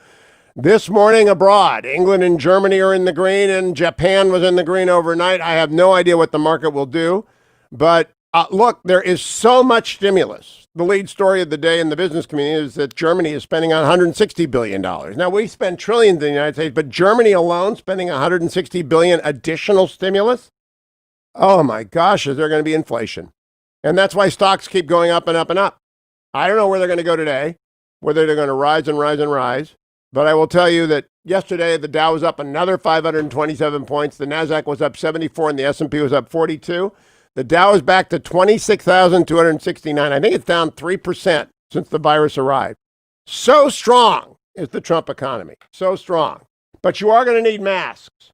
This morning abroad, England and Germany are in the green, and Japan was in the green overnight. I have no idea what the market will do, but Look, there is so much stimulus. The lead story of the day in the business community is that Germany is spending $160 billion. Now, we spend trillions in the United States, but Germany alone spending $160 billion additional stimulus? Oh, my gosh, is there going to be inflation? And that's why stocks keep going up and up and up. I don't know where they're going to go today, whether they're going to rise and rise and rise. But I will tell you that yesterday, the Dow was up another 527 points. The NASDAQ was up 74 and the S&P was up 42. The Dow is back to 26,269. I think it's down 3% since the virus arrived. So strong is the Trump economy. So strong. But you are going to need masks,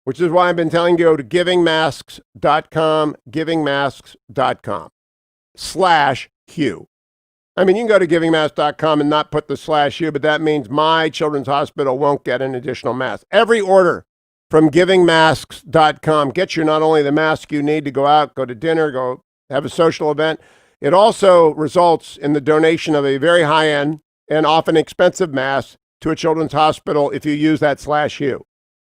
which is why I've been telling you to go to givingmasks.com, givingmasks.com/Hugh. I mean, you can go to givingmasks.com and not put the /Hugh, but that means my children's hospital won't get an additional mask. Every order from givingmasks.com gets you not only the mask you need to go out, go to dinner, go have a social event, it also results in the donation of a very high-end and often expensive mask to a children's hospital if you use that /Hugh.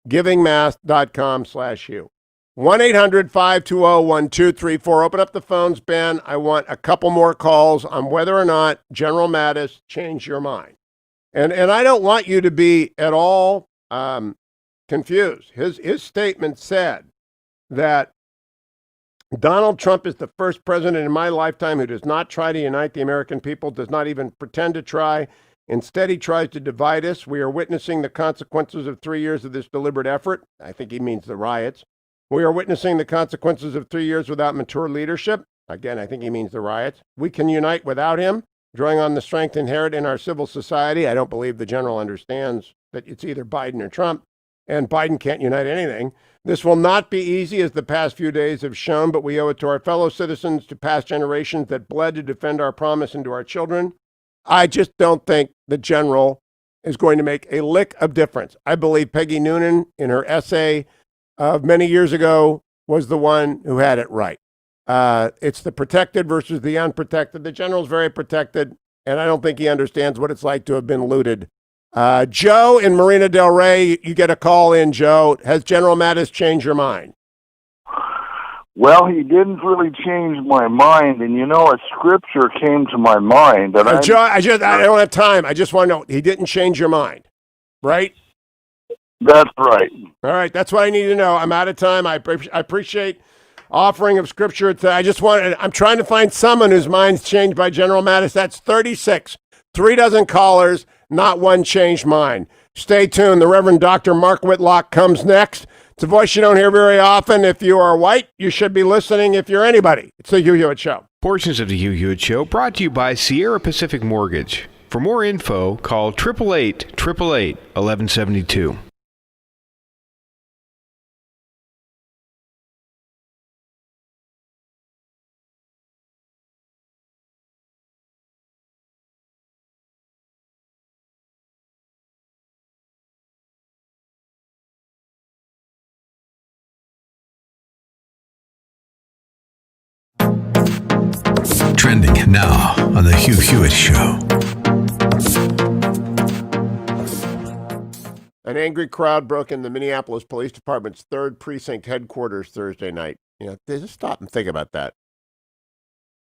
Givingmasks.com/Hugh. 1-800-520-1234. Open up the phones, Ben. I want a couple more calls on whether or not General Mattis changed your mind. And I don't want you to be at all confused. His statement said that Donald Trump is the first president in my lifetime who does not try to unite the American people, does not even pretend to try. Instead, he tries to divide us. We are witnessing the consequences of 3 years of this deliberate effort. I think he means the riots. We are witnessing the consequences of 3 years without mature leadership. Again, I think he means the riots. We can unite without him, drawing on the strength inherent in our civil society. I don't believe the general understands that it's either Biden or Trump, and Biden can't unite anything. This will not be easy, as the past few days have shown, but we owe it to our fellow citizens, to past generations that bled to defend our promise, and to our children. I just don't think the general is going to make a lick of difference. I believe Peggy Noonan, in her essay of many years ago, was the one who had it right. It's the protected versus the unprotected. The general's very protected, and I don't think he understands what it's like to have been looted. Joe in Marina Del Rey, you get a call in, Joe. Has General Mattis changed your mind? Well, he didn't really change my mind, and a scripture came to my mind. And Joe, I don't have time. I just want to know, he didn't change your mind, right? That's right. All right, that's what I need to know. I'm out of time. I appreciate offering of scripture. I'm trying to find someone whose mind's changed by General Mattis. That's 36. 3 dozen callers, not one changed mind. Stay tuned. The Reverend Dr. Mark Whitlock comes next. It's a voice you don't hear very often. If you are white, you should be listening. If you're anybody, it's the Hugh Hewitt Show. Portions of the Hugh Hewitt Show brought to you by Sierra Pacific Mortgage. For more info, call 888-888-1172. Trending now on the Hugh Hewitt Show. An angry crowd broke into Minneapolis Police Department's 3rd Precinct headquarters Thursday night. Just stop and think about that.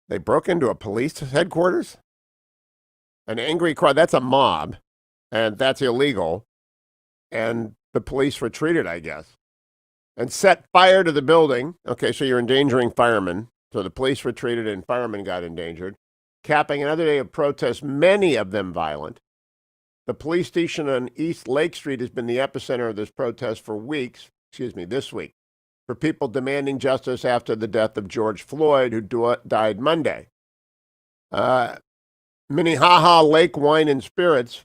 They broke into a police headquarters? An angry crowd, that's a mob, and that's illegal. And the police retreated, I guess, and set fire to the building. Okay, so you're endangering firemen. So the police retreated and firemen got endangered, capping another day of protests, many of them violent. The police station on East Lake Street has been the epicenter of this protest for this week, for people demanding justice after the death of George Floyd, who died Monday. Minnehaha Lake Wine and Spirits,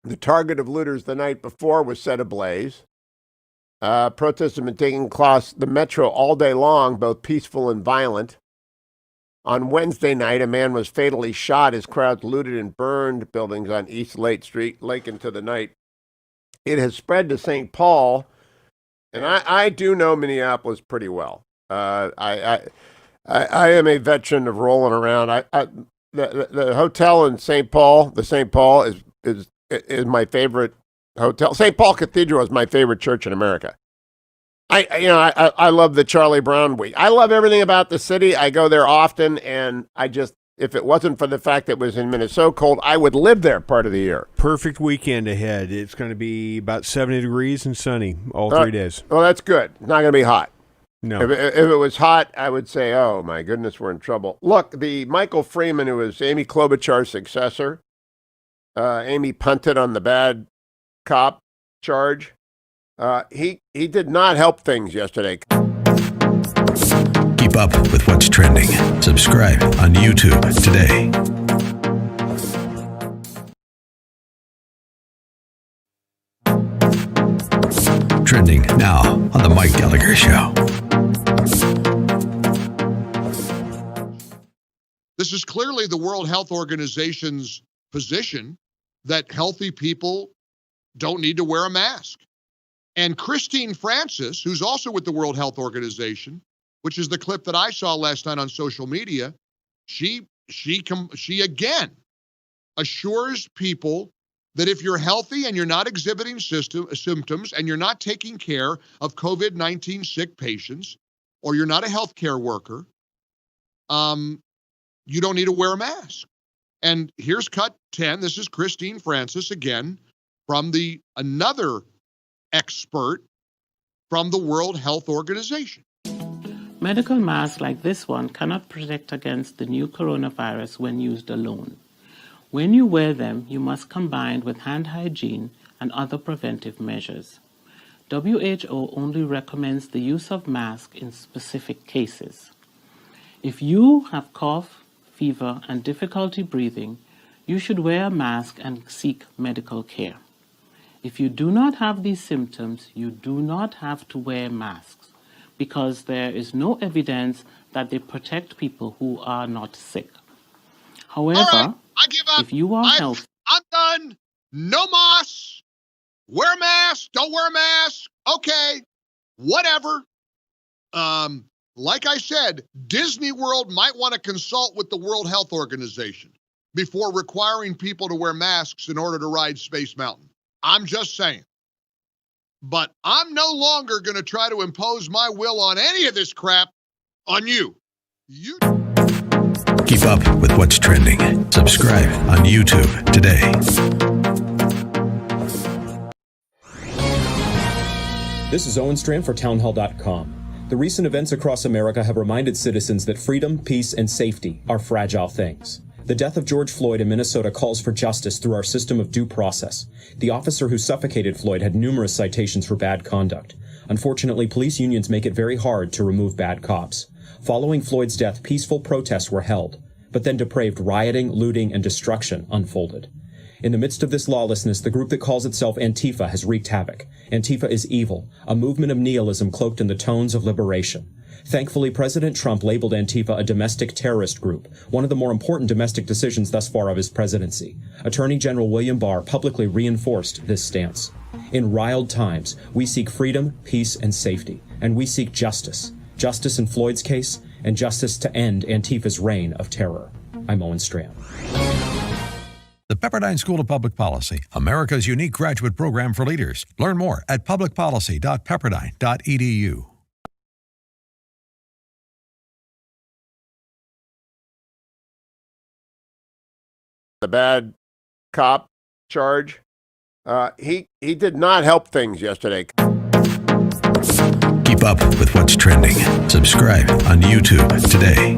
the target of looters the night before, was set ablaze. Protests have been taking across the metro all day long, both peaceful and violent. On Wednesday night, a man was fatally shot as crowds looted and burned buildings on East Lake Street late into the night. It has spread to St. Paul, and I do know Minneapolis pretty well. I am a veteran of rolling around. The hotel in St. Paul, the St. Paul is my favorite hotel. St. Paul Cathedral is my favorite church in America. I love the Charlie Brown week. I love everything about the city. I go there often, and if it wasn't for the fact that it was in Minnesota cold, I would live there part of the year. Perfect weekend ahead. It's going to be about 70 degrees and sunny all 3 days. Well, that's good. It's not going to be hot. No. If it was hot, I would say, oh, my goodness, we're in trouble. Look, the Michael Freeman, who was Amy Klobuchar's successor, Amy punted on the bad cop charge. He did not help things yesterday. Keep up with what's trending. Subscribe on YouTube today. Trending now on the Mike Gallagher Show. This is clearly the World Health Organization's position that healthy people don't need to wear a mask. And Christine Francis, who's also with the World Health Organization, which is the clip that I saw last night on social media, she again assures people that if you're healthy and you're not exhibiting symptoms and you're not taking care of COVID-19 sick patients, or you're not a healthcare worker, you don't need to wear a mask. And here's cut 10. This is Christine Francis again from another expert from the World Health Organization. Medical masks like this one cannot protect against the new coronavirus when used alone. When you wear them, you must combine with hand hygiene and other preventive measures. WHO only recommends the use of masks in specific cases. If you have cough, fever, and difficulty breathing, you should wear a mask and seek medical care. If you do not have these symptoms, you do not have to wear masks because there is no evidence that they protect people who are not sick. However, right, I give up. If you are healthy... I'm done. No masks. Wear a mask. Don't wear a mask. Okay. Whatever. Like I said, Disney World might want to consult with the World Health Organization before requiring people to wear masks in order to ride Space Mountain. I'm just saying. But I'm no longer going to try to impose my will on any of this crap on you. Keep up with what's trending. Subscribe on YouTube today. This is Owen Strand for townhall.com. The recent events across America have reminded citizens that freedom, peace, and safety are fragile things. The death of George Floyd in Minnesota calls for justice through our system of due process. The officer who suffocated Floyd had numerous citations for bad conduct. Unfortunately, police unions make it very hard to remove bad cops. Following Floyd's death, peaceful protests were held, but then depraved rioting, looting, and destruction unfolded. In the midst of this lawlessness, the group that calls itself Antifa has wreaked havoc. Antifa is evil, a movement of nihilism cloaked in the tones of liberation. Thankfully, President Trump labeled Antifa a domestic terrorist group, one of the more important domestic decisions thus far of his presidency. Attorney General William Barr publicly reinforced this stance. In riled times, we seek freedom, peace, and safety, and we seek justice. Justice in Floyd's case, and justice to end Antifa's reign of terror. I'm Owen Strand. The Pepperdine School of Public Policy, America's unique graduate program for leaders. Learn more at publicpolicy.pepperdine.edu. The bad cop charge. He did not help things yesterday. Keep up with what's trending. Subscribe on YouTube today.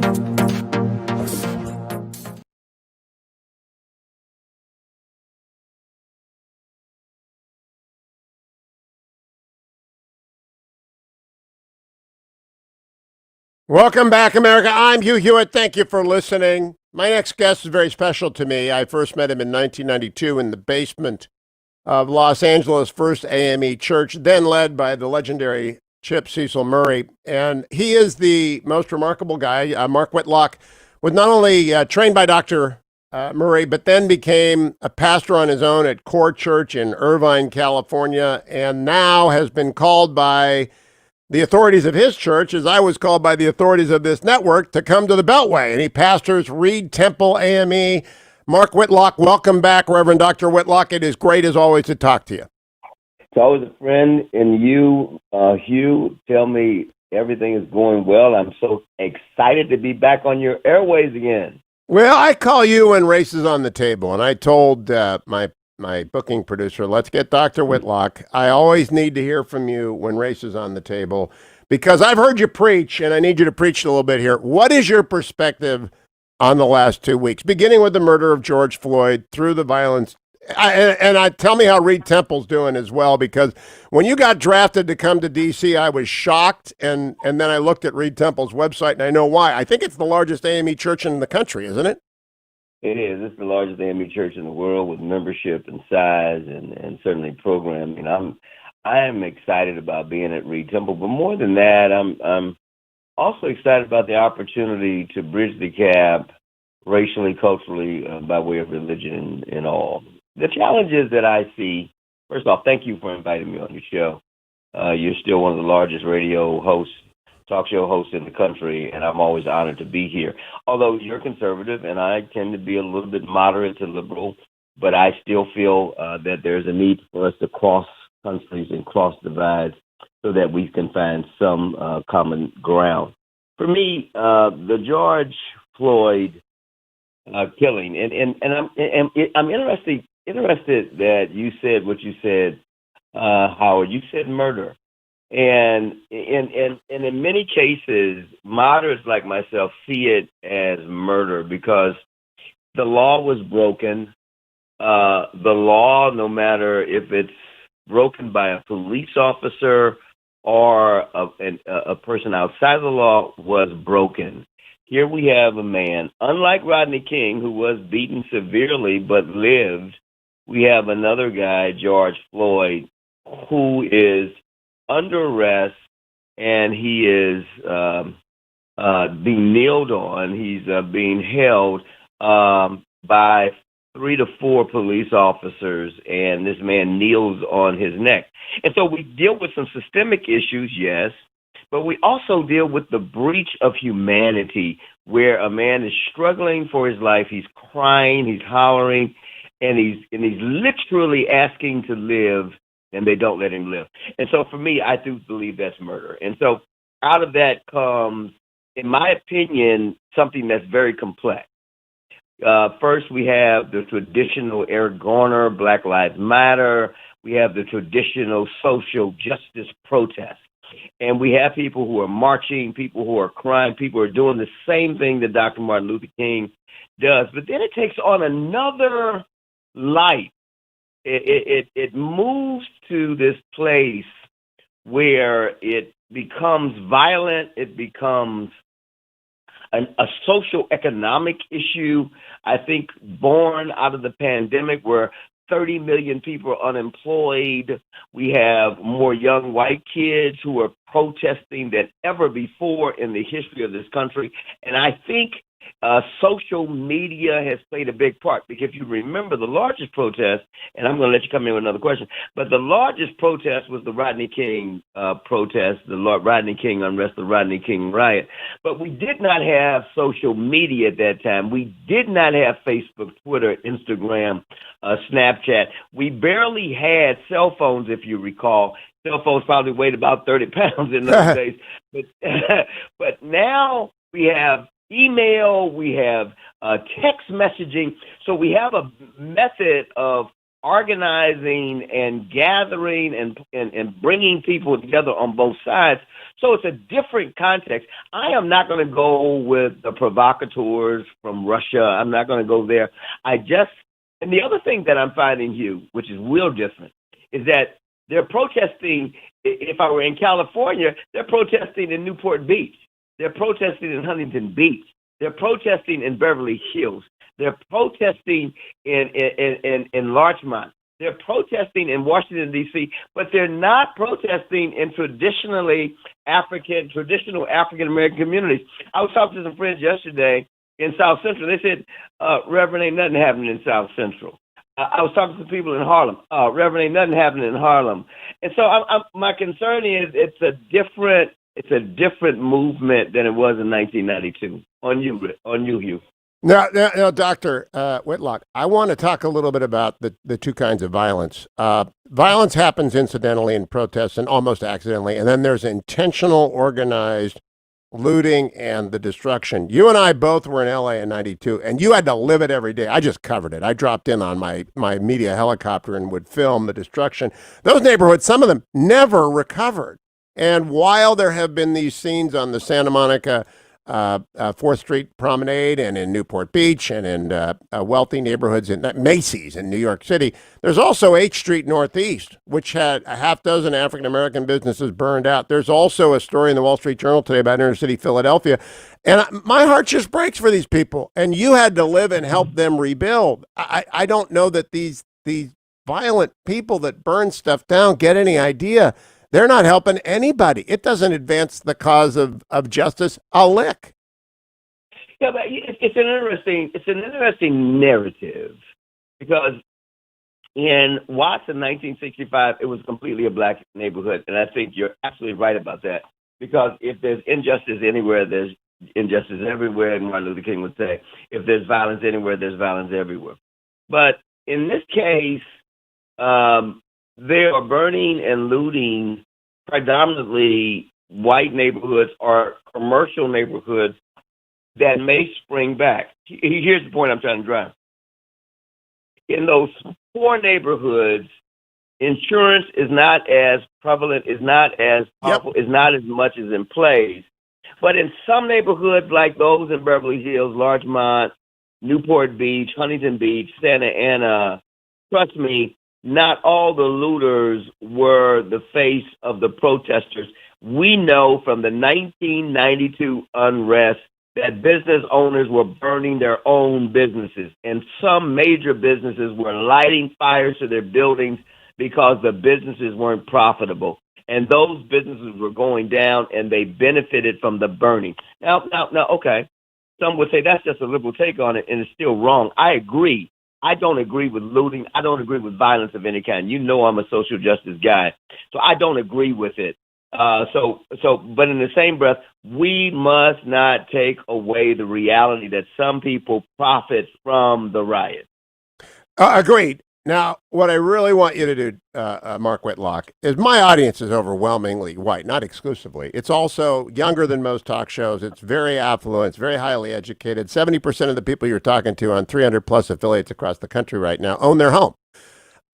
Welcome back, America. I'm Hugh Hewitt. Thank you for listening. My next guest is very special to me. I first met him in 1992 in the basement of Los Angeles' first AME church, then led by the legendary Chip Cecil Murray. And he is the most remarkable guy. Mark Whitlock was not only trained by Dr. Murray, but then became a pastor on his own at Core Church in Irvine, California, and now has been called by the authorities of his church, as I was called by the authorities of this network, to come to the Beltway. And he pastors Reid Temple AME. Mark Whitlock, welcome back, Reverend Dr. Whitlock. It is great, as always, to talk to you. It's always a friend in you, Hugh. Tell me everything is going well. I'm so excited to be back on your airways again. Well, I call you when race is on the table, and I told my booking producer, let's get Dr. Whitlock. I always need to hear from you when race is on the table because I've heard you preach, and I need you to preach a little bit here. What is your perspective on the last 2 weeks, beginning with the murder of George Floyd through the violence? Tell me how Reid Temple's doing as well, because when you got drafted to come to D.C., I was shocked, and then I looked at Reid Temple's website, and I know why. I think it's the largest AME church in the country, isn't it? It is. It's the largest AME church in the world with membership and size and certainly programming. I am excited about being at Reid Temple, but more than that, I'm also excited about the opportunity to bridge the gap racially, culturally, by way of religion and all. The challenges that I see, first off, thank you for inviting me on your show. You're still one of the largest radio hosts, talk show hosts in the country, and I'm always honored to be here. Although you're conservative, and I tend to be a little bit moderate to liberal, but I still feel that there's a need for us to cross countries and cross divides so that we can find some common ground. For me, the George Floyd killing, and I'm interested that you said what you said, Howard. You said murder. And in many cases, moderates like myself see it as murder because the law was broken. The law, no matter if it's broken by a police officer or a person outside the law, was broken. Here we have a man, unlike Rodney King, who was beaten severely but lived. We have another guy, George Floyd, who is under arrest, and he is being kneeled on. He's being held by 3 to 4 police officers, and this man kneels on his neck. And so we deal with some systemic issues, yes, but we also deal with the breach of humanity where a man is struggling for his life. He's crying, he's hollering, and he's literally asking to live, and they don't let him live. And so for me, I do believe that's murder. And so out of that comes, in my opinion, something that's very complex. First, we have the traditional Eric Garner, Black Lives Matter. We have the traditional social justice protest. And we have people who are marching, people who are crying, people who are doing the same thing that Dr. Martin Luther King does. But then it takes on another light. It moves to this place where it becomes violent, it becomes a social economic issue, I think, born out of the pandemic where 30 million people are unemployed. We have more young white kids who are protesting than ever before in the history of this country. And I think social media has played a big part, because if you remember the largest protest, and I'm going to let you come in with another question, but the largest protest was the Rodney King protest, the Rodney King unrest, the Rodney King riot. But we did not have social media at that time. We did not have Facebook, Twitter, Instagram, Snapchat. We barely had cell phones, if you recall. Cell phones probably weighed about 30 pounds in those days. But now we have email, we have text messaging. So we have a method of organizing and gathering and bringing people together on both sides. So it's a different context. I am not going to go with the provocateurs from Russia. I'm not going to go there. And the other thing that I'm finding, Hugh, which is real different, is that they're protesting. If I were in California, they're protesting in Newport Beach. They're protesting in Huntington Beach. They're protesting in Beverly Hills. They're protesting in Larchmont. They're protesting in Washington, D.C., but they're not protesting in traditional African-American communities. I was talking to some friends yesterday in South Central. They said, Reverend, ain't nothing happening in South Central. I was talking to people in Harlem. Reverend, ain't nothing happening in Harlem. And so my concern is it's a different movement than it was in 1992. On you, Hugh. Now, Dr. Whitlock, I want to talk a little bit about the two kinds of violence. Violence happens incidentally in protests and almost accidentally, and then there's intentional, organized looting and the destruction. You and I both were in LA in 92, and you had to live it every day. I just covered it. I dropped in on my media helicopter and would film the destruction. Those neighborhoods, some of them never recovered. And while there have been these scenes on the Santa Monica 4th Street Promenade and in Newport Beach and in wealthy neighborhoods in Macy's in New York City, there's also H Street Northeast, which had a half dozen African-American businesses burned out. There's also a story in the Wall Street Journal today about inner city Philadelphia. And my heart just breaks for these people. And you had to live and help them rebuild. I don't know that these violent people that burn stuff down get any idea. They're not helping anybody. It doesn't advance the cause of justice a lick. Yeah, but it's an interesting narrative because in Watts in 1965, it was completely a black neighborhood, and I think you're absolutely right about that. Because if there's injustice anywhere, there's injustice everywhere, and Martin Luther King would say, if there's violence anywhere, there's violence everywhere. But in this case, they are burning and looting predominantly white neighborhoods or commercial neighborhoods that may spring back. Here's the point I'm trying to drive. In those poor neighborhoods, insurance is not as prevalent, is not as powerful, is not as much as in place. But in some neighborhoods like those in Beverly Hills, Larchmont, Newport Beach, Huntington Beach, Santa Ana, trust me, not all the looters were the face of the protesters. We know from the 1992 unrest that business owners were burning their own businesses, and some major businesses were lighting fires to their buildings because the businesses weren't profitable. And those businesses were going down, and they benefited from the burning. Now, okay, some would say that's just a liberal take on it, and it's still wrong. I agree. I don't agree with looting. I don't agree with violence of any kind. You know I'm a social justice guy, so I don't agree with it. But in the same breath, we must not take away the reality that some people profit from the riot. Agreed. Now, what I really want you to do, Mark Whitlock, is my audience is overwhelmingly white, not exclusively. It's also younger than most talk shows. It's very affluent. It's very highly educated. 70% of the people you're talking to on 300-plus affiliates across the country right now own their home.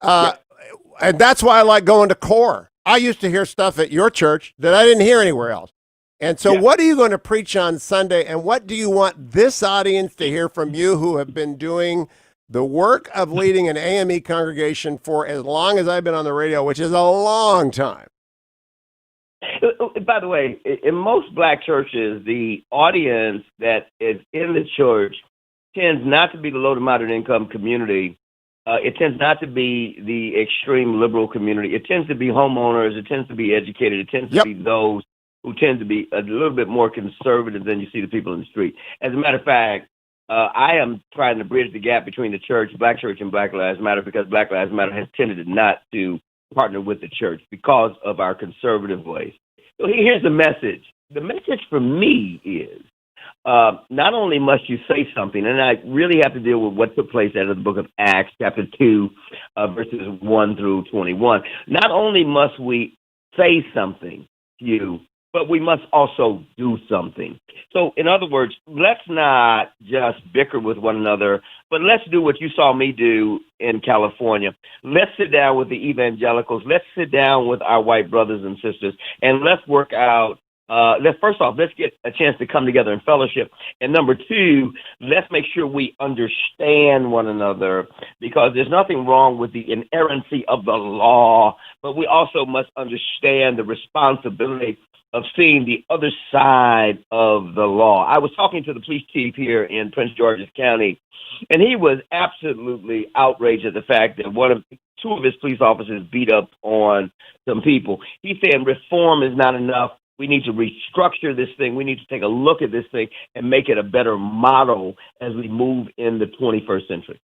And that's why I like going to CORE. I used to hear stuff at your church that I didn't hear anywhere else. And so what are you going to preach on Sunday, and what do you want this audience to hear from you who have been doing the work of leading an AME congregation for as long as I've been on the radio, which is a long time? By the way, in most black churches, the audience that is in the church tends not to be the low to moderate income community. It tends not to be the extreme liberal community. It tends to be homeowners. It tends to be educated. It tends to be those who tend to be a little bit more conservative than you see the people in the street. As a matter of fact, I am trying to bridge the gap between the church, Black Church, and Black Lives Matter because Black Lives Matter has tended not to partner with the church because of our conservative ways. So here's the message. The message for me is not only must you say something, and I really have to deal with what took place out of the book of Acts, chapter 2, verses 1 through 21. Not only must we say something, but we must also do something. So, in other words, let's not just bicker with one another, but let's do what you saw me do in California. Let's sit down with the evangelicals. Let's sit down with our white brothers and sisters, and let's work out. Let's get a chance to come together in fellowship. And number two, let's make sure we understand one another, because there's nothing wrong with the inerrancy of the law, but we also must understand the responsibility of seeing the other side of the law. I was talking to the police chief here in Prince George's County, and he was absolutely outraged at the fact that two of his police officers beat up on some people. He's saying reform is not enough. We need to restructure this thing. We need to take a look at this thing and make it a better model as we move in the 21st century.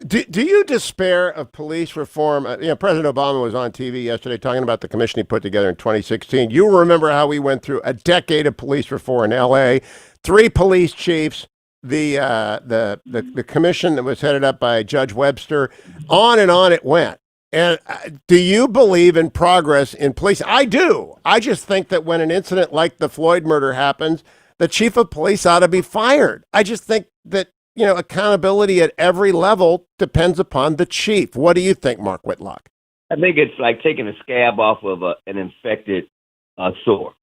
Do you despair of police reform? President Obama was on TV yesterday talking about the commission he put together in 2016. You remember how we went through a decade of police reform in L.A., 3 police chiefs. the commission that was headed up by Judge Webster. On and on it went. And do you believe in progress in police? I do. I just think that when an incident like the Floyd murder happens, the chief of police ought to be fired. I just think that, accountability at every level depends upon the chief. What do you think, Mark Whitlock? I think it's like taking a scab off of an infected sore.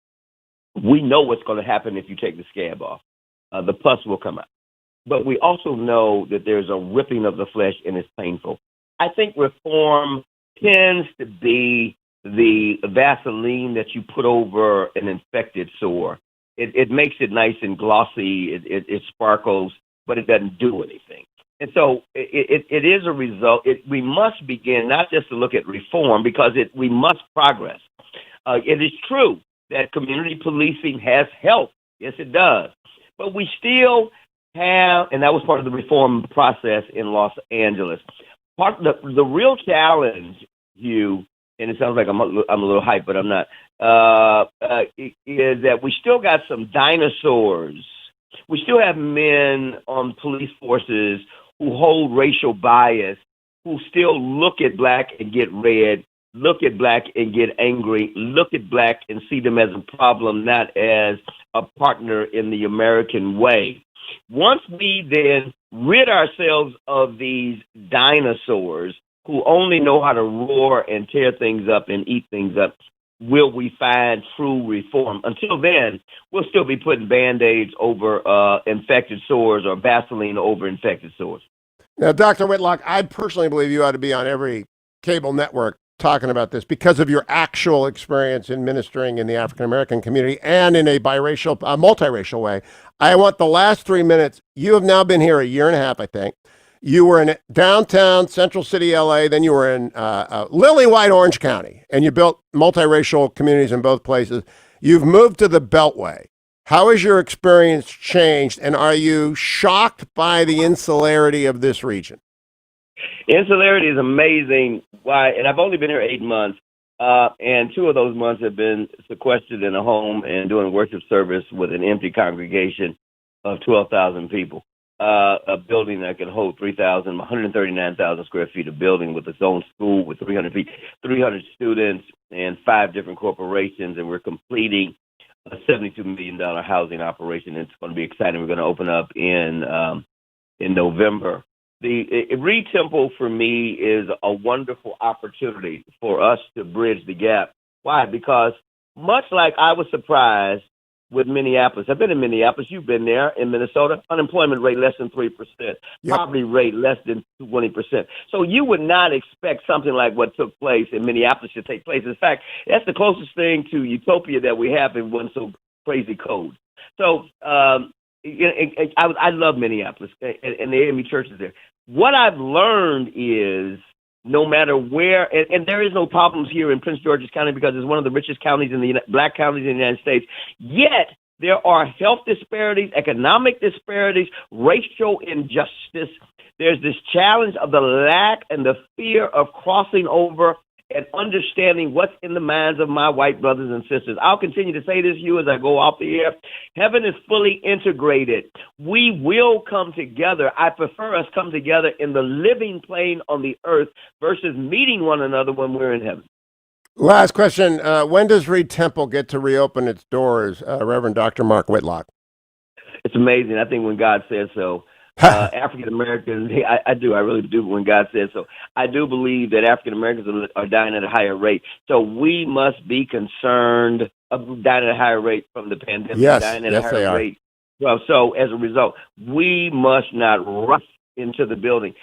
We know what's going to happen if you take the scab off. The pus will come out. But we also know that there's a ripping of the flesh and it's painful. I think reform tends to be the Vaseline that you put over an infected sore. It makes it nice and glossy. It sparkles, but it doesn't do anything. And so it is a result. We must begin not just to look at reform because we must progress. It is true that community policing has helped. Yes, it does. But we still have, and that was part of the reform process in Los Angeles. The real challenge, Hugh, and it sounds like I'm a little hyped, but I'm not, is that we still got some dinosaurs. We still have men on police forces who hold racial bias, who still look at black and get red, look at black and get angry, look at black and see them as a problem, not as a partner in the American way. Once we then rid ourselves of these dinosaurs who only know how to roar and tear things up and eat things up, will we find true reform? Until then, we'll still be putting Band-Aids over infected sores or Vaseline over infected sores. Now, Dr. Whitlock, I personally believe you ought to be on every cable network talking about this because of your actual experience in ministering in the African-American community and in a biracial, multiracial way. I want the last 3 minutes. You have now been here a year and a half, I think. You were in downtown Central City, LA. Then you were in Lily White, Orange County, and you built multiracial communities in both places. You've moved to the Beltway. How has your experience changed, and are you shocked by the insularity of this region? Insularity is amazing. Why? And I've only been here 8 months, and 2 of those months have been sequestered in a home and doing worship service with an empty congregation of 12,000 people. A building that can hold 139,000 square feet of building with its own school with 300 students and 5 different corporations, and we're completing a $72 million housing operation. It's going to be exciting. We're going to open up in November. The Reid Temple, for me, is a wonderful opportunity for us to bridge the gap. Why? Because much like I was surprised with Minneapolis. I've been in Minneapolis. You've been there in Minnesota. Unemployment rate less than 3%. Yep. Poverty rate less than 20%. So you would not expect something like what took place in Minneapolis to take place. In fact, that's the closest thing to utopia that we have in one so crazy cold. So I love Minneapolis and the AME churches there. What I've learned is no matter where, and there is no problems here in Prince George's County because it's one of the richest counties black counties in the United States, yet there are health disparities, economic disparities, racial injustice. There's this challenge of the lack and the fear of crossing over and understanding what's in the minds of my white brothers and sisters. I'll continue to say this, Hugh, as I go off the air. Heaven is fully integrated. We will come together. I prefer us come together in the living plane on the earth versus meeting one another when we're in heaven. Last question. When does Reid Temple get to reopen its doors, Reverend Dr. Mark Whitlock? It's amazing. I think when God says so. African Americans, I really do when God says so. I do believe that African Americans are dying at a higher rate. So we must be concerned of dying at a higher rate from the pandemic. Yes, dying at a higher rate. Well, so as a result, we must not rush into the building.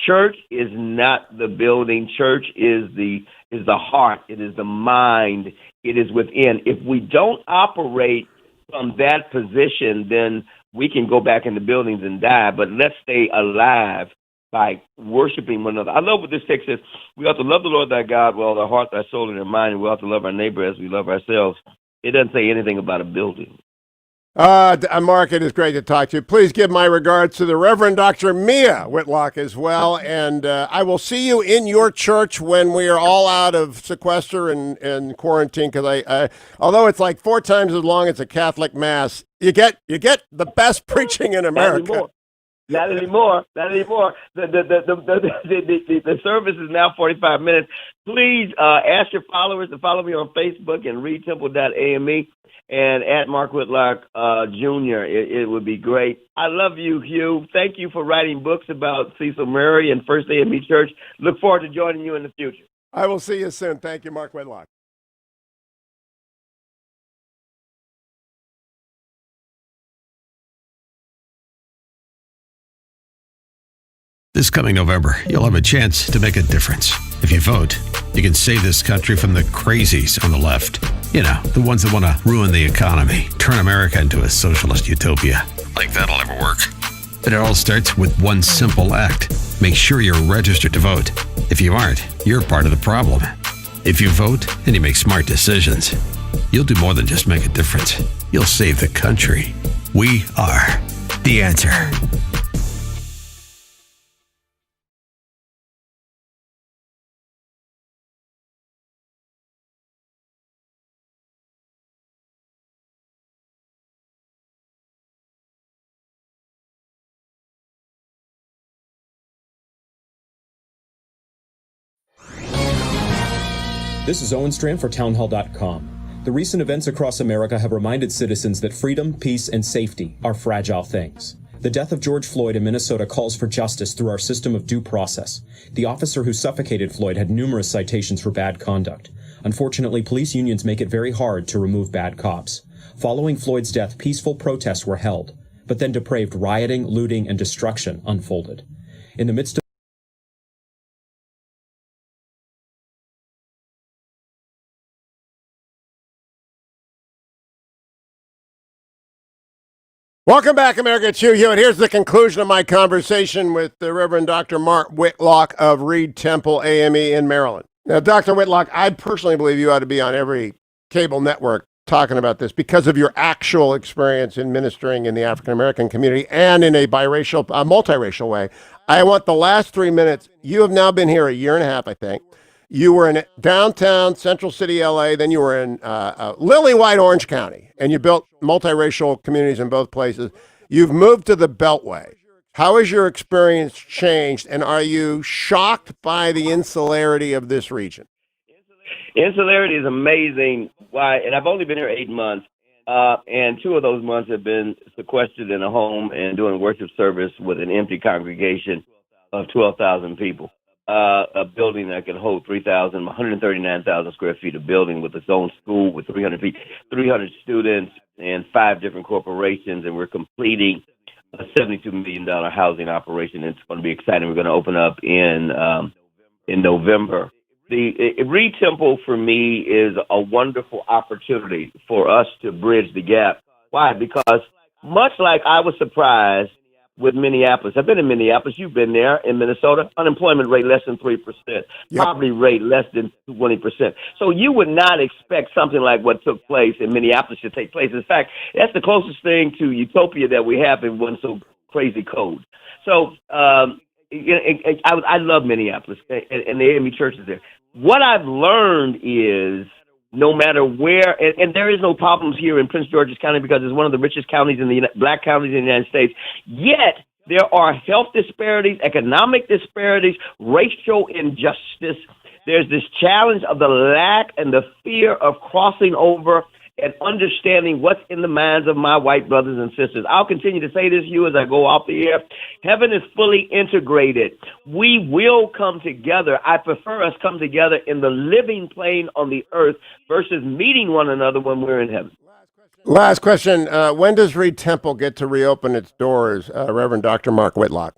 Church is not the building. Church is the heart. It is the mind. It is within. If we don't operate from that position, then we can go back in the buildings and die, but let's stay alive by worshiping one another. I love what this text says. We have to love the Lord thy God with all our heart, thy soul, and our mind, and we have to love our neighbor as we love ourselves. It doesn't say anything about a building. Mark, it is great to talk to you. Please give my regards to the Reverend Dr. Mia Whitlock as well. And I will see you in your church when we are all out of sequester and quarantine. Because although it's like 4 times as long as a Catholic Mass, you get the best preaching in America. Not anymore. The service is now 45 minutes. Please ask your followers to follow me on Facebook and reidtemple.ame and at Mark Whitlock Jr. It would be great. I love you, Hugh. Thank you for writing books about Cecil Murray and First AME Church. Look forward to joining you in the future. I will see you soon. Thank you, Mark Whitlock. This coming November, you'll have a chance to make a difference. If you vote, you can save this country from the crazies on the left. You know, the ones that want to ruin the economy, turn America into a socialist utopia. Like that'll ever work. But it all starts with one simple act. Make sure you're registered to vote. If you aren't, you're part of the problem. If you vote and you make smart decisions, you'll do more than just make a difference. You'll save the country. We are the answer. This is Owen Strand for townhall.com. The recent events across America have reminded citizens that freedom, peace, and safety are fragile things. The death of George Floyd in Minnesota calls for justice through our system of due process. The officer who suffocated Floyd had numerous citations for bad conduct. Unfortunately, police unions make it very hard to remove bad cops. Following Floyd's death, peaceful protests were held, but then depraved rioting, looting, and destruction unfolded. In the midst of Welcome back, America. It's Hugh Hewitt. Here's the conclusion of my conversation with the Reverend Dr. Mark Whitlock of Reid Temple, AME in Maryland. Now, Dr. Whitlock, I personally believe you ought to be on every cable network talking about this because of your actual experience in ministering in the African-American community and in a biracial, multiracial way. I want the last 3 minutes. You have now been here a year and a half, I think. You were in downtown Central City, LA. Then you were in Lily White, Orange County, and you built multiracial communities in both places. You've moved to the Beltway. How has your experience changed, and are you shocked by the insularity of this region? Insularity is amazing. Why? And I've only been here 8 months, and 2 of those months have been sequestered in a home and doing worship service with an empty congregation of 12,000 people. A building that can hold 139,000 square feet of building with its own school with 300 students and 5 different corporations, and we're completing a $72 million housing operation. It's going to be exciting. We're going to open up in November. The Reid Temple for me is a wonderful opportunity for us to bridge the gap. Why? Because much like I was surprised with Minneapolis. I've been in Minneapolis. You've been there in Minnesota. Unemployment rate less than 3%. Yep. Poverty rate less than 20%. So you would not expect something like what took place in Minneapolis to take place. In fact, that's the closest thing to utopia that we have in one so crazy cold. So I love Minneapolis and the AME churches there. What I've learned is no matter where, and there is no problems here in Prince George's County because it's one of the richest counties in the black counties in the United States. Yet there are health disparities, economic disparities, racial injustice. There's this challenge of the lack and the fear of crossing over and understanding what's in the minds of my white brothers and sisters. I'll continue to say this to you as I go off the air. Heaven is fully integrated. We will come together. I prefer us come together in the living plane on the earth versus meeting one another when we're in heaven. Last question. When does Reid Temple get to reopen its doors, Reverend Dr. Mark Whitlock?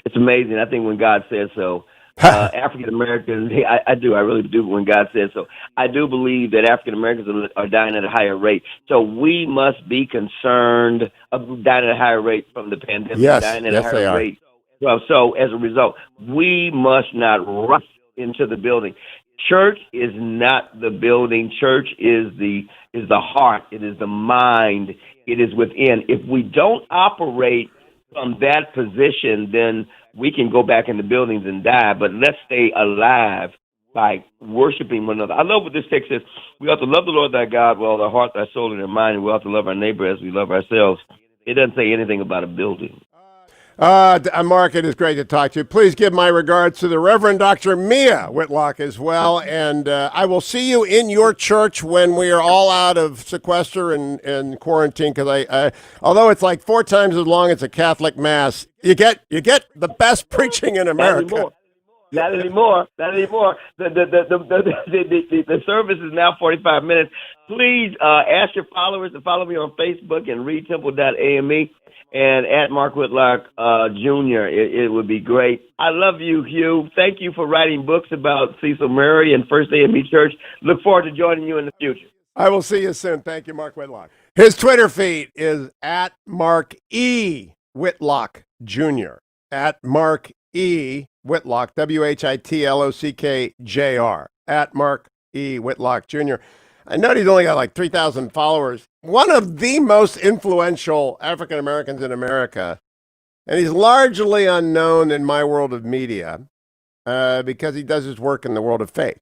It's amazing. I think when God says so. African Americans, I really do when God says so. I do believe that African Americans are dying at a higher rate. So we must be concerned of dying at a higher rate from the pandemic, dying at a higher rate. So as a result, we must not rush into the building. Church is not the building. Church is the heart. It is the mind. It is within. If we don't operate from that position, then we can go back in the buildings and die, but let's stay alive by worshiping one another. I love what this text says. We ought to love the Lord thy God with all our heart, thy soul, and our mind, and we ought to love our neighbor as we love ourselves. It doesn't say anything about a building. Mark, it is great to talk to you. Please give my regards to the Reverend Dr. Mia Whitlock as well, and I will see you in your church when we are all out of sequester and quarantine, because I although it's like 4 times as long as a Catholic Mass, you get the best preaching in America. Not anymore. The service is now 45 minutes. Please ask your followers to follow me on Facebook and reidtemple.ame and at Mark Whitlock Jr. It would be great. I love you, Hugh. Thank you for writing books about Cecil Murray and First AME Church. Look forward to joining you in the future. I will see you soon. Thank you, Mark Whitlock. His Twitter feed is at Mark E. Whitlock Jr. At Mark E. Whitlock, WHITLOCKJR, at Mark E. Whitlock Jr. I know he's only got like 3,000 followers. One of the most influential African Americans in America, and he's largely unknown in my world of media because he does his work in the world of faith.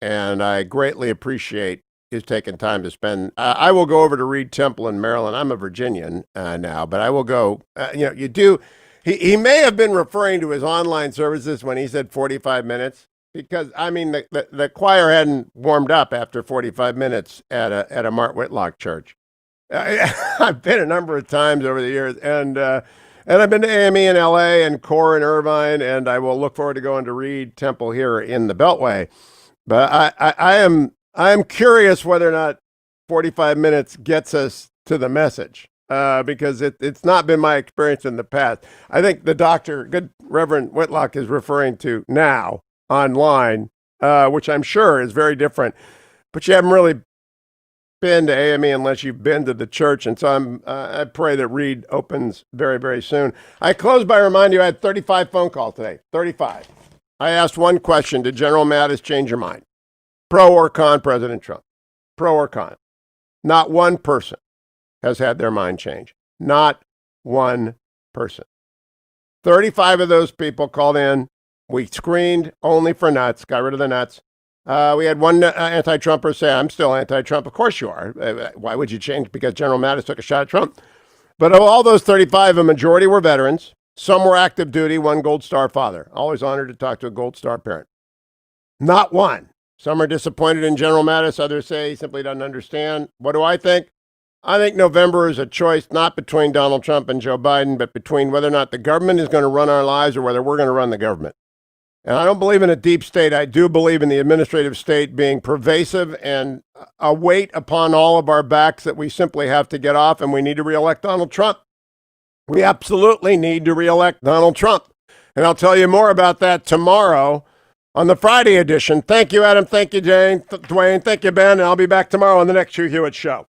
And I greatly appreciate his taking time to spend. I will go over to Reid Temple in Maryland. I'm a Virginian now, but I will go. You do. He may have been referring to his online services when he said 45 minutes, because, I mean, the choir hadn't warmed up after 45 minutes at a Mark Whitlock church. I've been a number of times over the years, and I've been to AME in L.A. and CORE in Irvine, and I will look forward to going to Reid Temple here in the Beltway. But I am curious whether or not 45 minutes gets us to the message. Because it's not been my experience in the past. I think the good Reverend Whitlock is referring to now online, which I'm sure is very different. But you haven't really been to AME unless you've been to the church, and so I pray that Reid opens very, very soon. I close by reminding you I had 35 phone calls today. 35. I asked one question: did General Mattis change your mind? Pro or con President Trump? Pro or con? Not one person has had their mind change. Not one person. 35 of those people called in. We screened only for nuts, got rid of the nuts. We had one anti-Trumper say, I'm still anti-Trump. Of course you are. Why would you change? Because General Mattis took a shot at Trump. But of all those 35, a majority were veterans. Some were active duty, one Gold Star father. Always honored to talk to a Gold Star parent. Not one. Some are disappointed in General Mattis. Others say he simply doesn't understand. What do I think? I think November is a choice not between Donald Trump and Joe Biden, but between whether or not the government is going to run our lives or whether we're going to run the government. And I don't believe in a deep state. I do believe in the administrative state being pervasive and a weight upon all of our backs that we simply have to get off, and we need to reelect Donald Trump. We absolutely need to reelect Donald Trump. And I'll tell you more about that tomorrow on the Friday edition. Thank you, Adam. Thank you, Dwayne. Thank you, Ben. And I'll be back tomorrow on the next Hugh Hewitt Show.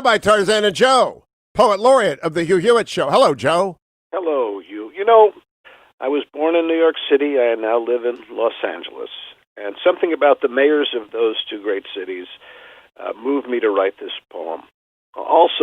By Tarzana Joe, Poet Laureate of the Hugh Hewitt Show. Hello, Joe. Hello, Hugh. You know, I was born in New York City. I now live in Los Angeles. And something about the mayors of those two great cities moved me to write this poem. Also,